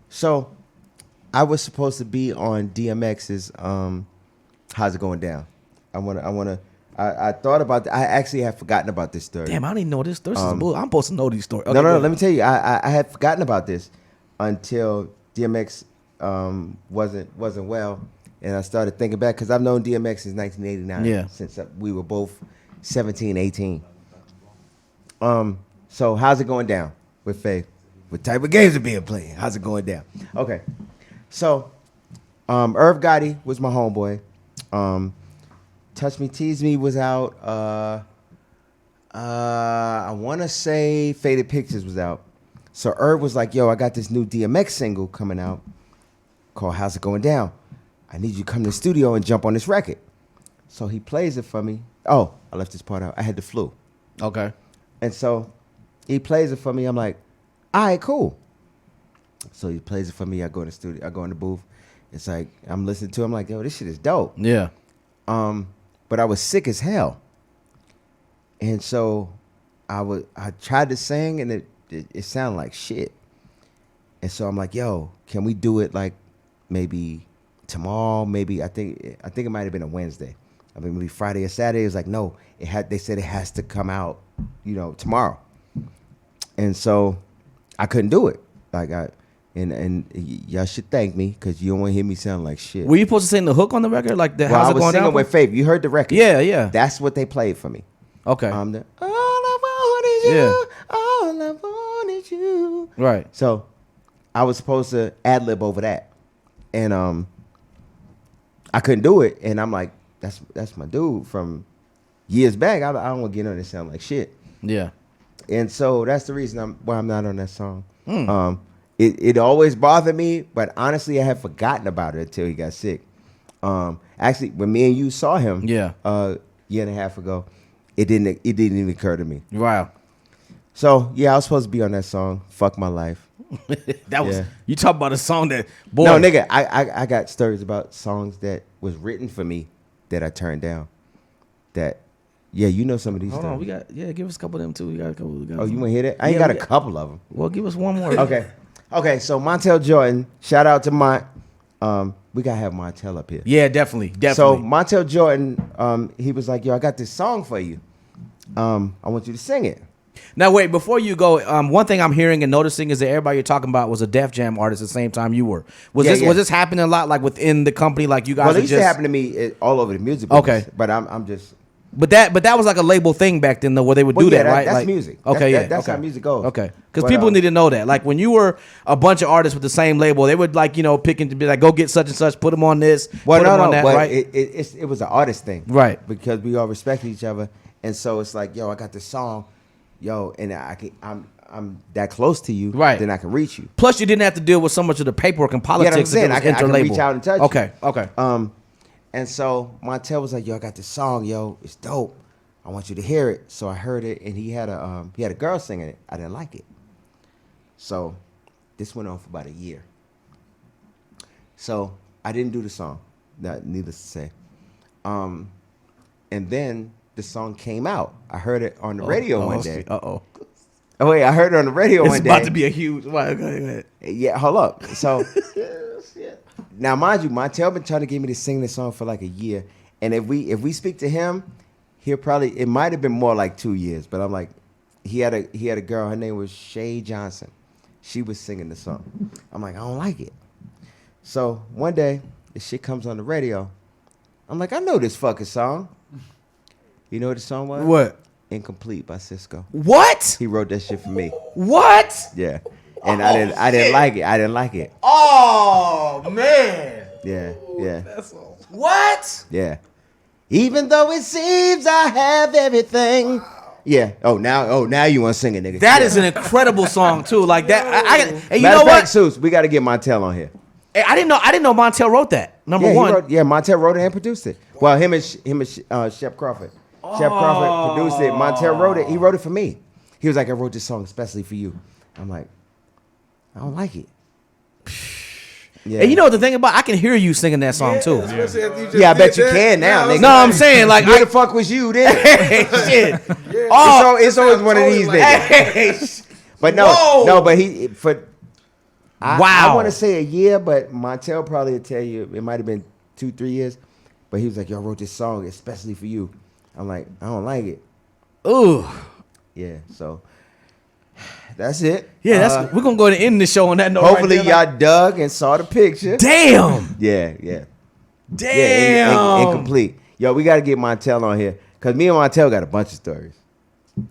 So, I was supposed to be on DMX's How's It Going Down. I thought about that. I actually had forgotten about this story. Damn, I didn't even know this. This is bull. I'm supposed to know these stories. No, let me tell you. I had forgotten about this until DMX wasn't well, and I started thinking back, because I've known DMX since 1989. Yeah. Since we were both 17, 18. So how's it going down with Faith? What type of games are being played? How's it going down? Okay. So Irv Gotti was my homeboy. Touch Me, Tease Me was out. I want to say Faded Pictures was out. So Irv was like, yo, I got this new DMX single coming out called How's It Going Down? I need you to come to the studio and jump on this record. So he plays it for me. Oh, I left this part out. I had the flu. Okay. And so he plays it for me. I'm like, all right, cool. So he plays it for me. I go in the studio. I go in the booth. It's like, I'm listening to it. I'm like, yo, this shit is dope. Yeah. but I was sick as hell. And so I tried to sing, and it sounded like shit. And so I'm like, yo, can we do it like maybe tomorrow? Maybe I think it might have been a Wednesday. I mean, maybe Friday or Saturday. It was like, no, they said it has to come out, tomorrow. And so I couldn't do it. Like and y'all should thank me, because you don't want to hear me sound like shit. Were you supposed to sing the hook on the record? Like the Well, how's I it was going singing down? with Faith. You heard the record? Yeah, yeah. That's what they played for me. Okay. All I want is you. Yeah. All I want is you. Right. So I was supposed to ad lib over that, and I couldn't do it. And I'm like, that's my dude from years back. I don't want to get on and sound like shit. Yeah. And so that's the reason why I'm not on that song. It always bothered me, but honestly, I had forgotten about it until he got sick. Actually, when me and you saw him, a year and a half ago, it didn't even occur to me. Wow. So yeah, I was supposed to be on that song. Fuck my life. That was Yeah. you talk about a song that boy. No, nigga, I got stories about songs that was written for me that I turned down. That, yeah, you know some of these Hold stories. on, give us a couple of them too. We got a couple. Oh, you want to hear that? I ain't Yeah, got a we got- couple of them. Well, give us one more. Okay. So Montel Jordan, shout out to we gotta have Montel up here. Yeah, definitely. So Montel Jordan, he was like, yo, I got this song for you. I want you to sing it. Now wait, before you go, one thing I'm hearing and noticing is that everybody you're talking about was a Def Jam artist at the same time you were. Was this happening a lot, like within the company, like you guys? Well, it are used to happen to me all over the music business. Okay. But I'm just. But that was like a label thing back then, though, where they would do that, right? That's like, music. Okay, That's okay. how music goes. Okay, because But, people need to know that. Like when you were a bunch of artists with the same label, they would pick and be like, go get such and such, put them on this, Well, put them on that, but right? it was an artist thing, Right. Because we all respect each other, and so it's like, yo, I got this song, yo, and I'm that close to you, Right. Then I can reach you. Plus, you didn't have to deal with so much of the paperwork and Yeah, politics. that's what I'm that saying. was I can interlabel. reach out and touch Okay, you. okay. And so Montel was like, yo, I got this song, yo, it's dope. I want you to hear it. So I heard it, and he had a girl singing it. I didn't like it. So this went on for about a year. So I didn't do the song, needless to say. And then the song came out. I heard it on the radio one day. Uh-oh. Oh wait, I heard it on the radio It's one day. about to be a huge. Go ahead. Yeah, hold up. So now, mind you, Montel been trying to get me to sing this song for like a year, and if we speak to him, he'll probably. It might have been more like 2 years, but I'm like, he had a girl. Her name was Shay Johnson. She was singing the song. I'm like, I don't like it. So one day, this shit comes on the radio. I'm like, I know this fucking song. You know what the song was? What? Incomplete by Cisco. What? He wrote that shit for me. What? Yeah. And I didn't like it. I didn't like it. Oh man. Yeah. What? Yeah. Even though it seems I have everything. Yeah. Oh, now you want to sing it, nigga. That yeah. is an incredible song too. Like that. And you Matter know of fact, what? Seuss, we got to get Montel on here. Hey, I didn't know Montel wrote that. Number one. Montel wrote it and produced it. Well, him and Shep Crawford. Shep Crawford produced it. Montel wrote it. He wrote it for me. He was like, I wrote this song especially for you. I'm like, I don't like it. Yeah. And you know what the thing about? I can hear you singing that song too. Yeah, I bet you can now, nigga. No, I'm saying like Where the fuck was you then? Hey, shit. It's always one of these niggas. But but he Wow. I want to say a year, but Montel probably will tell you it might have been 2-3 years. But he was like, yo, I wrote this song especially for you. I'm like, I don't like it. Ooh. Yeah, so that's it. Yeah, we're gonna go ahead and end the show on that note. Hopefully right there, like, y'all dug and saw the picture. Damn. Yeah. Damn. Incomplete. Yo, we got to get Montel on here. Because me and Montel got a bunch of stories.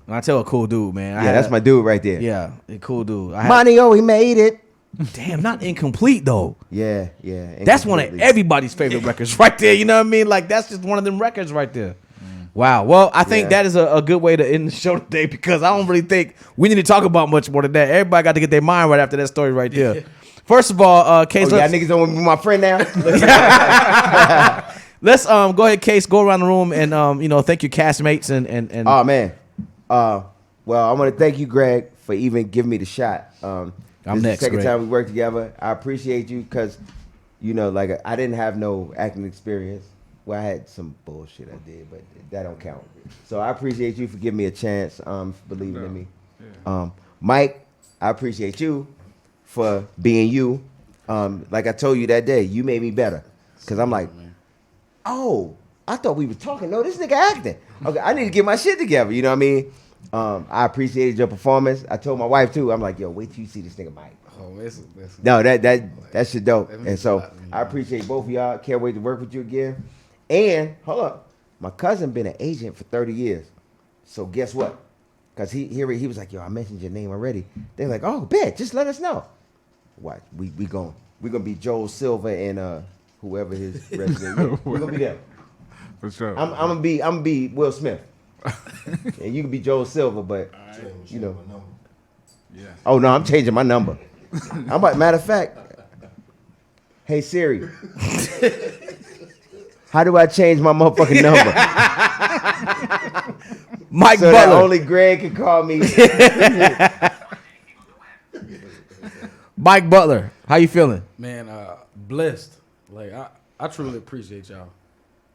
Montel a cool dude, man. That's my dude right there. Yeah, a cool dude. Money, he made it. Damn, not incomplete though. Yeah. That's one of Incompletely. everybody's favorite records right there. You know what I mean? Like that's just one of them records right there. Wow. Well, I think that is a good way to end the show today because I don't really think we need to talk about much more than that. Everybody got to get their mind right after that story right there. First of all, Case, y'all niggas don't want to be my friend now? let's go ahead, Case, go around the room and thank your castmates and Oh, man. Well, I want to thank you, Greg, for even giving me the shot. This is next, the second Greg. time we worked together. I appreciate you because, like, I didn't have no acting experience. Well, I had some bullshit I did, but that don't count. So I appreciate you for giving me a chance, for believing in me. Mike, I appreciate you for being you. Like I told you that day, you made me better. Because I'm like, oh, I thought we were talking. No, this nigga acting. Okay, I need to get my shit together. You know what I mean? I appreciated your performance. I told my wife, too. I'm like, yo, wait till you see this nigga Mike. Oh, that's No, that shit dope. That means And so a lot to me, I man. appreciate both of y'all. Can't wait to work with you again. And hold up, my cousin been an agent for 30 years. So guess what? Because he was like, yo, I mentioned your name already. They're like, oh, bet, just let us know. What? We gonna be Joel Silver and whoever his resident is. We're gonna be them. For sure. I'm gonna be Will Smith. And you can be Joel Silver, but you know. Yeah. Oh no, I'm changing my number. Matter of fact, hey Siri, how do I change my motherfucking number? Mike So that Butler. only Greg can call me. Mike Butler. How you feeling? Man, blessed. Like I truly appreciate y'all.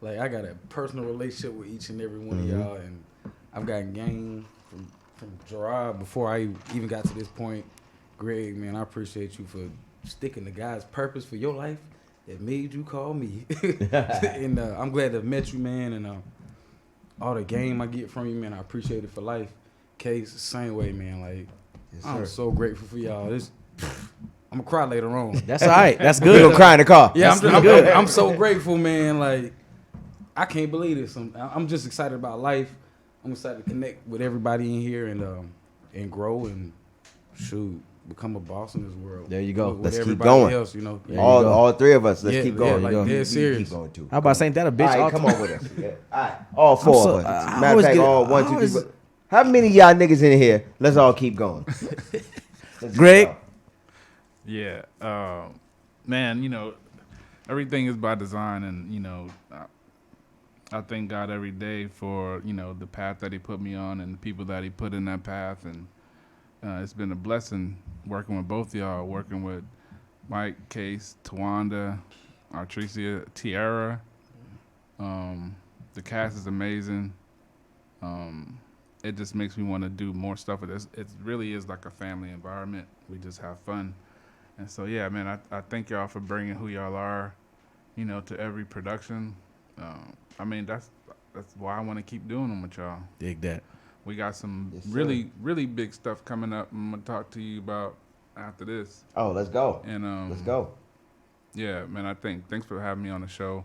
Like I got a personal relationship with each and every one of y'all, and I've gotten game from Gerard before I even got to this point. Greg, man, I appreciate you for sticking to God's purpose for your life that made you call me. And I'm glad to have met you, man, and all the game I get from you, man, I appreciate it for life. Case, same way, man. Like Yes, I'm sir. so grateful for y'all. I'm gonna cry later on. That's all right. That's We good. gonna cry in the car. Yeah, That's good. I'm so grateful, man. Like, I can't believe this. I'm just excited about life. I'm excited to connect with everybody in here and grow and shoot, become a boss in this world. There you go. With Let's keep everybody going. Else, you know. There you All go. all three of us. Let's Yeah, keep yeah, going. like, You dead keep serious. going too. How about saying that a bitch? All right, all come time? on with us. Yeah. All right, all four so- of us. I Matter of always fact, get- all one, I two, always- three. How many of y'all niggas in here? Let's all keep going. Let's Greg? go. Yeah, man, you know, everything is by design, and you know, I thank God every day for the path that He put me on and the people that He put in that path, and it's been a blessing working with both y'all, working with Mike, Case, Tawanda, Artricia, Tiara. The cast is amazing. It just makes me want to do more stuff with this. It really is like a family environment. We just have fun. And so, yeah, man, I thank y'all for bringing who y'all are, to every production. I mean, that's why I want to keep doing them with y'all. Dig that. We got some Yes, sir. really, really big stuff coming up. I'm going to talk to you about after this. Oh, let's go. And Let's go. yeah, man, thanks for having me on the show.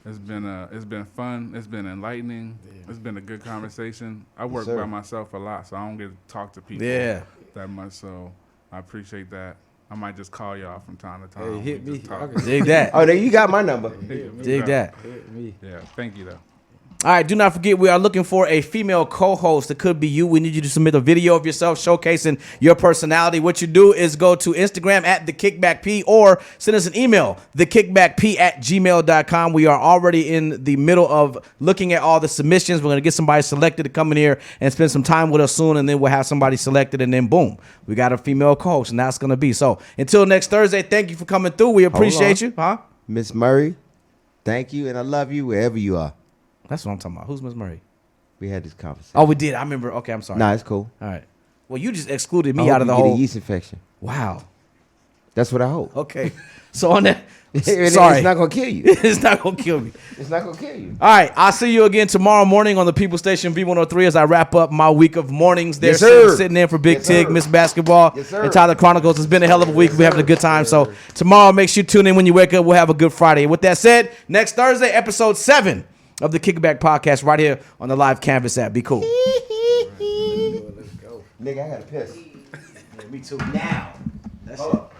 It's been fun. It's been enlightening. Yeah. It's been a good conversation. I work sir. by myself a lot, so I don't get to talk to people Yeah. that much. So I appreciate that. I might just call y'all from time to time. Hey, hit We me. just talk. I can- Dig that. Oh, there you got my number. Dig that. Hit me. Yeah, thank you though. All right, do not forget, we are looking for a female co-host. It could be you. We need you to submit a video of yourself showcasing your personality. What you do is go to Instagram at The Kickback P or send us an email, thekickbackp@gmail.com. We are already in the middle of looking at all the submissions. We're going to get somebody selected to come in here and spend some time with us soon, and then we'll have somebody selected, and then boom, we got a female co-host, and that's going to be. So until next Thursday, thank you for coming through. We appreciate you. Huh? Miss Murray, thank you, and I love you wherever you are. That's what I'm talking about. Who's Miss Murray? We had this conversation. Oh, we did. I remember. Okay, I'm sorry. Nah, it's cool. All right. Well, you just excluded I me hope out of you the get whole. a yeast infection. Wow. That's what I hope. Okay. So on that. It's Sorry. not gonna kill you. It's not going to kill me. It's not gonna kill you. All right. I'll see you again tomorrow morning on the People Station V103 as I wrap up my week of mornings. There, Yes, sir. sitting in for Big Yes, Tig, sir. Miss Basketball, Yes, sir. and Tyler Chronicles. It's been a hell of a week. We're having a good time. So tomorrow, make sure you tune in when you wake up. We'll have a good Friday. With that said, next Thursday, episode 7 of the Kickback Podcast right here on the Live Canvas app. Be cool. Let's go. Nigga, I gotta piss. Me too. Now. That's Hold up.